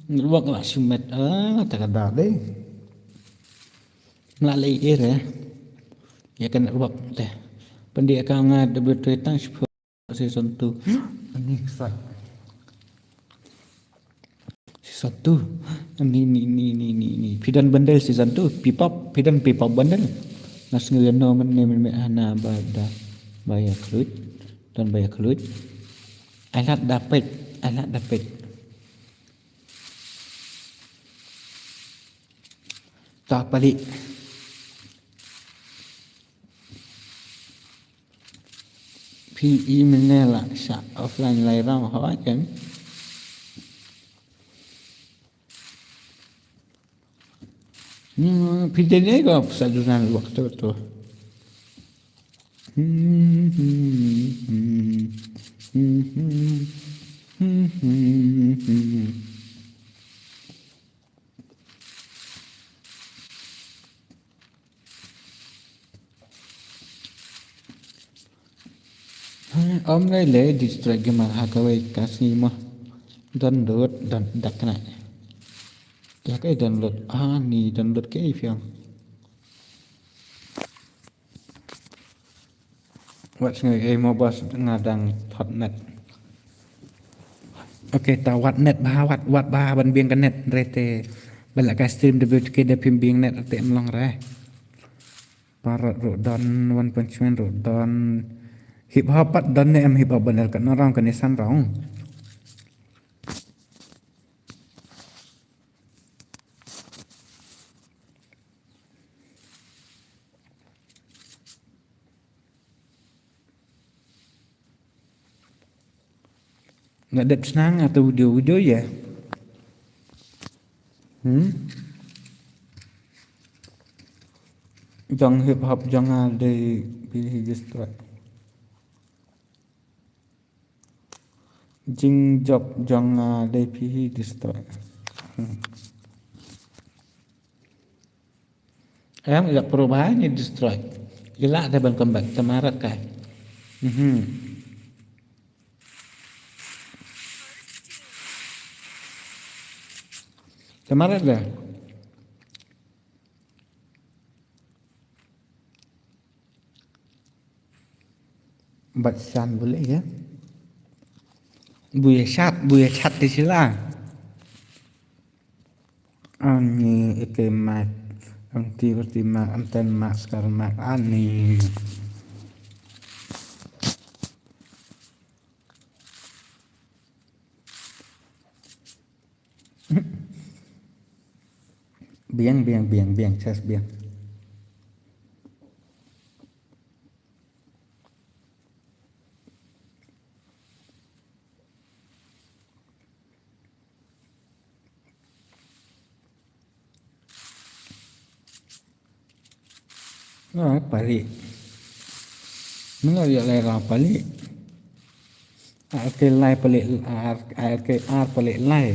Buat lah sumet tak ada deh. Melalui era ya kan buat teh. Pendidikan ada bertuitan season 2. Ini sat. Season 2. Ni. Pidan bundle season 2. Pidan pipop bundle. Nas ngeno men hana bada bayar kelut dan bayar kelut. Alat dapat. Tak balik. PE menela sa offline lairang hawa kan. Pidane ko sa dunan waktu tu. Om này lấy distract cái mà hakawe kasih mah download dan dak kena. Ya kayak download ni download kayak yang Wat ngai mau bos ngadang hotnet. Okey ta watnet wat ba ban biang kan net rete balak ka stream WTK da pimbing net ate mlong re. Parot rodon 1.9 rodon hip hop pat don ne em hip hop benar kan orang kan san rong. Nggak ada senang atau video ya? Jong hip hop jong de pilih destroy. Jing job jong de pilih destroy. Em tidak perubahannya destroy. Gila ada ban comeback temarat kai. Temarat dah. Batsan boleh ya. Buya chat di sila. Ani ike mat. Ang berarti mak anten mak sekarang mak ani. Biang chas biang. Pali. Mana dia lai pali? Ke lai pali ke pali lai.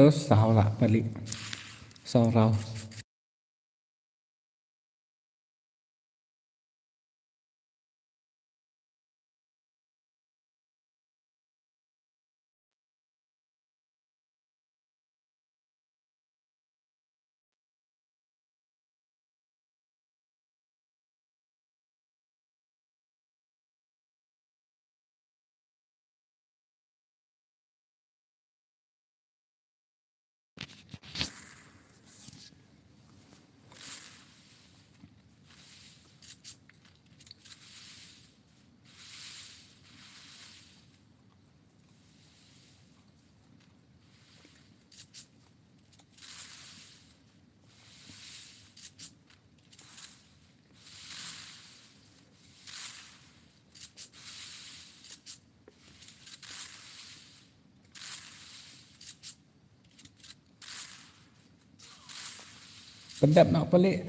Sao lah pali. Sao rau. Pedap nak pelik.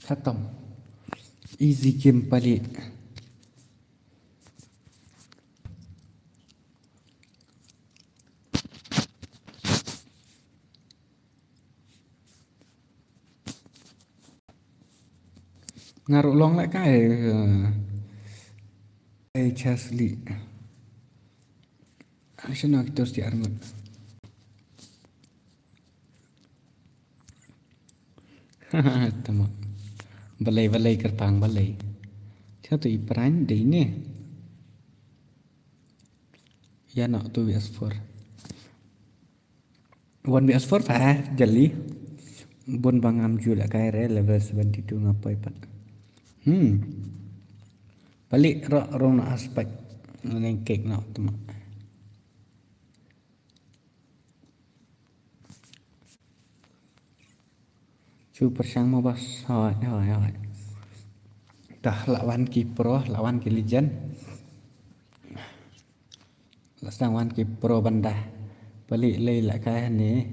Khatam. Easy game pelik. Ngaruk long lại cái Chesley. Action kita harus diarmut. Tama. Balai kerpang balai. Satu iperan deh ini. Ya nak tu BS4. 1BS4 phải jali. Bun bangam juga kayak level 72 ngapai pat. Balik rong nak aspek neng cake nak tu mak. Super sang mau bas, hoi. Dah lawan ki pro, lawan ki legend. Lawan ki pro benda. Balik lay lại cái này.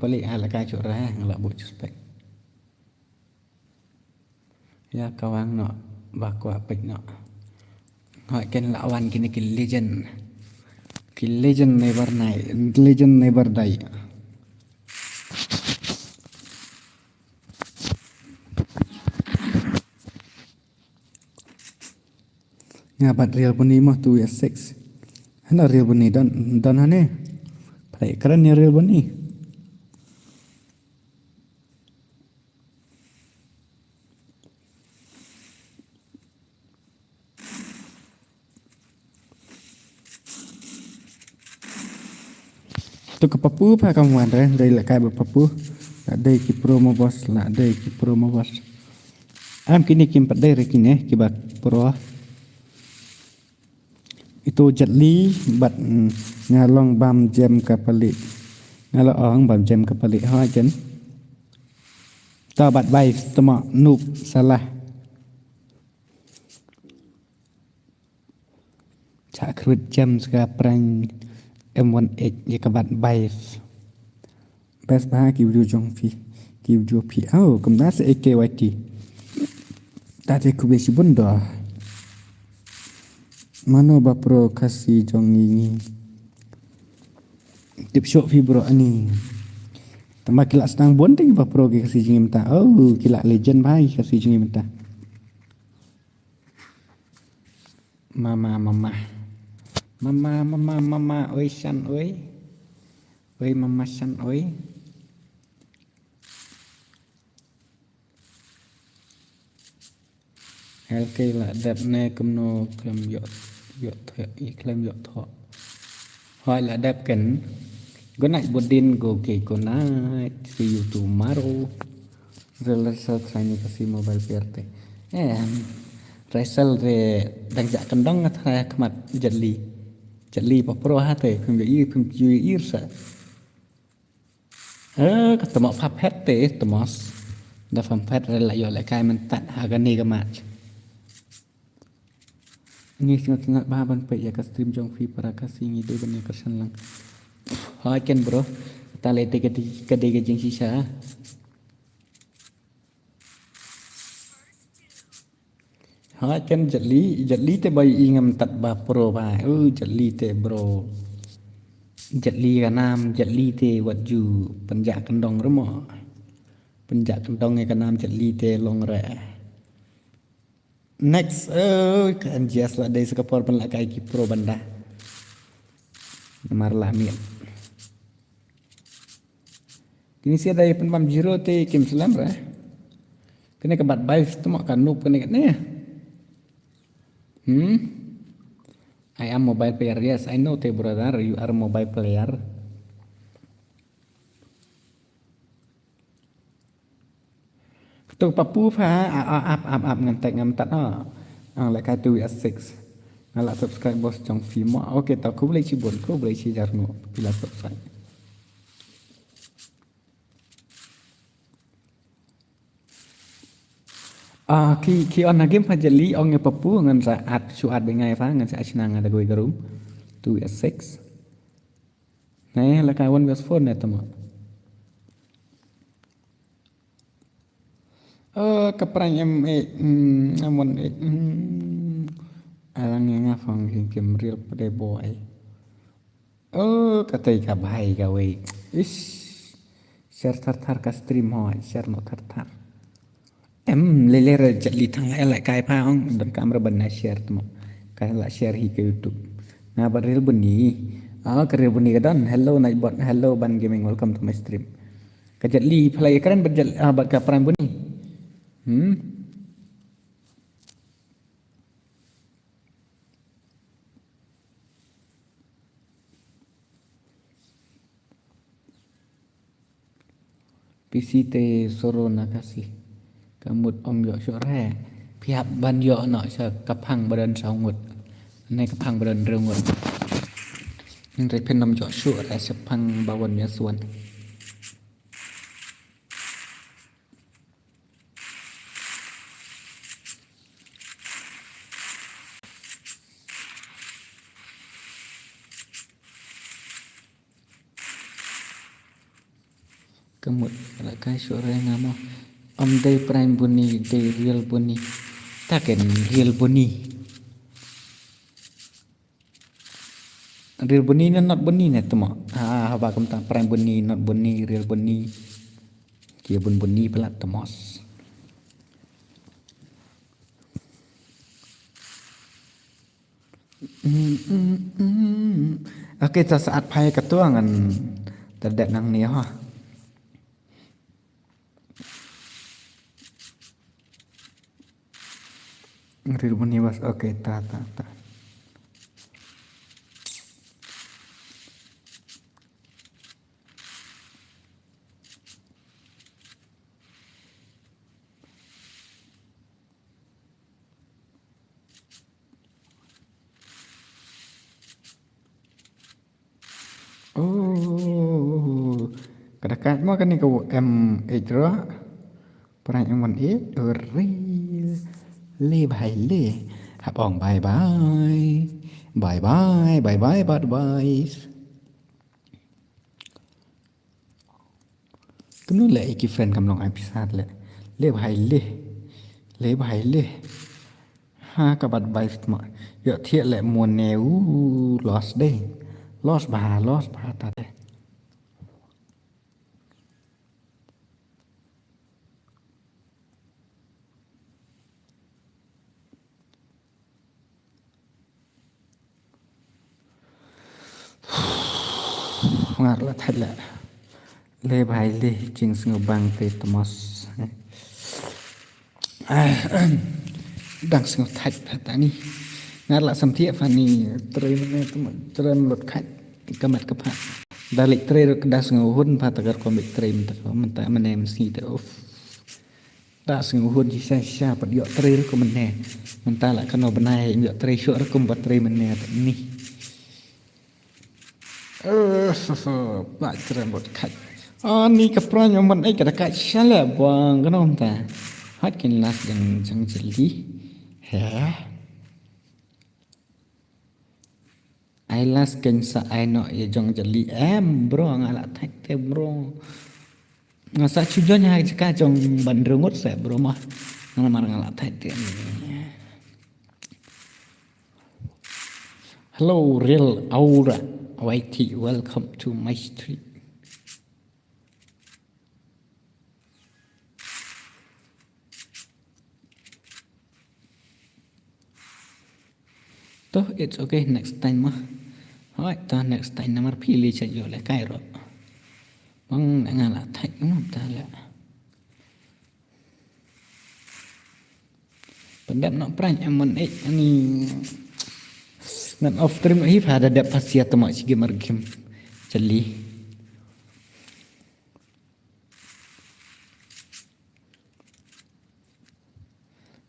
Balik là cái chỗ ra là bộ spek. Ya kawan nak baku apa nak. Kan lawan kini ki legend. Ki legend never die. Ngabat real bunyi mah tu ya sex. Hana real bunyi dan hane. Pai keren ya real bunyi. Tu ke papu pa kawan dari lại cái papu. Ada ki promo bos lah, ada ki promo bos. Am kini kim padai rekine ki bat pro. Itu jatli bat ngalong bam jam kapali. Ngalong ong bam jam kapali ha jen. Ta bat bai tama noob salah. Cak krut jam ska prang M1H ye ka bat bai. Best bah ki video jong fi. Ki video pi. Oh, kumda se AKYT. Tadi ku besi bunda. Mana ba pro kasih jong ini. Tip shop fi bro ani. Tambah kilak setang bonding ba pro ke kasih jeng minta. Oh, kilak legend bai kasih jeng minta. Mama. Oi san oi. Oi mama san oi. LK là đẹp nè cầm nô cầm dọt thọ ý cầm dọt thọ hỏi là đẹp cảnh có nãy bột đin go kì có nãy see you tomorrow rồi sao khai như cái mobile PRT resell re đang dạ cần đong thay mặt giật li bảo pro ha te phim vui ir sa ketemu pap het te temos da pap het re lại lại cái mình tận hagan ni gamat Ini sangat bahan pe ya ka stream jong fi para kasih ni do banyak kesan lang. Hai ken bro. Ta lete ke ke jeng sisa. Hai ken jatli te bai ingam tat ba pro ba. Jatli te bro. Jatli ka nam jatli te wat ju penjak kendong remo. Penjak kendong ka nam jatli te long re. Next, kan jas lah dari sekapor pen lakai ki pro banda. Namar lah miat. Kini sia dari pen pam jiro te kim selam ra. Kena kebat baik tu mak kanup kena kat ni. I am mobile player. Yes, I know te brother. You are mobile player. Tu papu pha ap ngantek ngamtat lại cái tu S6 ngala subscribe bos trong phim ok tao cũng lấy chi buồn cũng lấy chi jarno bila subscribe khi on game pha jeli on nge papu ngan sa at suat bengai pha ngan sa chinang ada goi garum tu S6 này là cái one best phone này tamo keperang M1 alang yang ngafang game real pada boy katai ka bhai ka we ish share thar ka stream hoy share no thar lele jatli thang lại kai pha ong dan kamera banna share tmo kai la share hi ke YouTube na bar real bunni ka real bunni kadan hello night bot hello ban gaming welcome to my stream ka jatli play keren berjal bat ka perang bunni PC te soro nakasi kamut om yo sore pihak ban yo no sa kapang badan saungut nei kapang badan reungut ngai pen nom yo sure sa pang bawan ya suan kemut ala kai sore ngamo om day prime bunni day real bunni taken real bunni not bunni ne temo ba kam ta prime bunni not bunni real bunni kia bunni pelat temos Oke, saat pai ketuangan terdak nang ni ha. Real bunyi bos, oke, ta. dekat mau kan ni kau M8 ro. Perang M18 ri le bhai le. Habong bye bye. Bye bye bye bye bye bye. Kenu le iki friend kam long ai pisat le bhai le bhai le. Ha ka bad bye ma. Yo thiet le muon neu lost đây. Lost ba ta đây. Ngat la thật lạ lê bài lê chừng sừng băng tê Thomas đang sừng thật ta ni ngat la sam thiệp phani tren lột khách cái mặt cái phạt đã lịch tre rồi đã sừng hôn phạt tagar con lịch tre mình ta mình em xí tới đã sừng hôn chỉ xa bật dọ tre rồi mình nè mình ta lại cái nó bên này dọ tre sure rồi cùng bật tre mình nè ni pelajaran buat kat. Ni keperan yang mana kita kat salah bang kenapa ta? Hat kelas yang jeli. Ai las ken sa ai no ye jong jeli bro ngala thak te bro. Ngasa chujon hai ka jong ban rungut se bro mah. Ngala thak te. Hello real aura. YT, welcome to my street. Toh, it's okay next time mah. Alright, toh next time nomor pilih saja oleh Cairo. Bang ngalah thak ta la. Pendap nak prank M18 ni. Nan off stream hi pada ada pasia temak si gamer game jeli.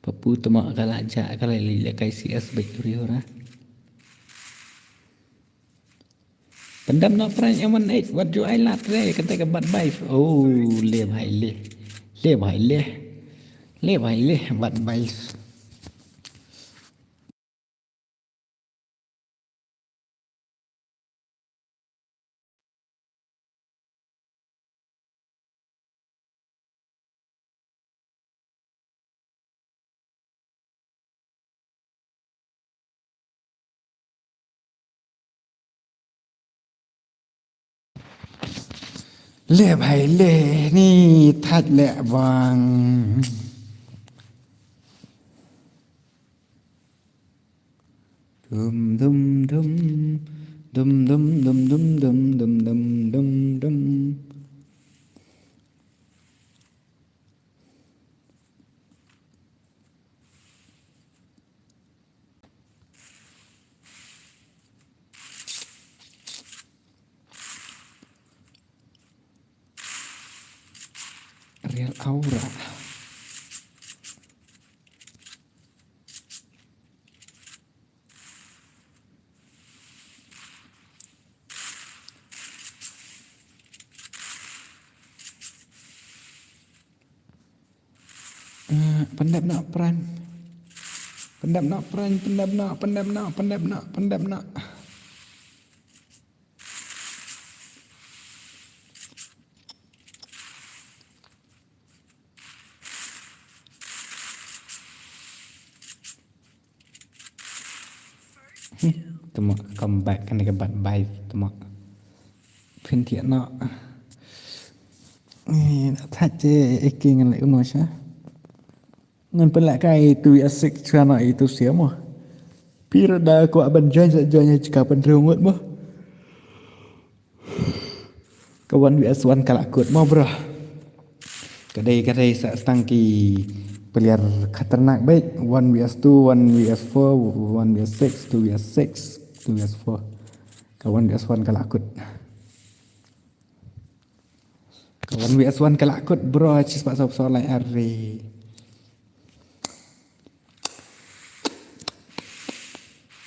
Papu temak kala aja kala lila kai CS baik turi ora. Pendam nak prank M18 what do I lat re kata ke bad bye. Oh le bhai le bad bye. Le bhai le ni thach le bang. Dum dum dum dum dum dum dum dum dum dum dum dum. Real aura. Pendap nak peran. Pendap nak. Temak comeback kan dekat bad bye temak. Pin thiện nọ. Thật chứ iki ngan lại uno sha. Ngan pen lại cái tu asik chana itu siamo. Pira da ko aban join saja jika pen rungut mo. Kawan WS1 kalakut mo bro. Kadai stangki peliar khatarnak baik 1vs2, 1vs4, 1vs6, 2vs6, 2vs4. Kawan WS1 kalakut. Kawan WS1 kalakut bro cispat soal lain hari.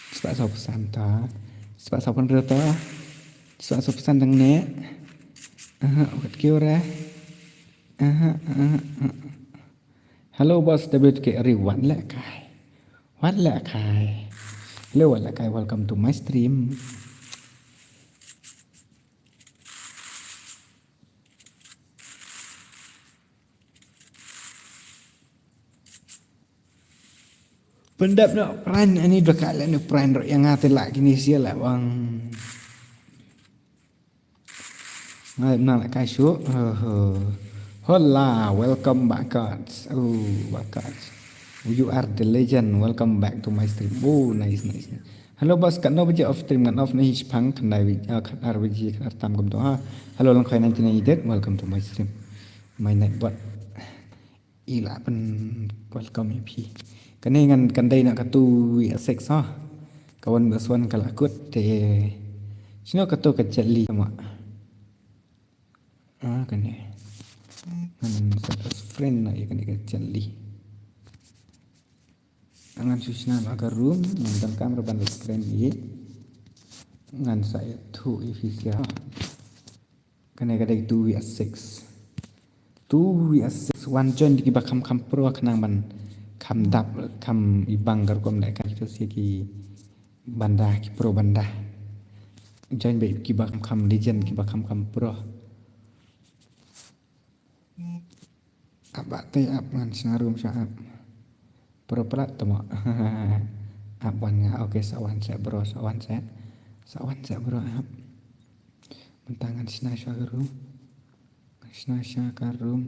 Cispat soal pesan ta. Cispat soal pen rata. Cispat soal pesan dang nek. What kira? Hello boss, WK everyone lek kai. What lek kai? Hello what lek kai, welcome to my stream. Pendap nak peran ini dua kali ni peran yang ngati lagi ni sia lah bang. Ngai nak kai syuk. Hola, welcome back guys. Oh, back guys. You are the legend. Welcome back to my stream. Oh, nice. Hello boss, kat no baje off stream kat off ni pang kandai kat RWG kat tam kum tu ha. Hello lang kai nanti ni det. Welcome to my stream. My nightbot. Ila pen welcome EP. Kani ngan kandai nak katu sex ha. Kawan bersuan kalakut te. Sino katu kecil li sama. Kani. Satu friend nak ikan jeli. Angan susna agar room nonton kamera bandar screen ini. Ngan saya tu efisien. Kena kadai 2vs6. 2vs6 one join di bakam pro kenang ban kam dap kam ibang garkom dak kan itu segi banda ki pro banda. Join baik ki bakam kam legend ki bakam pro. Abak teh ab ngan sinarum syab. Perat temo. Abwan nga oke sawan saya bro sawan saya bro ab. Mentangan sinasya garum. Sinasya karum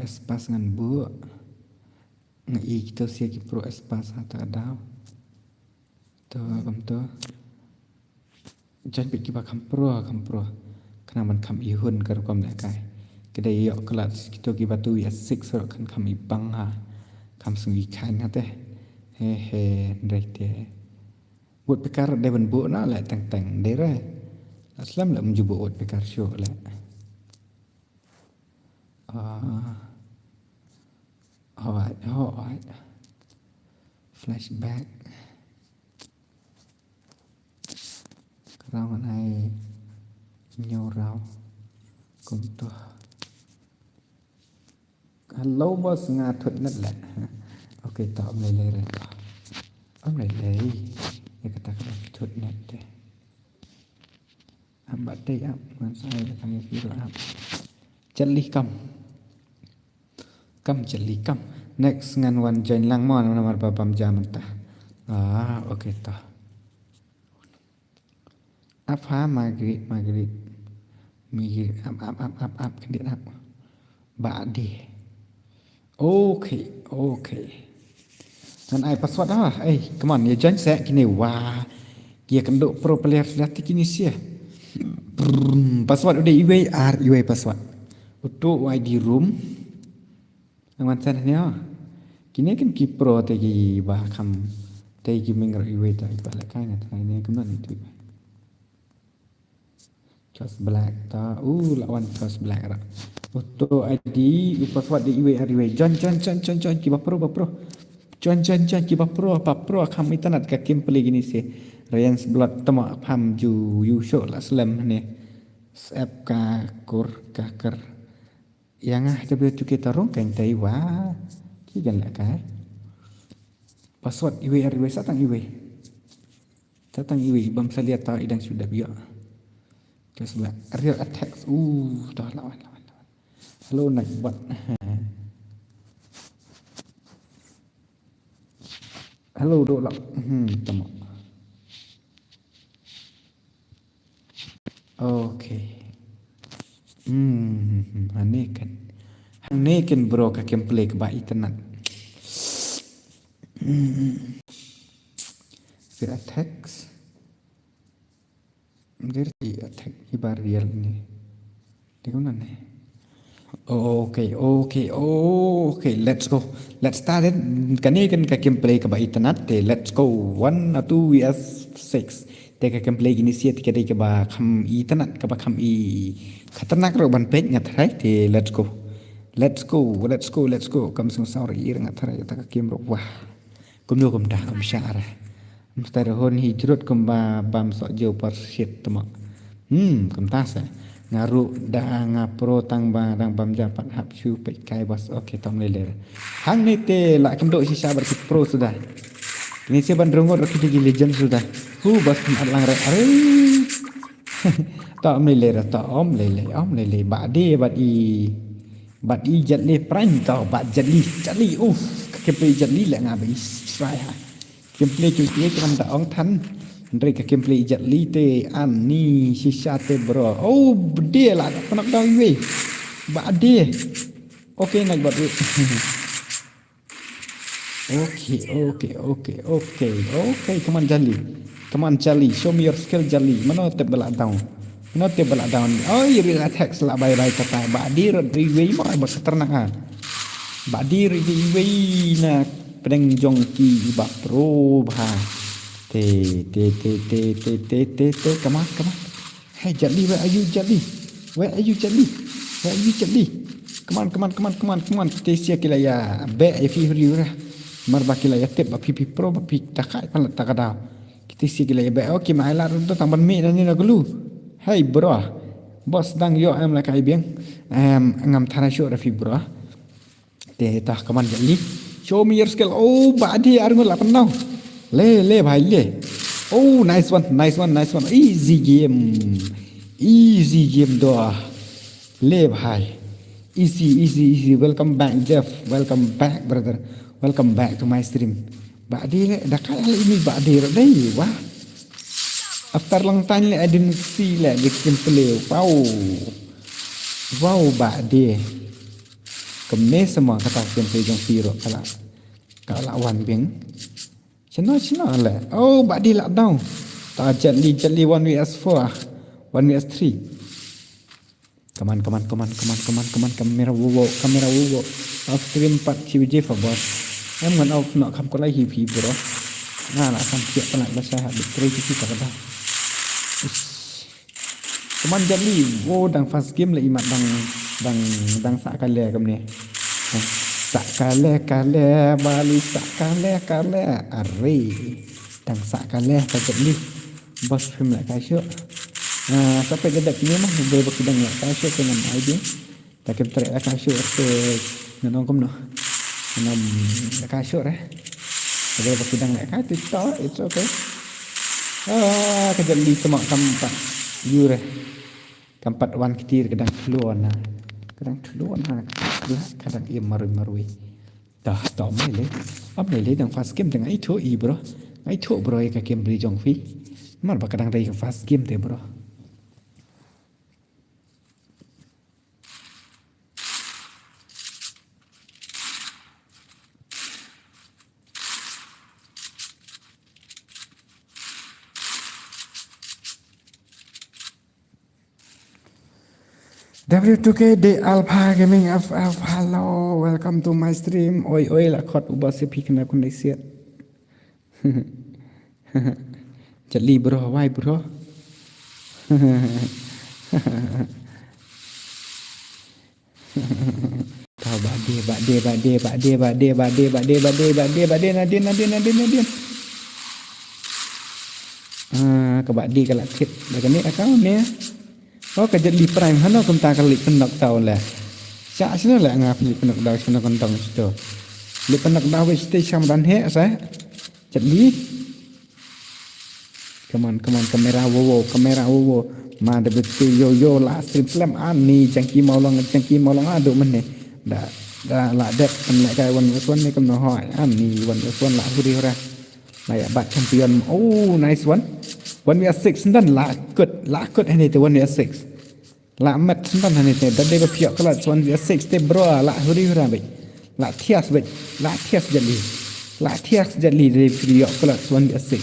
espas ngan bu. Ngai kita sia ki pro espas hata daw. To kam to. Jan biki bakam pro. Kena man kam ihun garkom dak kai. Kedai yok kelas kita ki batu ya 6 ro kan kami bang ha kam sungi kan ha teh he ndai te buat perkara dewan bu na la tang dere aslam la menjubu buat perkara show la alright flashback kerawan ai nyorau kum tu. Hello boss nga thuật nát lẹ. Ok tao ông lấy rồi. Ông lấy. Để kata thuật nát deh. Abad deh ab. Ngan saya kaya kira ab. Celi kam. Next ngan wan join lang mon nomor babam jam entah. Ok tah. Apa Margaret. Migir ab kendit ab. Ba'di. Okay. Dan ai password dah. Come on, you join saya kini. Wah. Dia kenduk pro player latih kini sia. Password udah iwe password. Untuk ID room. Yang macam ni kini kan ki pro tegi bah kam tegi minggu iwe tak balik kan ini kemudian itu. Just black ta. Lawan just black rak. Untuk ID password di iwe John kiba pro John kiba pro apa pro kami tanat ka kim peli gini sih Ryan blood tama pam ju you show la slam ni app ka kur ka ker yang tapi tu kita rong kan tai wa ki gan la ka password iwe satang iwe bam salia ta idang sudah biar just black real attacks dah lawan Hello nightbot. Hello dok lak. Tama. Okay. Hanekan bro ka gameplay ke ba internet. Dia attacks. Dia attack ibar real ni. Dia mana ni? Okay, let's go. Let's start it. Kani kan ka gameplay ka ba internet te let's go. 1 or 2 vs 6. Te ka gameplay ini sia te ka ba kham internet ka ba kham khatanak ro ban page ngat thai te let's go. Kam sung sorry ngat thai ta ka game ro wah. Kum no kum dah kum syara. Mustahil hon hijrut kum ba bam so jo par shit tama. Kum ta sa. ngaru dah ngapro tang ba dang bam japat hap chu pe kai bos okey tom lele hang ni te la kendo sisa ber pro sudah ini si bandrongo ro di legend sudah bos kan adlang re are tom lele om lele ba de bat i jatli pran tau bat jatli ke pe jatli la ngabe sai ha ke pe chu ti kam ta ong than Ndri ka kempli jat li te an ni sisa te bro. Oh, dia lah nak dah we. Ba dia. Okey nak buat we. Okay, come on Jali. Show me your skill Jali. Mana te belak down. Oh, you will attack lah bye kata. Ba dia ri we mai ba ternak ah. Ba dia ri we na pedang jongki ba pro ba. Te come on hey Jali where are you Jali come on te sia kila ya be fi riura mar ba kila ya tep ba pipi pro ba pi takai pan takada kita sia kila ya be okay mai la ro tang ban mi na ni na glu hey bro bos dang yo am la kai biang ngam thana show ra fi bro te ta come on Jali show me your skill oh ba di arngul la panau ले भाई ले oh nice one easy game do ले भाई easy welcome back Jeff welcome back brother welcome back to my stream badi le dah kali ini badi dai wah after long time le I didn't see le the gameplay wow badi kemne semua kata gameplay jong Firo kalau lawan bing Cina lah. Oh, badi lah down. Tak jatli 1vs4 1vs3. Come on. Kamera wuwo. Off stream 4 CVJ for boss. Em ngan off nak kam ko lai hi bro. Nah, nak sam kiak nak bahasa habis 3 TV tak ada. Come on jatli. Wo dang fast game le imat dang sak kale kam ni. Sakale bali sakale are tang sakale tak ni bos film la kasyo sampai dedak ni mah boleh berkedang la kasyo dengan idea tak kira la kasyo ke nanong kom no nam la kasyo boleh berkedang la kasyo it's okay kejap di kemak tempat yure tempat wan ketir kedang keluar kadang ia marui dah tau mai le dang fast game dengan itu bro ka game beli jong fi mar ba kadang dai fast game te bro W2K de Alpha Gaming FF hello welcome to my stream oi la khot ubah se phik na kun dai siat Jali bro why bro kau bade nadin kabadi kalak kit lagan ni akau ni oh kerja di prime hano kumta kali penak tahu lah cak sini lah ngap li penak tahu sini kentang situ li penak tahu sini sam dan he saya jadi come on kamera wo ma de betul yo la stream slam ani jangki mau long adu mene da la det pen kai wan swan ni kam no hoi ani wan swan la huri ora layak bat champion oh nice one 1vs6 dan lakut ini tu 1vs6 la mat dan ini tu dah dia berpiak kalau 1vs6 tu bro la huri baik la tias jadi dia berpiak kalau 1vs6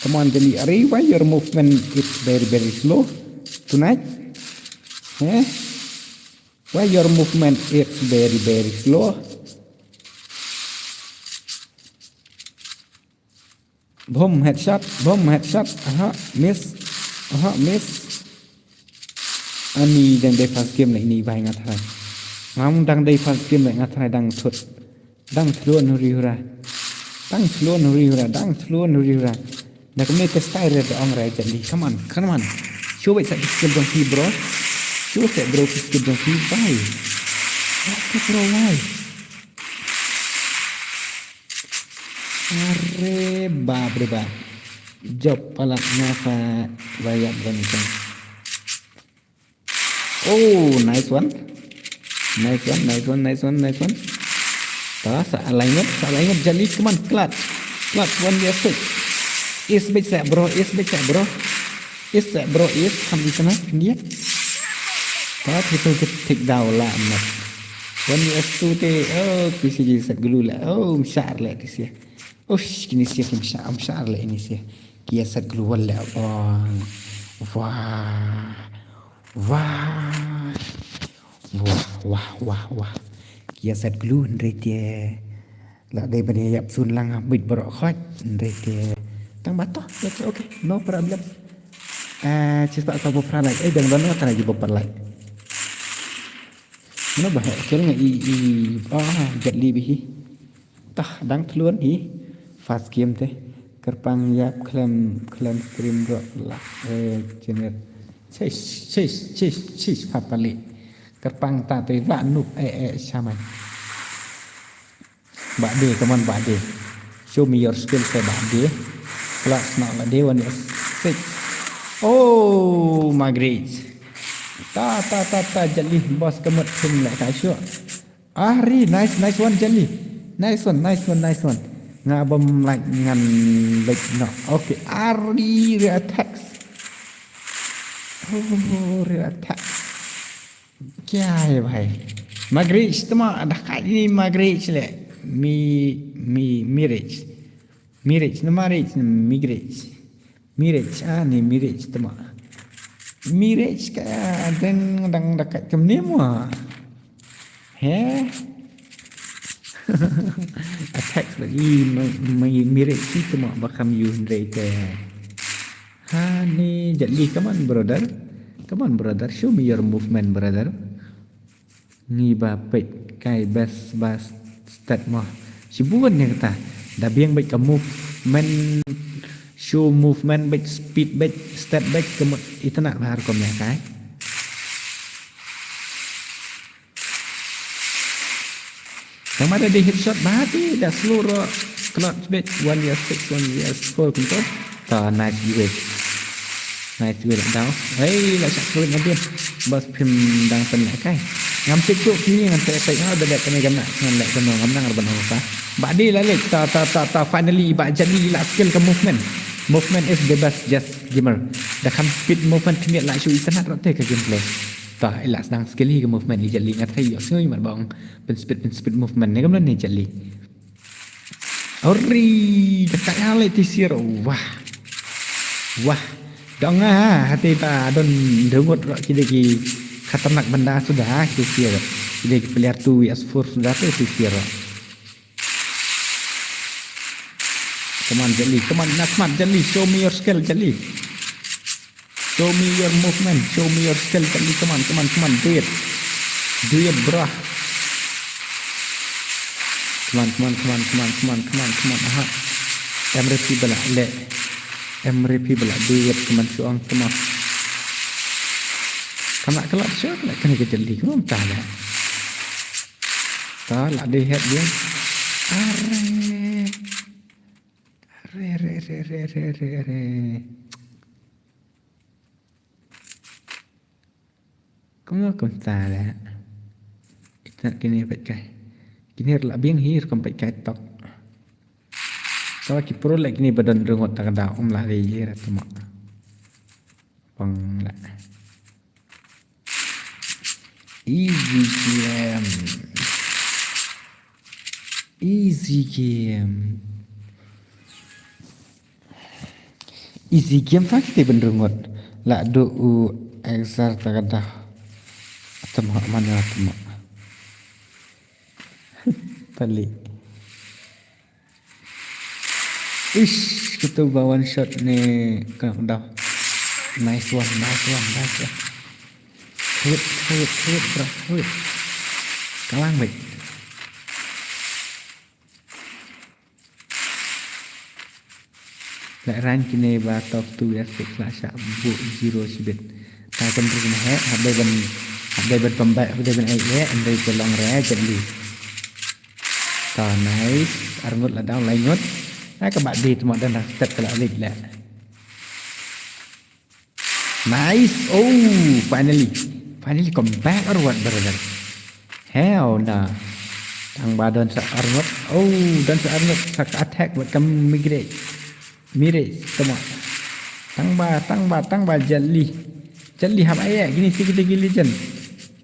come on jadi why your movement is very slow tonight why your movement is very slow Boom headshot miss ani dang day fast game lại ni bai ngat hai ngam dang day fast game lại ngat hai dang thluon huri hura Nah kemudian tes style ada orang raya jadi. Come on. Coba saya skill jong fi bro. Coba saya bro skill jong fi bye. Oke bro why? Are ba. Job palak ngafa bayar gantung. Oh, nice one. Tak alignment jadi come on clutch 1v6 is big set bro is kam di sana dia tak itu take down lah mat 1v2 te oh kisi set dulu lah oh msyar lah kisi oh kini sih msyar lah ini sih kia set dulu lah wah kia set glue ndrete la dai bani yap sun lang bit bro khot ndrete tang bato that's okay no problem cista sa bo pra like dang dan ta ji bo par like nó bảo cái này giật li bi tah dang tluon hi fast game te kerpang yap klem stream ro la jener chis papali kerpang ta te va nup sama bade teman bade show me your skill say bade class now la day 1v6 oh Margaret ta jali bos kemut thum lại cái chưa ri nice one jali nice one nga bom lại ngan lệch no okay ri attacks attacks क्या है भाई Margaret tama dekat ini Margaret le Mirage ni Mirage tama Mirage ka dang dekat kemni mua he attacks lagi Mirage si tama bakam you rate ha ni jadi come on brother show me your movement brother ni ba pet kai best stat mo sibuan yang ta da biang baik ka movement show movement baik speed baik step baik kemut itu nak bahar kom ya kai yang ada di headshot bahati dah seluruh clutch baik 1v6 1v4 kunto ta nice good down hey la sak sulit nanti bos pim dang pen kai ngam tik tu ni ngan tek ha da dak kena gamna ngan lek kena ngam nang ban ha ba di la lek ta finally ba jadi la skill ke movement is the best just gamer da kam speed movement ni la shu itanat rote ke gameplay ta ila sedang skill hi ke movement ni jadi ngat hai yo soi mat bang pen speed movement ni gamna ni jadi ori dekat hal itu sir wah dong hati ta don dengut kideki khatanak benda sudah itu sir kideki player 2 sudah itu sir come on Nasmat jeli show me your skill jeli show me your movement show me your skill jeli come on do it bro come on aha MRP bela duit teman suang teman kena kelak siapa nak kena kejeli kamu tak lah dia head dia are kamu tak lah kita kini pakai kini lah biang hir sampai tok kalau kita perlu lagi ni badan rengot tak ada lah dia tu mak pang lah easy game tak kita badan rengot lah do exer tak ada atau mana tu mak balik ish kita bawa one shot ni kena dah nice one hit bro kalang baik lại ran kini ba top tu ya sik la sha bu zero sibit ta kan terus he habis ban pembak habis ban ai ye andai kelong re jadi ta nice arngut la down lai ngut ai các bạn đi một đơn là step cái lại lịch lẹ nice oh finally come back or what brother hell nah thằng ba đơn sợ arngut đơn sợ arngut sak attack buat kamu migrate semua tang ba jelly ham ayah gini si kita legend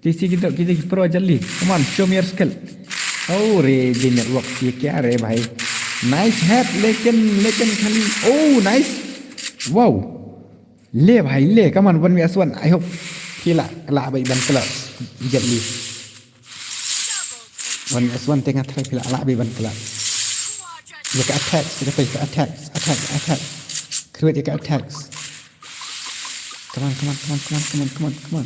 kita pro jelly come on show me your skill re di network ये क्या रे भाई nice hat लेकिन खाली nice wow ले भाई ले come on 1vs1 I hope kila baik ban kelab jelly 1vs1 tengah try pila baik ban kelab dia ke attack create dia ke attacks come on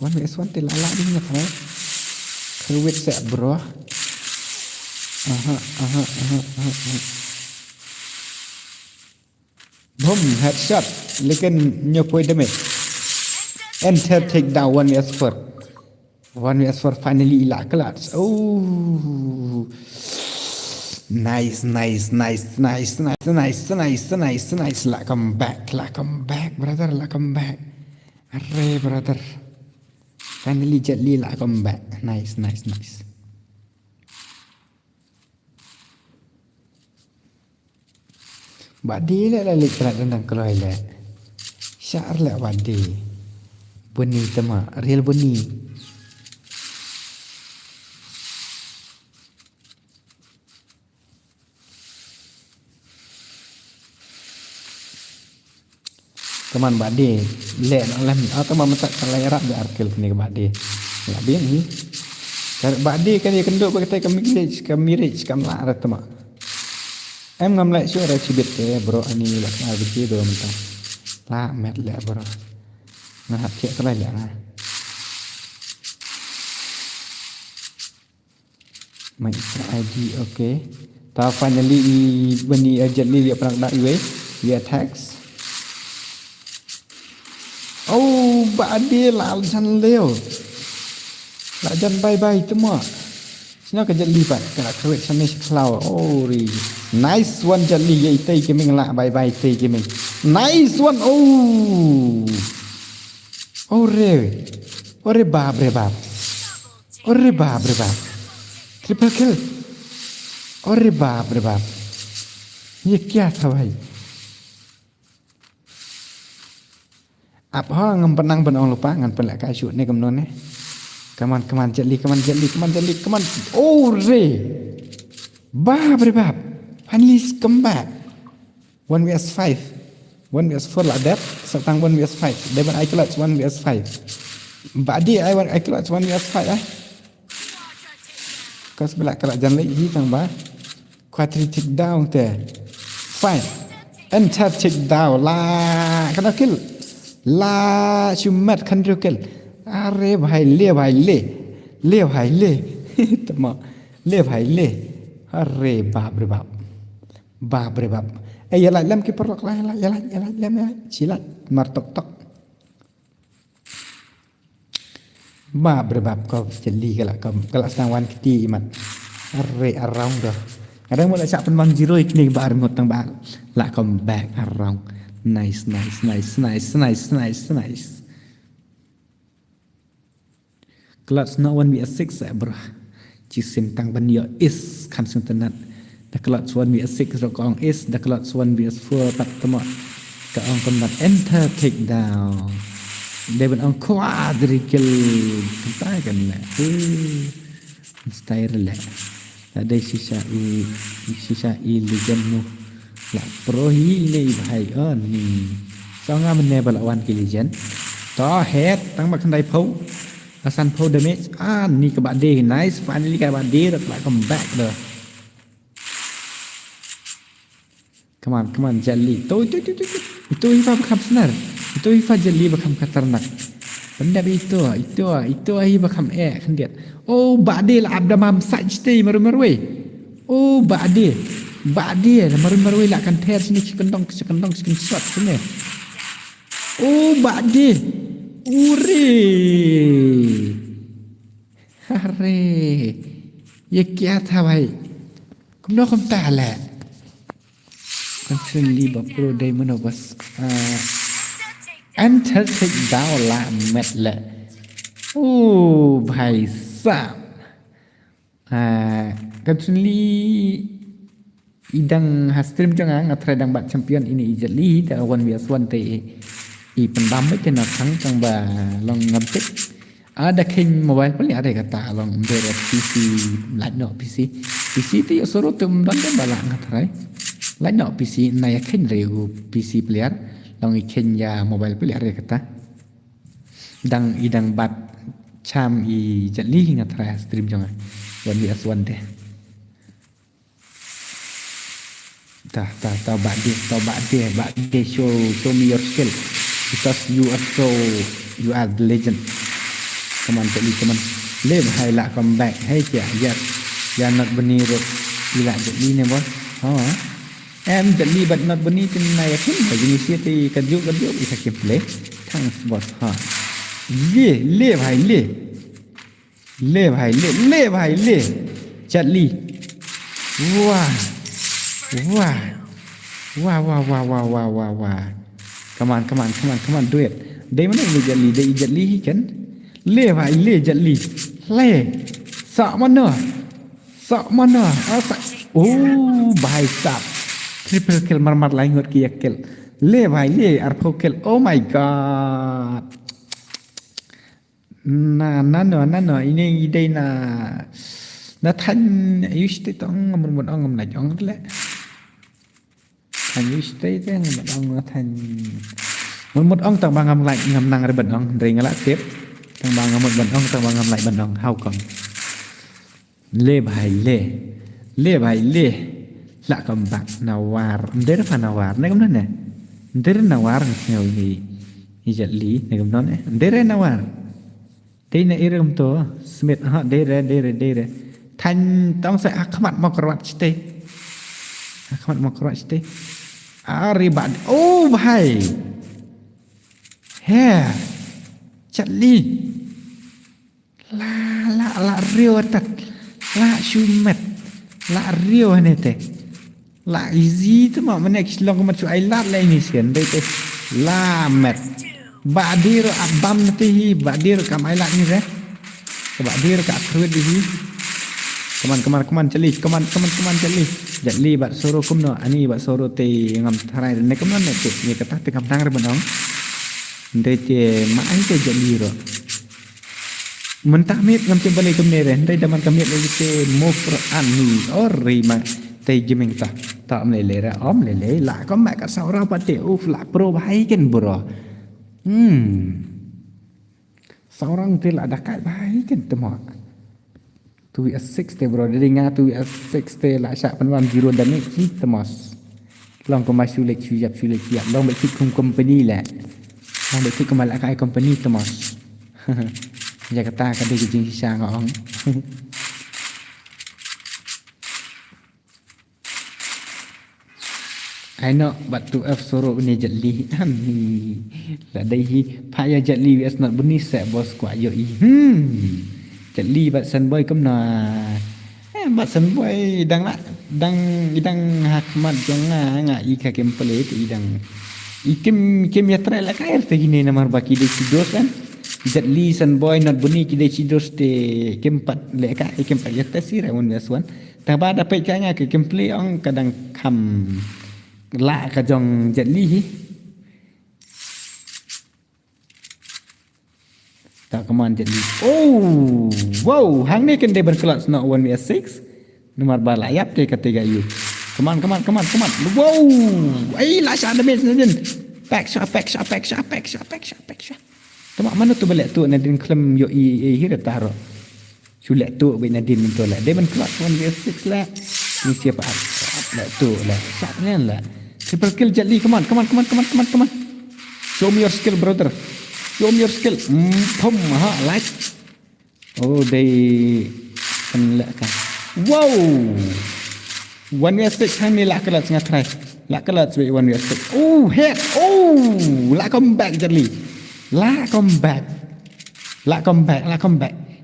1vs1 te lala dia nya kan create set bro boom headshot लेकिन nya point damage enter take down 1vs4 finally ilak kelas nice lah come back brother lah come back arre brother finally jelly lah come back nice badi lah lik kerat tentang keloi lah syar lah badi bunyi tema real bunyi Kaman bade le alam atau mama tak layar be arkel kini ke bade la bien ni kar bade kan dia kenduk berkata ke mirage kam la rat ma em ngam lai sure cibit ke bro ani la ka be do mentang la met le bro nah ke kelai le na my ID okay ta finally bani urgently dia perang dak we dia attacks bade lal jan leo la jan bye semua sino ke jeli pat kala create samish cloud ri nice one jeli ye tai ke ming la bye tai ke ming nice one re bab triple kill re bab ये क्या था भाई apa ngam penang benong lupa ngan pelak ka shoot ni kamnon ni kaman jelly re bab finally come back 1vs5 1vs4 like that setang 1vs5 depan I clutch 1vs5 badi I clutch 1vs5 kas belak kelak jan lagi tang ba quadri take down te fine enter take down la kena kill la chumat khandrukel are bhai le tama le bhai le are bab re bab yala lam ki perlok la yala lam silat mar tok bab re bab ko jeli kala sang wan kiti imat are around dah kadang mula sak pen bang jiro ikni bar ngotang ba la come back around nice kelas no 1vs6 bro jisim tang ban yo is kan sung tenat the kelas 1vs6 rokong is the kelas 1vs4 tak temo ka ong combat enter take down dia ban ong quadricle tai kan la style la ada sisa legend mu la pro hi nei bhai ni song am ne bal wan ki legend to head tang ba khandai phau asan phau damage ni ka ba de nice finally ka ba de rak la come back dah come on jelly tu itu Ifa bakam senar itu Ifa jelly bakam katernak benda itu ai bakam kan dia ba de la abdamam sajti maru-maru ba de Badia maru-maru ilak kan ter sini sekentong shot sini. Oh badia. Ure. Hare. Ye क्या था भाई kau tak lah. Constantly pro diamond of us. Enter take down la met la. Oh भाई साहब. Constantly idang hastrim jangan ngatrai dang bat champion ini ijali da one vs one te I pendam te na thang tang ba long ngapit ada king mobile pun ada kata long beret PC lat no PC ti soro tum dan bala ngatrai lat no PC na ya king reu PC player long I king ya mobile player ada kata dang idang bat cham I jali ngatrai stream jangan one vs one te Tak bak dia show me your skill because you are the legend. Come on, live hai la come back. Hey kya, yes, you are not bunny rot. Ila jadi ne bos. Em jadi but not bunny tin na yakin. Jadi siapa kerja bisa ke play. Thanks bos. Le bhai le. Jadi. Wah. Come on, do it. Day mana ni jali kan? Le bhai le jali. Le. Sak mana? Oh, bhai sap. Triple kill mar lain ngot kia kill. Le bhai le arpo kill. Oh my god. Nano ini ide na thanh yêu stay tông một ông này chọn lẽ thành yêu stay thế một ông thành một ông tầng bằng lại ngầm năng rồi bận ông rồi ngã lại tiếp tầng bằng một bận ông tầng bằng lại bận ông hao còn le bài le lạ cầm bạc nawar đây là phần nawar này cũng nè đây là nawar nhiều gì giật lý này cũng nói đây là nawar đây là iram to smith họ đây là thành tông sẽ akhmat makrat stay ribat oh bhai he chali la rio tat la shumet la rio này te la easy tu mà mình next long mà ai lat lại ni sian đây te la met badir abam nanti badir kam ai lat ni re badir ka khud di Kaman cali, kaman cali. Jali bat soro kumno, ani bat soro te ngam tharai ne kumno ne te ni kata te kam tang re banong. Ndai te ma ai te jali ro. Mentah mit ngam te balik kumne re, ndai daman kamit le te mofro ani ori ma te jimeng ta le ra om le la kom ma ka saura pa te uf la pro bhai ken bro. Seorang te la dakai bhai ken temo. 2s6 te bro dari nga 2s6 te la syak penwan 0 damage ni temos long ko masuk lek siap long bet kum company la long bet kum la kai company temos ya kata ka de jing sisa ngong I know but 2f soro ni jali la dai hi phaya jali is not bunny se bos kwa yo Jali bat sanboy kumna bat sanboy dang hakmat jonga ika kemple te idang ikem ya tra la kair te gine namar baki de sidos kan jali sanboy not bunyi ki de sidos te kempat le ka kempat ya tasira un daswan ta ba dapat kanya ke kemple ong kadang kam la ka jong jali hi tak keman jadi wow hang ni kan dia berkelas nak 1vs6 nomor balayap ke ketiga you keman wow lah syak damage nadin pack shot temak mana tu balik tu nadin klem yo hira taro sulek tu be nadin tu lah dia berkelas 1vs6 lah ni siapa lah tu lah syak ni lah triple kill jadi keman show me your skill brother show me your skill like oh they kan wow 1 vs 6 hai ni lak kelat sangat try. Lak kelat sebagai 1 vs 6. Oh, head. Oh, lak comeback Jet Li. Lak comeback.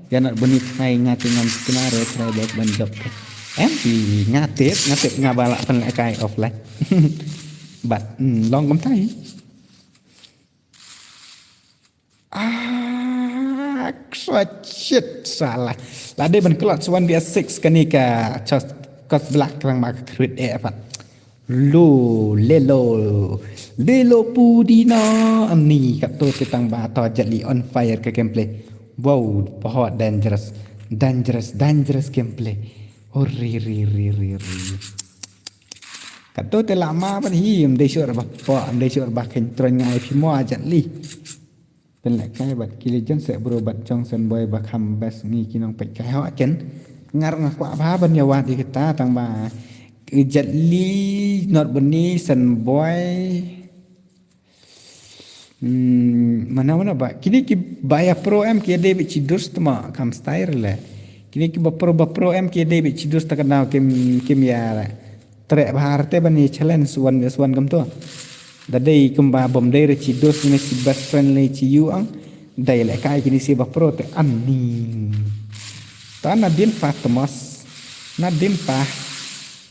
Dia nak bunyi try ngatingan skenario try back ban job. Thì ngatip ngabalak pen lek kai offline. But long kom tai. Shit salah. Lade ban kelot 1 vs 6 kan ni ka just kos belak kerang mak create apa. Lelo pudina ni kat tu tentang bato Jet Li on fire ke gameplay. Wow, pohon dangerous gameplay. Oh ri. Kat tu te lama pan hi am dei syur ba ken tron ngai pi mo Jet Li. Pen lek kai bat kilijan se bro bat Johnson boy ba kham best ni kinong pek kai ho chen. Ngar ngakwa ba ban yawat di kita tang ba Jet Li not beni sen boy mana ba kini ki baya pro m ki de bi cidus tma kam style le kini ki ba pro m ki de bi cidus ta kana kim ya tre bahar te bani challenge 1 vs 1 kam to da dei kum ba bom de cidus ni ci best friendly ci yu ang dai le kai kini si ba pro te anni ta na din fa tmas na din fa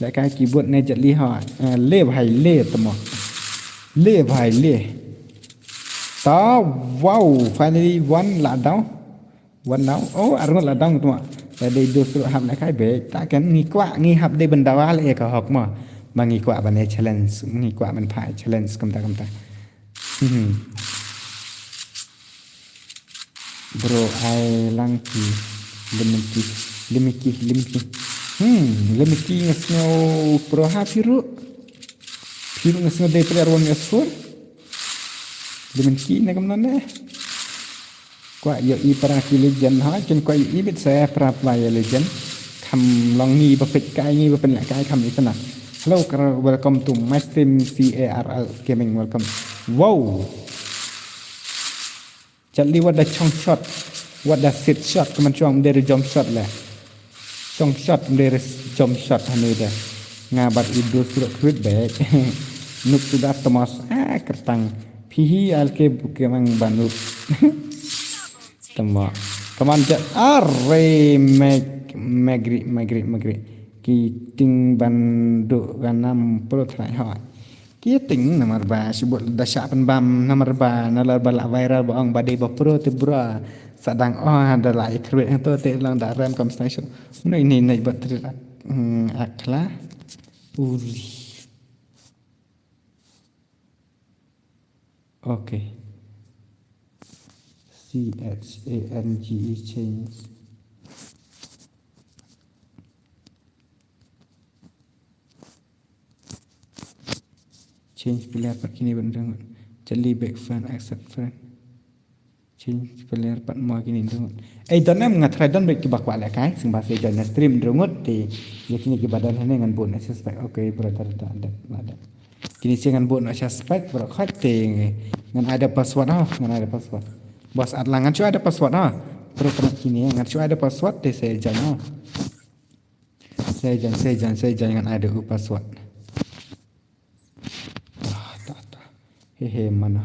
le kai ki bot ne Jet Li ha le bhai le tma le bhai le ta wow finally one là đau oh arun là đau tu tại đây đưa sự hấp lại cái bể ta cái nghi hấp đây bên đầu lại cả học mà nghi quạ bên này challenge nghi quạ bên phải challenge cầm ta bro ai lang ki limiki ngasno pro ha piru ngasno day player 1 vs 4 Dengan kini kam nana. Kwa yo I para ki legend ha chen kwa I bit saya para play legend. Kam long ni ba pek kai ni ba pen la kai kam itana. Hello, welcome to my stream CARL Gaming. Welcome. Wow. Jet Li what the chong shot. What the sit shot kaman chong dari jump shot lah. Chong shot dari jump shot hanu dah. Ngabat idul surat tweet back. Nuk sudah temas kertang. Pihi alke buke mang banuk. Tama. Kaman Jet magri. Ki ting banduk ganam pro try ha. Ki ting nomor ba sebut dasyak penbam nomor ba nalar balak viral baong badai ba pro te bra. Sadang ada lai create tu te lang da ram kam station. Ini bat trilat. Akla uri. Okay. CHANGE change. Change player part kini benda. Jet Li back friend accept friend. Change player part more kini dong. Don em ngatrai don back kibak wala kai sing bahasa join stream drungut di yakini kibadan hane ngan bon suspect. Okay brother ada. Kini jangan buat nak suspect berkat ngan ada password ngan ada password. Bos atlangan cu ada password Perut kini ngan cu ada password deh saya jangan. Saya jangan ada password. Tak. Hehe mana.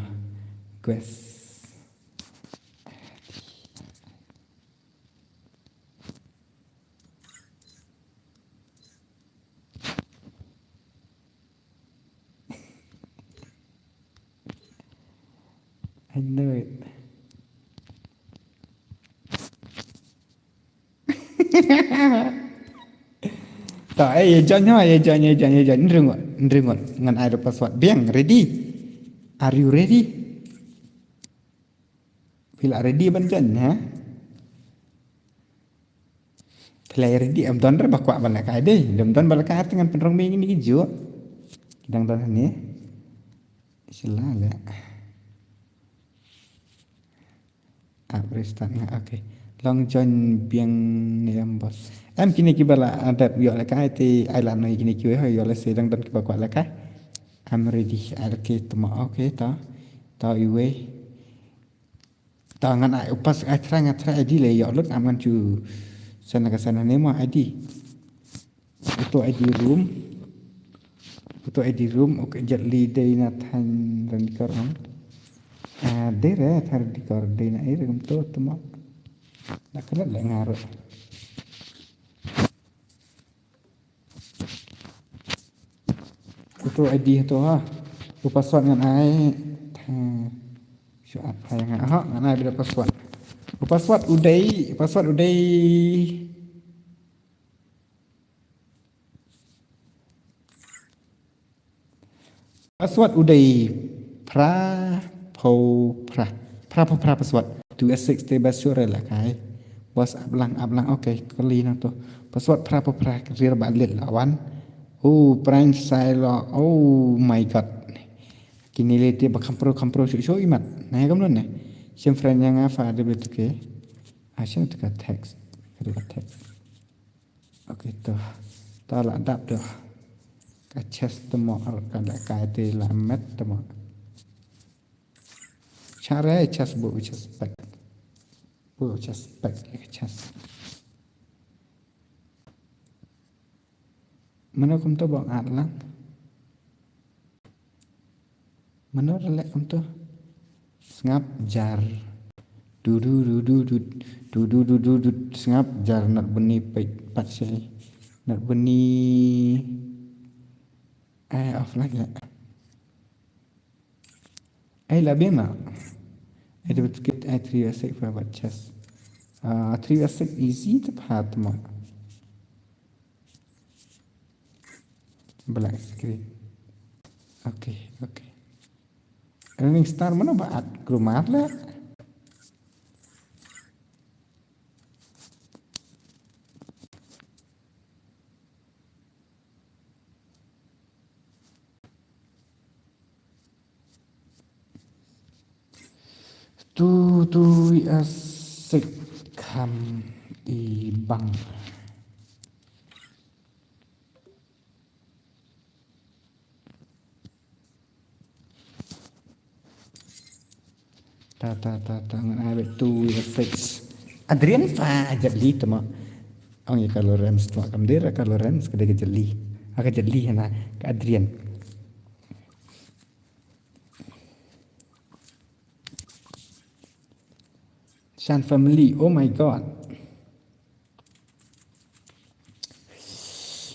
Quest. I know it. Tak, jangan ringot. Ngan ada password. Biang, ready? Are you ready? Bila ready banjan, ha? Bila ready, am don re bakwa balak ade. Dam don balak dengan penerong ming ni jo. Kidang don ni. Selalah. Restart okay. Long join biang ni bos. Em kini kibala ada yo la kai ti island ni kini kiwe ho yo la sedang dan kibakwa la kai. I'm ready. Okay tama okay ta iwe. Tangan ai upas ai try ID le yo lut aman cu sana ka sana ne mo ID. Itu ID room och jelly day na than randikar on. Đây ra thar dikar day na air gum to tuma. Nakala la ngaro. Itu ID tu ha. Tu password ngan ai. Show apa yang ha ngan ai bila password. Password uday password uday pra po pra password 2s6 te basura la kai was ablang okay kali na to password pra rir balit lawan prime silo my god kini lete ba kampro show imat na kam non ne sem friend yang apa ada betul ke asal tu text okay to ta la dap dah ka chest temo ka la ka te la met temo cara chest bu chest pack chest mana kum to bang at lang mana relek kum to ngap jar du ngap jar nak beni pat sei nak beni off lagi lah la bema ada betul 3 for about chess 3 easy tepat mak black screen okay running star mana baat keluar lah tu asik kam ibang ta ngan ai tu asik Adrian fa jeli tama ang kalau rems tu kam dera kalau rems kada jeli aga jeli na ka Adrian Shan family, oh my god.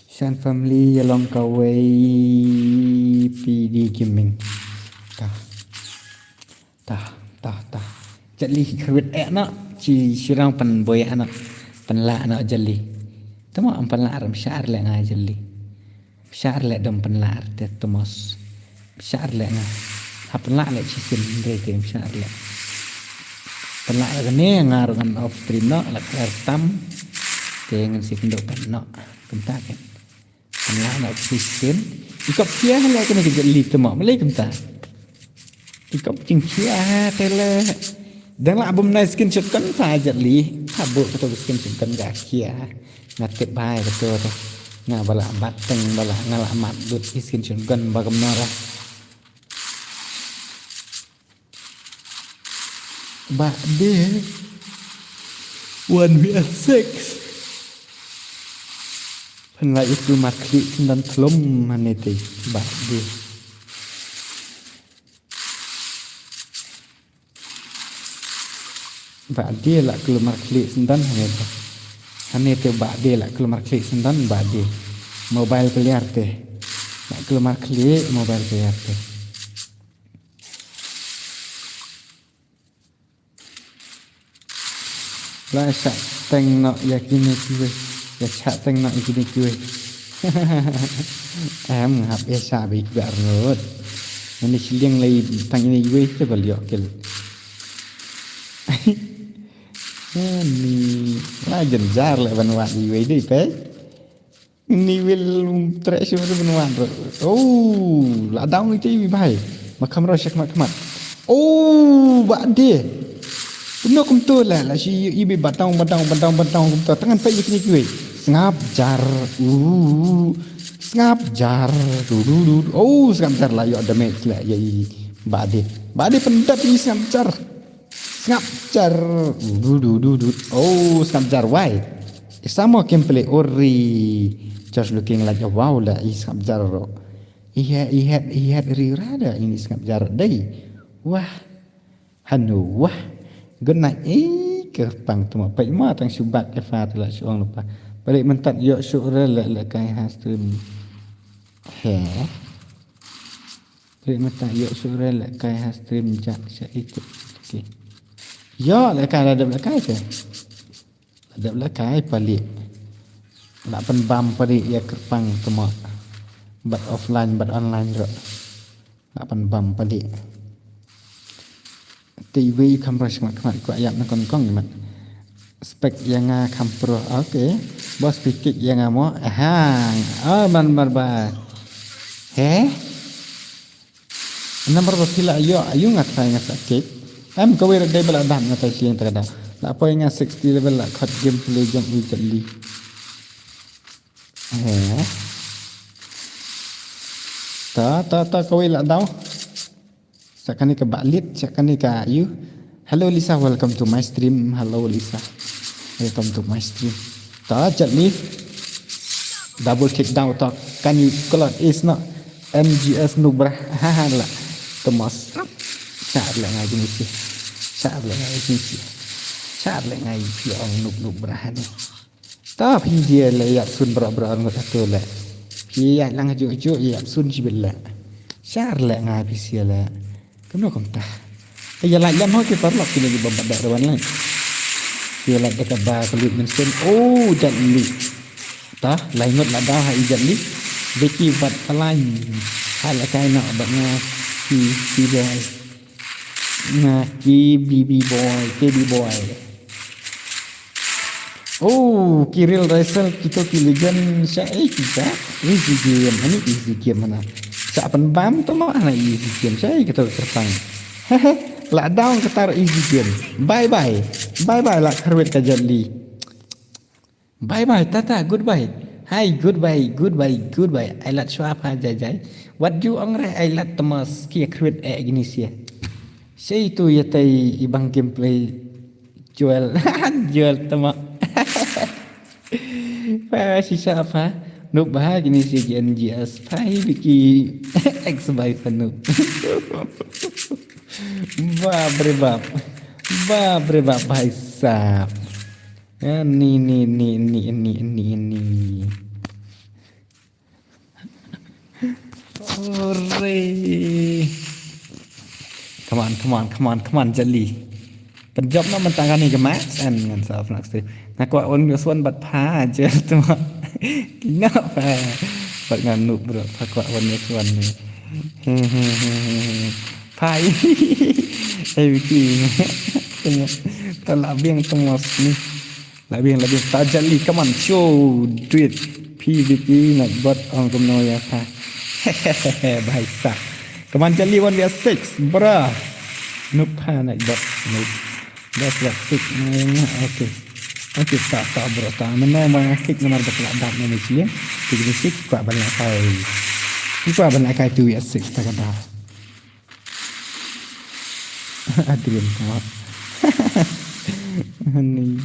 Shan family along kawai PD gaming. Ta. Jali kawit nak ci sirang pan boy anak pan la anak jali. Tama ang pan la aram syar le nga jali. Syar le dom pan la te tomos. Syar le nga. Hapan la le ci sin re tem syar le. Pelak ni ngarangan off stream no la tam dengan si kendok kan no kenta kan pelak nak sistem ikop kia la kena ke jeli temak malai kenta ikop cing kia tele dan la abum na skin shot kan fa jeli habuk to skin shot kan ga kia ngatip bai betul tu nga bala bateng bala ngalamat dut skin shot kan bagam nora Ba'de 1v6 Penlah itu maklik dan telum manete Ba'de lah keluar klik sendan hanete Ba'de lah keluar klik sendan Ba'de mobile clear teh nak keluar klik mobile clear teh lah syak teng nak yakini kuwe ya syak teng nak yakini kuwe ngap ya syak bi juga ngot nanti siling lagi tang ini kuwe tu beliau kel ni lah jenjar lah banwat di kuwe deh pe ni will treasure banwat lah daun itu bai makam rosyak makmat Ba'de Benar kum tu lah si ibi batang kum tu tangan pe ikni kuwe ngap jar ngap jar ngap jar lah yo damage lah ya Ba'de pendat ni ngap jar ngap jar why sama gameplay ori just looking like a wow lah iskap jarro. He had rirada ini iskap jarro day. Wah, hanu wah. Good night kerpang tu mak pai ma tang subat ke fa tu lah suang lupa. Balik mentat yok syukra la kai hastrim. He. Balik mentat yok syukra la kai hastrim jak syak itu. Okey. Yo la kai ada belakang ke? Ada belakang balik. Nak penbam balik ya kerpang tu mak. But offline but online ro. Nak penbam balik. TV kamera semak-semak ku ayat nak kong man. Spek yang kamera okey. Bos pikir yang mo man barba. He? Nomor berkila ayo ngatai sakit. Am kau ada bela dah ngatai siang terkadang. La apa yang 60 level la cut gameplay jam ujali. He? Ta kau la dah. Sekarang ni ke Baklit, sekarang ni ke you. Hello Lisa, welcome to my stream. Hello Lisa, welcome to my stream. Tak jat ni double kick down tak kan you kalau is not MGS nubrah lah Thomas. Sat lại ngay cái gì? Sat lại ngay cái gì? Sat lại ngay cái ông nubrah ni. Ta phi dia le ya sun bra ngot tu le. Phi ya lang ju ya sun jibil. Sat lại ngay phi sia le. Kenapa kau tak? Ia lagi yang kita perlu kita di bawah daerah lain. Ia lagi dekat bah kulit mention. Oh jadi, tah lain ngot lah dah hai jadi. Beki buat lain. Hal kain nak buatnya ki boy. Nah ki BB boy. Oh Kiril Raisel kita kiligan saya kita. Easy game, ini easy game mana? Sapan bam tu mau anak easy game saya kita terpang. Hehe, lah down ketar easy game. Bye bye lah kerwet kajali. Bye tata goodbye. Hai goodbye. I lat swap aja jai. What you angre I lat temas kia kerwet gini sia. Saya itu ya tai ibang gameplay jual temak. Sisa apa? Noob bahag ini si GNGS Pai biki X by Noob. Babre bab bhai sahab. Ni. Ore. Come on jali. Penjob nak mentangkan ni ke match and ngan saf nak stay. Nak kuat on suan bat pha je tu. Kenapa? Buat ngan noob bro. Kuat on suan ni. Pai. Biki. Tak biang temas ni. Labing tajali. Come on show tweet. PVP nak buat orang kemno ya pa. Bhai sah. Come on jali 1v6 bro. Noob pa nak buat noob. That's what kick namanya. Okay, tak bro. Tak mana kick nomor berkelak dak ni sih. Jadi sih kuat banyak kai. Kuat banyak kai 2v6 tak ada. Adrian kuat. Ni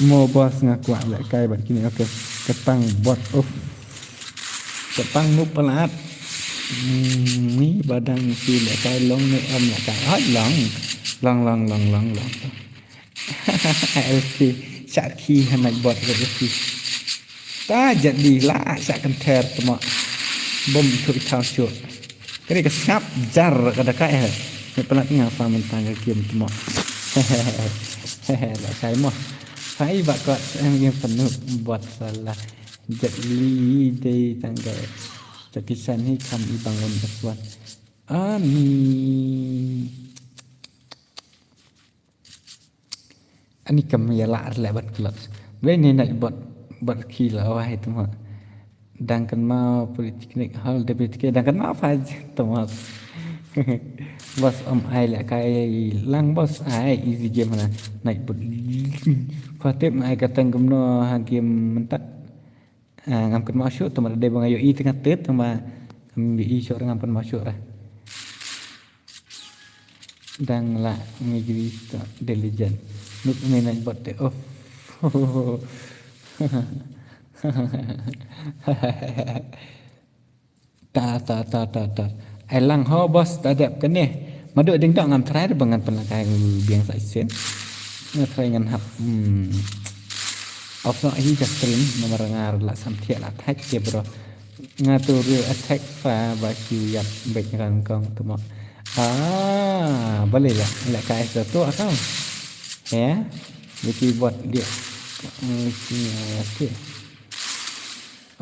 mau bos ngaku banyak kai begini. Okay, ketang bot off. Ketang noob pelat. Ni badan si le kai long ni le kai long. LP Syaki nak buat LP. Tak jadilah sak kenter temo. Bom tu ikau syur. Kini kesap jar kada kai. Ni pelat ngapa mentang game temo. Lah saya mah. Saya bakal yang penuh buat salah. Jadi day tangga. Cakisan ni kami bangun beswan. Ani kami ya lah lebat clubs. Ini nak buat kila awak itu mah. Dangkan mau politik ni hal debat dangkan mau apa aja temas. Bos ai lah kai lang bos ai easy game mana naik buat. Fatip ai kata gemno game mentak. Ngamkan masuk teman ada bang ayo i tengah tet sama kami i seorang ngamkan masuk lah. Dan lah ngigri diligent. Nuk ni nak buat take off. Ta. Ai lang ho bos tadap kan ni. Maduk ding tok ngam trai dengan pelakai biang sai sen. Ngatrai ngan hap. Off hi just stream nomor ngar la sam thia la thách ke bro. Ngatur attack fa ba kiu yap bek rang kong tu mo. Boleh lah. Lek kai satu akau. Ya. Beki buat dia. Okay.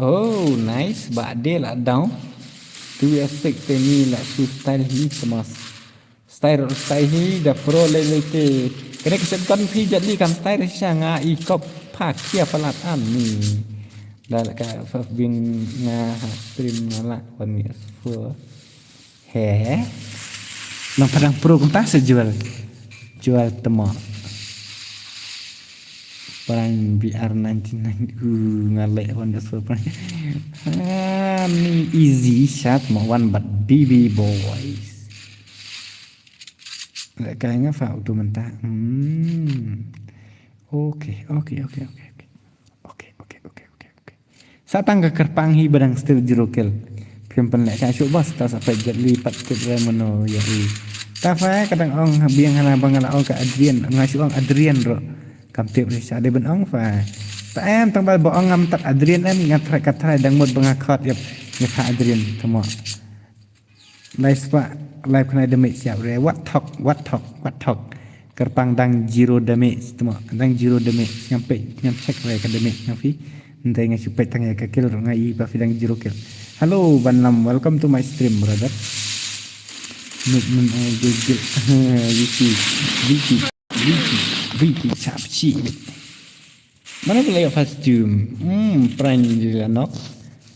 Oh, nice. Bade lah down. 2S6 ni lah su style hi temas. Style hi dah pro lelete. Kena kesempatan fi jadi kam style siang ai kop pak kia palat ni. Dah ka fa bing nga stream ngala one years for. He. Nang padang pro kunta sejual. Jual temak. Perang BR99 ngalek Honda Super. Ni easy shot mo one but BB boys. Kayaknya fa tu mentah. Okay. Satang ke kerpang hi badang still zero kill. Pempen lek ka syuk bos ta sampai jet lipat ke mono ya. Ta fa kadang ong biang hana bangala ong ka Adrian ngasyuk ong Adrian ro. Kam tip ni ada ben ong fa. Ta em tang ba ong ngam tak Adrian em ngatrai katrai dang mod bangakot yap ngah Adrian temo. Nice pa live kena damage siap re. What talk. Kerpang dang zero damage temo. Dang zero damage nyampe nyam check re ka damage nyampi. Ndai ngai supet tang ya ka kill ngai pa dang zero kill. Hello Banlam, welcome to my stream brother. Nuk Google Wiki Chapchi. Mana boleh costume? Pran dia nak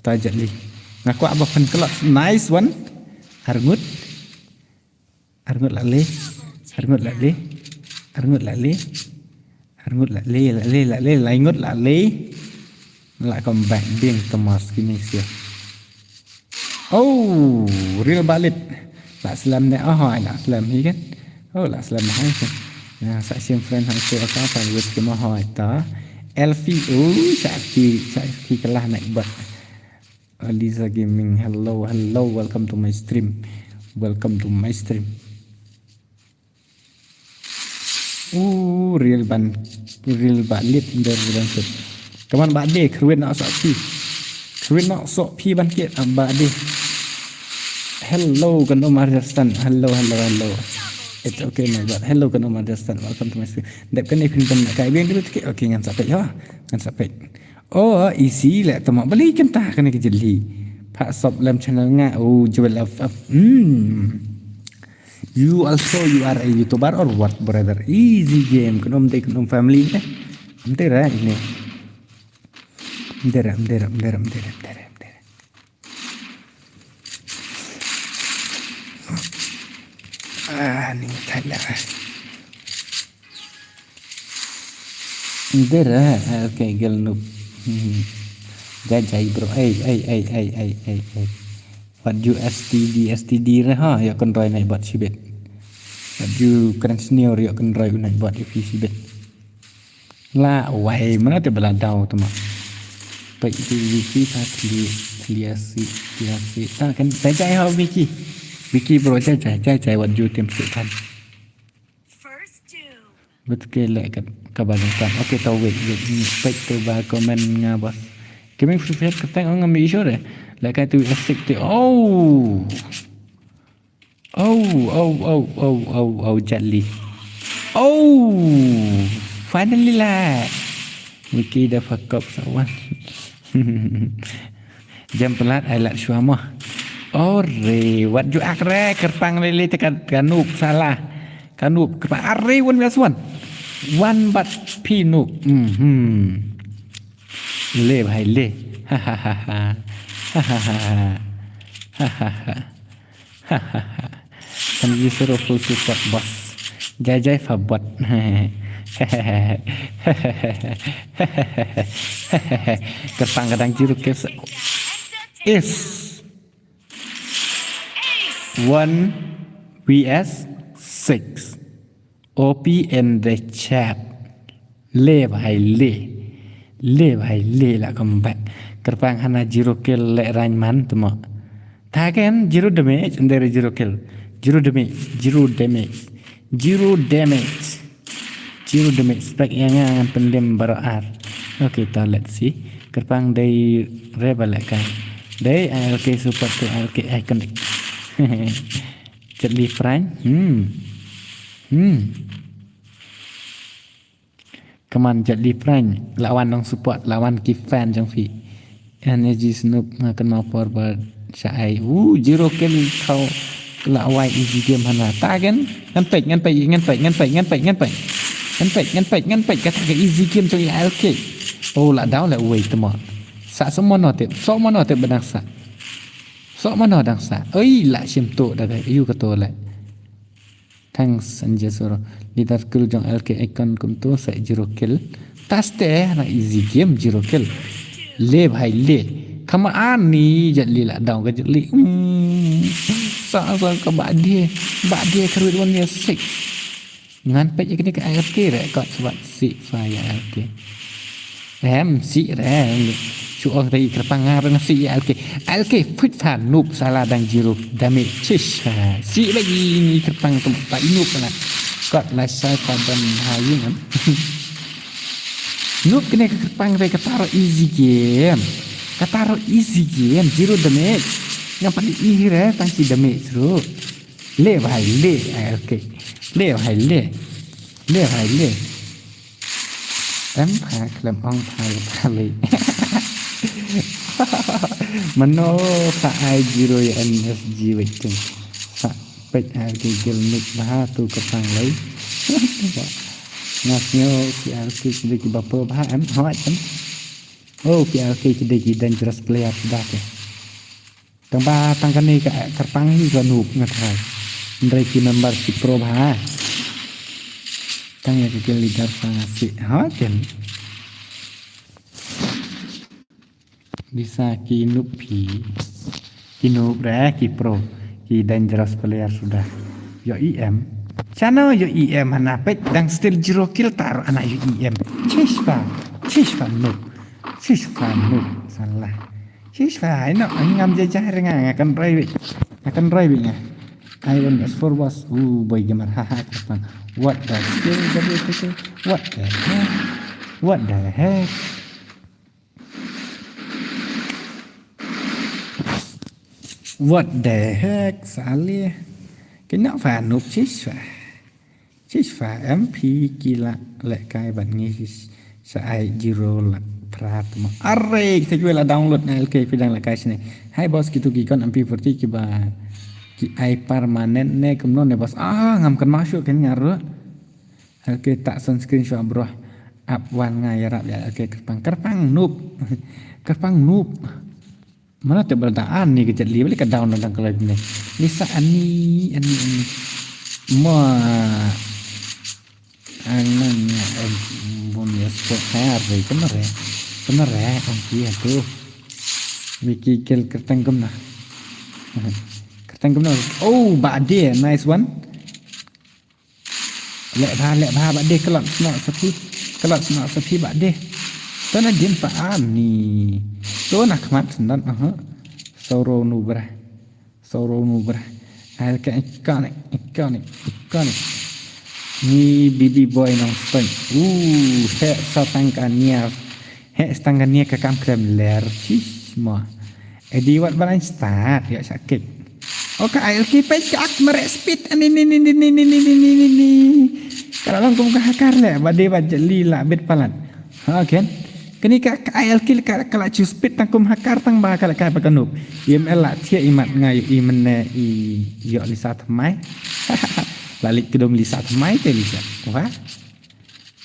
tajak li. Ngaku apa fan kelas nice one. Arngut lale. Laingut lale. Lại còn bạn biên Thomas Kinesius. Oh, real balit. Lạ slam này hỏi lạ slam hi kan. Oh, lạ slam hay kan. Nah, saya siang friend hang saya apa pan wis ke hỏi ta. Elfi Syaki kelah naik bat. Aliza Gaming, hello, welcome to my stream. Real balit dari bangkit. Kaman bade kruin nak sok pi bangkit bade. Hello kan Omar Jastan. Hello. It's okay my god. Hello kan Omar Jastan. Welcome to my stream. Dep kan ipin kan kai biang dulu tikit. Okay ngan sampai. Oh, isi lek tamak beli kan tah kan ke jeli. Pak sop dalam channel nga. Oh, jual of. You are a YouTuber or what brother? Easy game. Kan family eh. Mtera ini. Mdera. Ni tala. Mdera. Okay, girl noob. Gajai bro. Ay. What you STD ha ya kan roy naik buat sibet. What you keren senior ya kan roy naik buat IP sibet. La wai mana tu beladau tu mah. Baik itu Wiki liasi. Tak kan saya ha Wiki bro saya what you tim setan. Betul ke lek kabar kan. Okey tahu wait baik tu bah komen ngabas. Kami free fire ketang orang ambil isu dah. Lek tu asik tu. Oh Jatli. Finally lah. Wiki dah fuck up sawan. Jam pelat alat syuamah. What you akre kerpang lele tekan kanuk salah. Kanuk kerpang are one plus one. One but pinuk. Le bhai le. Some user of full support boss. Jai fabot. Kerpang kadang jeruk kes is 1 vs 6 OP in the chat. Le bhai le ले भाई ले ला come back kerpang hana 0 kill le rank man temo tagen 0 damage under 0 kill 0 damage 0 damage 0 damage 0 damage spek yang ngan pendem baroar okay ta let's see kerpang day rebel kan day okay support to okay iconic jadi friend Kaman jadi friend lawan nang support lawan ki fan jang fi energy snoop akan mau forward sai 0 kill kau lawan easy game hana tagen ngan pe kata ke easy game tu LK oh la down la wait temo sa semua no te benang sa so mana dang sa oi la sim to da yu ka to la thanks Sanjay Soro leader kill jong LK icon kum to sa 0 kill taste na easy game 0 kill le bhai le kama ani jali la down ka jali sa ka ba dia kerut one year 6 ngan pe ni ka LK re ka sebab si saya LK si chu ong dai kerpang ngarang si LK fit fan noob salah dan 0 damage chish si lagi ni kerpang tempat noob na got la sai pada hayun noob kena kerpang re kataro easy game 0 damage yang paling easy re tangki damage ro le bhai le LK le bhai le em phá làm ong phá lì mano phá ai zero NSG vậy chừng phá bạch ai cái gel nick phá tu cái phang lấy ngạc nhau cái ai cái gì cái bắp phá em hỏi em oh cái ai cái gì dangerous player dah ke tang ba tang kan ni cái kerpang ni kan hub ngatai dari ki membership pro phá tanya ke leader fangasi haken bisa ki noob ki pro ki dangerous player sudah yo em channel yo em hana pet dang still 0 kill tar anak yo em chisfa noob salah chisfa no ngam jajah rengang akan rai nya Iron S4 was boy gamer haha kapan what the skill WTC what the heck salih kena phản nộp chích phá MP kila lại cái bản nghe sai zero là prat mà array thì gue là download na LK pidang là cái này hai boss gitu ki kon MP40 ki ba ai permanen ne kemnon ne bos ngam kan masuk kan ngaruh oke tak screenshot bro up one ngai rap ya oke kerpang noob mana te berdaan ni kejat li balik ke down dan kalau ni lisa ani ma anaknya punya sport hari benar ya om dia tuh wiki kill kertangkem nah thank you oh bak dia nice one lek bha bak dia kelak senok sepi bak dia tu nak dia faan ni tu nak mat sendan soro nu brah al ka iconic ni bibi boy nong spin he satangania ke kam krem ler chisma edi wat balan start ya sakit oke LK pecak merek speed ini kalau langkung hakar le bade bajali la bet palan oke kini ka LK kalau cu speed tangkum hakar tang ba kala kai pakanuk IML la thia imat ngai imene i yo lisa thamai lalik kedom lisa thamai te lisa wah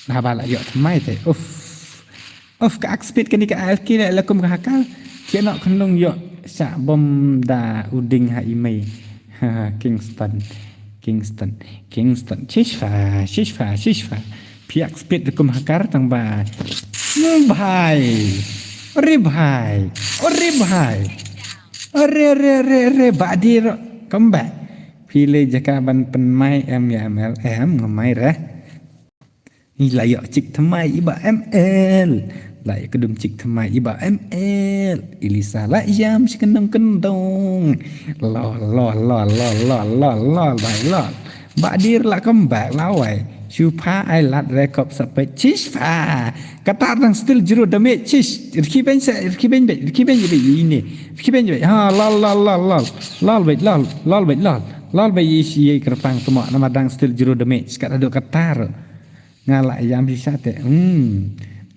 nah bala yo thamai te of ka speed kini ka LK la kum hakar kia nak kenung yo sa bom da uding ha imei Kingston chisfa piak speed kum hakar tang ba ribhai re badir comeback pile jaka ban penmai MLM ngamai re Layak cik temai iba ML. Layak kedum cik temai iba ML. Ilisa layam si kendung-kendung. Lol. Baik lol. Badir lah kembang lawai. Syupa ai lat rekop sampai cis fa. Kata orang still jero damage cis. Riki ben ini. Riki ben ha lol. Lol baik lol. Lol baik isi kerpang tumak nama dang still jero damage. Kat aduk katar. Ngalak yang bisa te.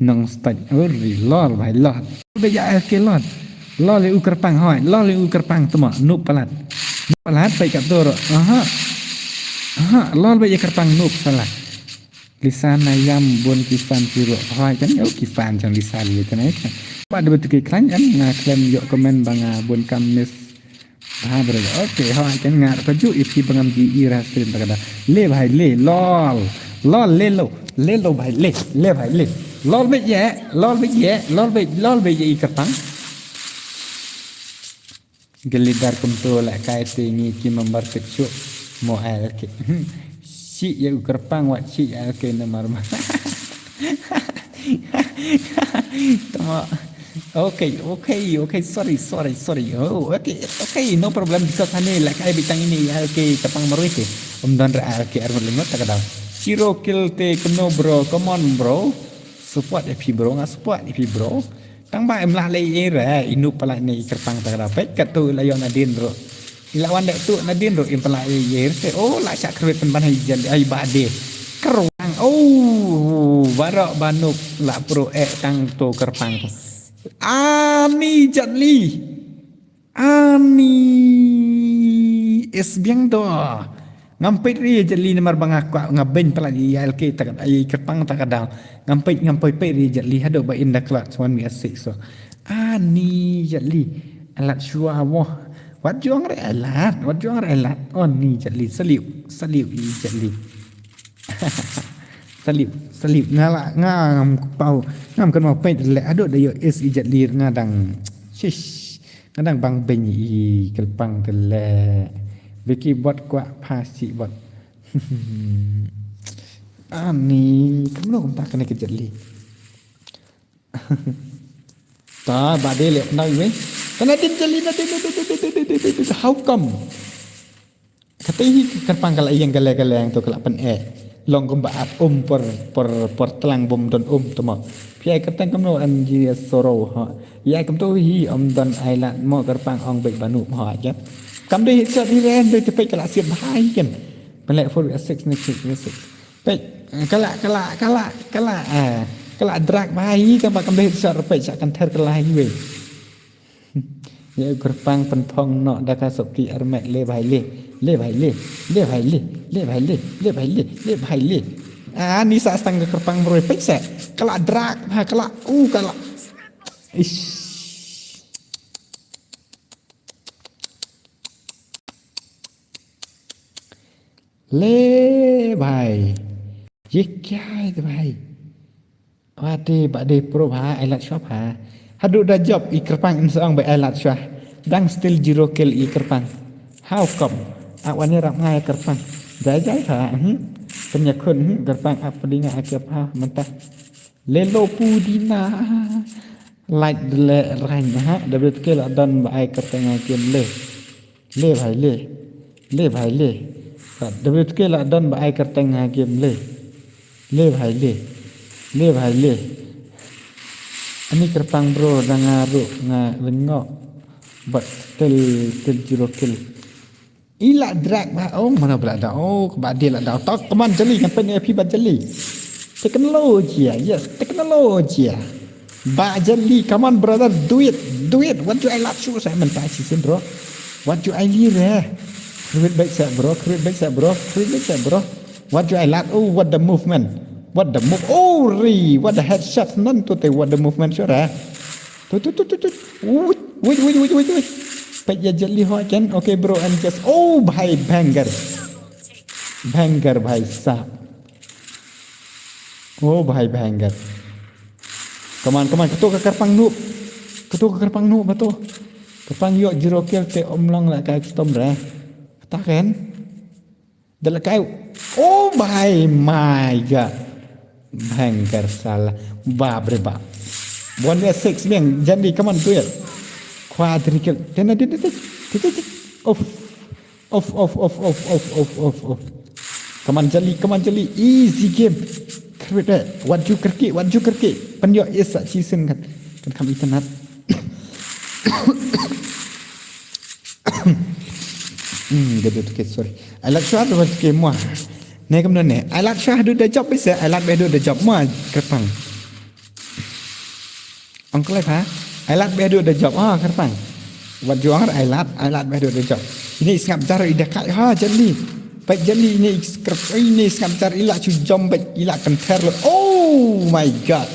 Nong start ori lol baik lol. Baik AFK lol. Lol u kerpang hoi. Lol u kerpang tumak nup palat. Nup palat baik kat tur. Lol baik kerpang nup salah. Lisan ayam bon kifan piro. Hoi kan yo kifan jang lisan gitu kan. Pak ada betul iklan kan ngaklaim yo komen banga bon kamis. Berada. Okey, hoi kan ngar kaju ipi bangam ji ira stream takada. Le bhai le lol. Lol le lo bhai le bhai le. Lol be ye kerpang. Gelidar kumtu la kaite ni ki membar teksu mo ke. Si ya kerpang wat si ke nomor. Tama. Okay, sorry. Oh, okay, no problem because hani like I bitang ini okay kapang maruite. Dan ra ke armalingot takadaw. Zero kill te kono bro, come on bro. Support FP bro, support FP bro. Tang ba em lah lei ra inu pala ni kerpang takadaw. Pet katu layon nadin bro. Ilawan dek tu nadin bro im pala ye te oh la syak kret pen ban hai ai bade. Kerang. Oh, barok banuk la pro tang to kerpang tu. Ani Jatli es biang do ngampit ri Jatli namar bangak ngaben pala di ILK tak ai kerpang tak kadang ngampit pe ri Jatli hado ba inda klat one me six so ani Jatli alat syua wah wat juang re alat ni Jatli seliu i Jatli salib ngam pau ngam kan mau pe le ado dayo is ijat lir ngadang shish ngadang bang ben i kelpang tele beki bot kwa pasi bot ani kamu tak kena kejat li ta bade le nai we kana din jali na how come kata hi kelpang kala yang gale-gale yang tu kala pen long gembaat per telang bom don tama pi ai kapten kamno an ji soro ha ya kam to hi don ai la mo kerpang ong bai banu ha ja kam de hit hi ren de pe kala siap hai kan pelek for 6 next pe kala drag bai kam kam de hit pe sak kan ter kala hi we ya kerpang pentong no daka sopki armet le bai le ni sa stang kerpang bro peksa kala drag kala ish le bai ye kya bai bade pro ha elat shop ha hadu da job i kerpang insang bai elat shop dang still zero kill i kerpang how come awan ni rak ngai kerpang jai ha penyakun kerpang apa dinga akap ha mentah lelo pudina like le rain ha double kill dan bai kertang game le bhai le double kill dan bai kertang game le bhai le ani kerpang bro dangaru lengok but still zero kill ila drag ba mana berada kebadil ada tak teman jeli kan penyep bat jeli teknologi ba jeli come on brother do it what do I like you saya mentah sih bro what do I need create back set bro what do I like what the movement what the move what the headshot nan tu what the movement sure tu wait Pajak jeli ho kan okay bro and just bhai banger bhai sah bhai banger come on ketuk ke kerpang noob betul kerpang yo zero kill te omlong la kai stom ra tak kan dalak kai bhai my god Bhankar salah. Bab re bab. 1v6 Miang. Jadi come on do it. Quadrical. Then off. Off. Come on jali. Easy game. Kereta. Waju kerki. Penyo is sak season kan. Kan kami tenat. Gitu tu sorry. I like shot was game moi. Này cầm nè, I like shot do the job bisa. I like do the job moi kerpang. Uncle like ha? I like do the job kerpang. What you are I like do the job. Ini ngap cara ida kai ha jeli. Baik jeli ini ngap cara ila cu jom baik ila kenter. Oh my god.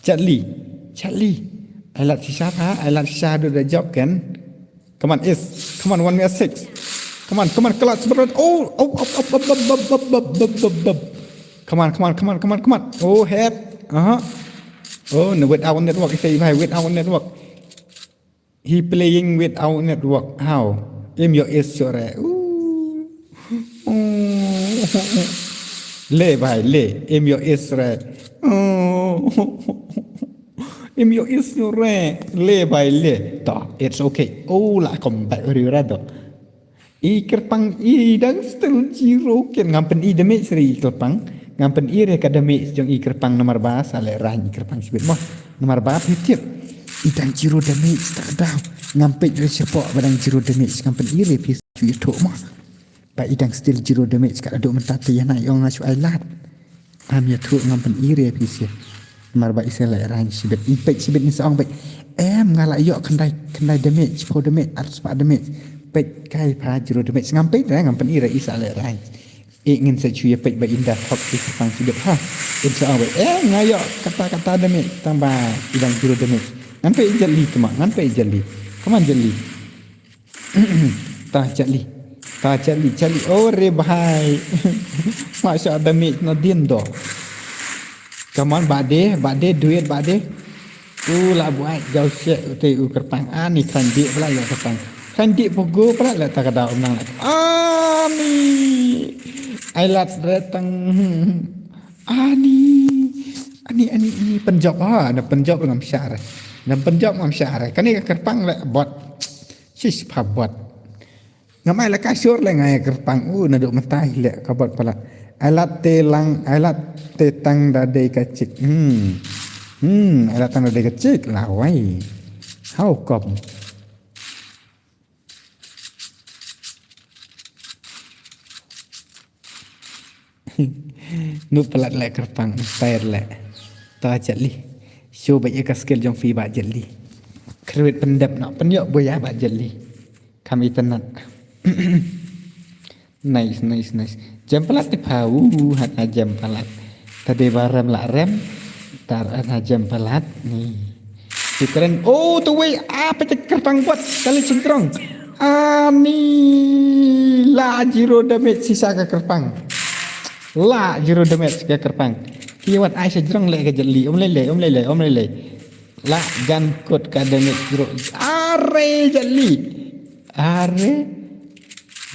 Jeli. I like shot ha. I like shot do the job kan. Come on, 1v6. Come on, kelas berat. Oh. Come on. Oh, head. Oh, no, without network. Without network. He playing without network. How? Aim your is sure. Le. Aim your is right. Aim your is right. Le. It's okay. Oh, lah combat rado. I kerpang I dan still zero ken ngampen I damage seri kerpang ngampen I re kadamage jong I kerpang nomor ba sale ran kerpang sibit moh nomor ba pitip I dan zero damage tak dah ngampet re support badang zero damage ngampen I re pis cu tok moh ba I dan still zero damage kat aduk mentate ya nak yong asu ailat am ya tok ngampen I re pis ya nomor ba isale ran sibit impact sibit ni saong baik ngalak yok kendai damage po damage arus pa damage pek kai pa jero damage ngampai dah ngampen ira isa le rai ingin secuya pek ba indah hok di sepang hidup ha insya Allah ngayo kata damage tambah idang jero damage ngampai jeli tu mak ngampai jeli kaman jeli ta jeli oh re bhai masya damage no din do kaman bade duit bade lah buat jauh syek utai kerpang ni kan dia pula ya kerpang kan dia pogo pula lah tak ada orang lagi ni ailat datang ni penjab ada penjab dengan syarah dan penjab dengan syarah kan ni kerpang lah buat sis buat ngamai lah kasur lah ngai kerpang naduk mentai lah kabat pula ailat tetang dadai kacik ailat tang dadai kacik lah wai how come nu pelat lek kerpang style lek ta jeli show ba ka skill jong fi ba jeli kreat pendap nak penyok boya ba jeli kami tenat nice jam pelat ti pau hat jam pelat tadi barem la rem tar ana jam pelat ni si keren oh tu we apa kerpang buat kali cingkrong ni la jiro damage sisa ke kerpang la jero damage ke kerpang kiwat ai sejrong le ke jeli om lele la gan kot ka damage jero are jeli are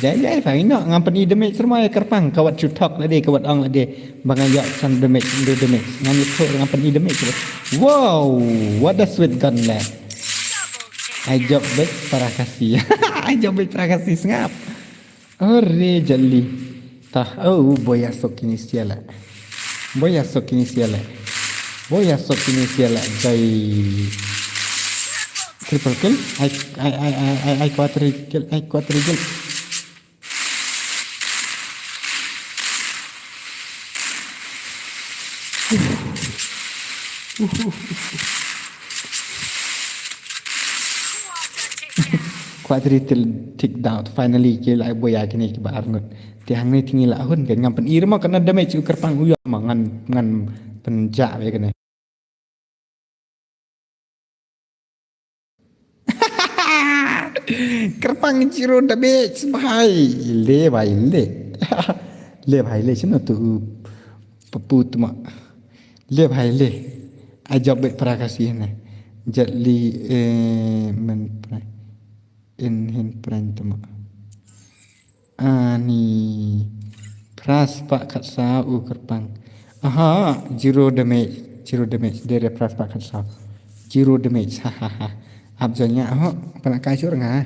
jai fa ino ngampen I damage semua kerpang kawat chutok la de kawat ong la de bangayak san damage ngam itu ngampen I damage wow what a sweet gun la I job baik para kasih ngap ore jeli tah boya sok ini siala jai triple kill I quadruple kill quadruple take down finally kill I boya kini ke bar ngut tiang ni tinggi lah hun kan ngampen I mah kena damage kerpang uya ngan penjak we kena kerpang jiro damage bhai le sino tu peput mak le bhai le ajab bet prakasi na jatli men in pran tu mak ani pras pak kat sa kerpang Aha, zero damage dari press pakai sah. Zero damage, hahaha. Abjanya, pernah kasih orang ah.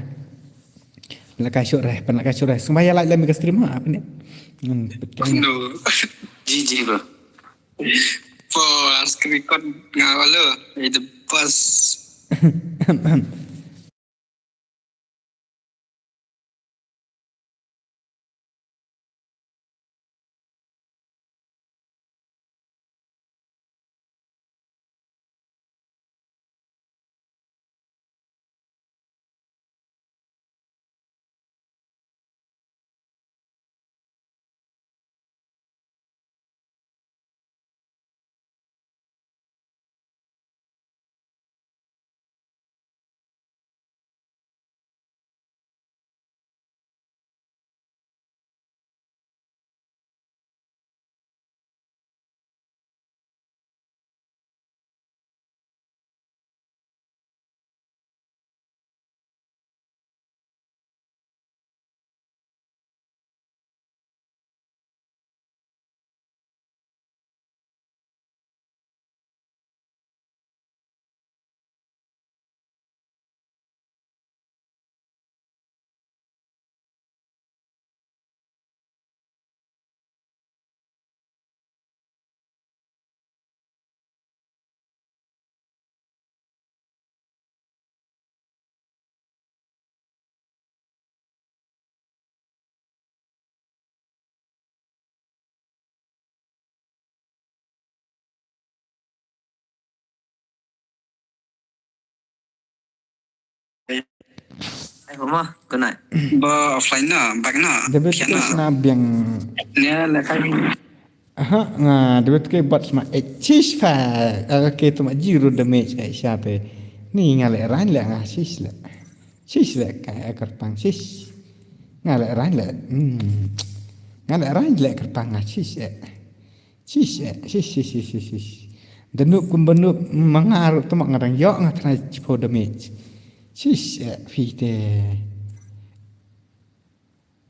Pernah kasih orang. Semua like lagi ke stream apa ni? Betul. No. GG bro. For record ngawalo. Itu pas. Mama, kena. Ba offline na, back na. Dia betul senabiang. Nya lekai. Aha, dia betul buat semua cheese fa. Okay, tu mak zero damage siapa? Ni ngalek ran lah ngasis lah. Sis lah kayak kerpang sis. Ngalek ran lah. Ngalek ran lah kerpang ngasis sis. Denup kumbenup mengaruh tu mak ngarang yok ngatrai cipo damage. Sis fite.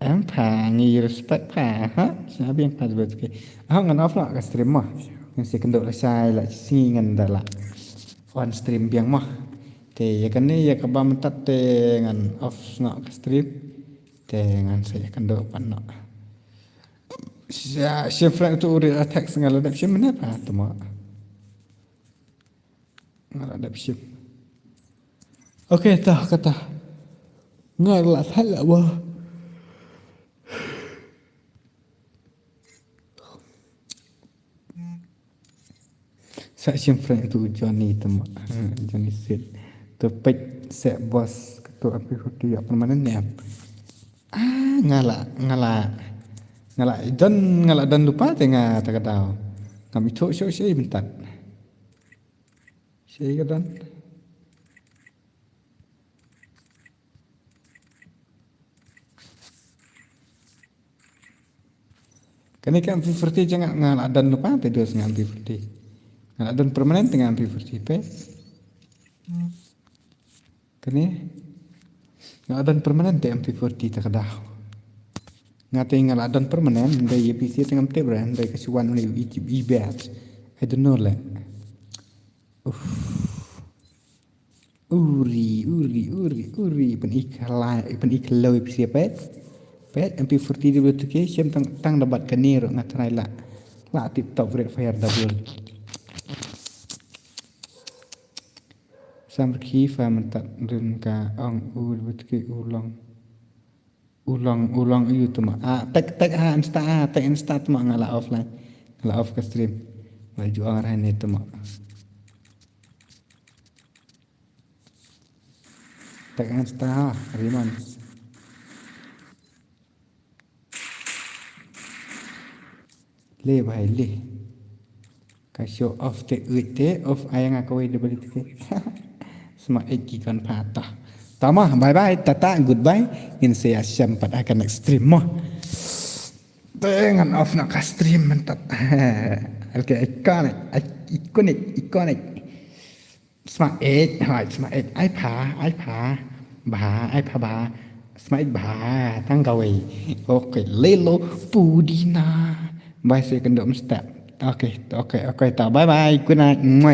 Em pangi respect pa ha. Sabi yang pas betul. Ngan off nak ke stream mah. Yang si kendok lesai lah singan dah lah. On stream biang mah. Te ya kan ni ya kabam tat te ngan off nak ke stream. Te ngan saya kendok pan nak. Si Frank tu uri attack sengal ada sim mana pa tu mak. Ngal ada sim. Okey tah kata. Ngal lah salah wah. Saya Frank tu Johnny temak. Johnny Sid. Tepik set bos ketua APHD apa mana ni? Ngalak dan lupa tengah tak tahu. Kami tu saya bentar. Saya kata. Kini kan APHD jangan ngalak dan lupa tidur dengan APHD. Ngalak dan permanen dengan APHD pe. Kini ngalak dan permanen dengan APHD tak tahu. Ngati ngalak dan permanen dari APC dengan brand dari kesuwan oleh e-bat. I don't know lah. Uri pen ikhlau APC pet. Pet MP40 dia betul ke siam tang dapat kenir ngatrai lah. Lah TikTok red fire double. Sampai fa mentak dun ka ang betul ke ulang itu tu mak. Tag insta tu mak ngala offline. Ngala off ke stream. Baju orang ni tu mak. Tag insta Riman. Le bhai le. Ka show off te off ayang aku dia balik ke. Semua ikan patah. Tama, bye-bye, tata, goodbye. In saya sempat akan stream mah. Dengan off nak stream mantap. Okay, ikonik. Smart 8, ai pa, ba. Smart ba, tang gawe. Okay, lelo pudina. Bye saya kendok step. Ok, ok, ok, tao bye bye, good night.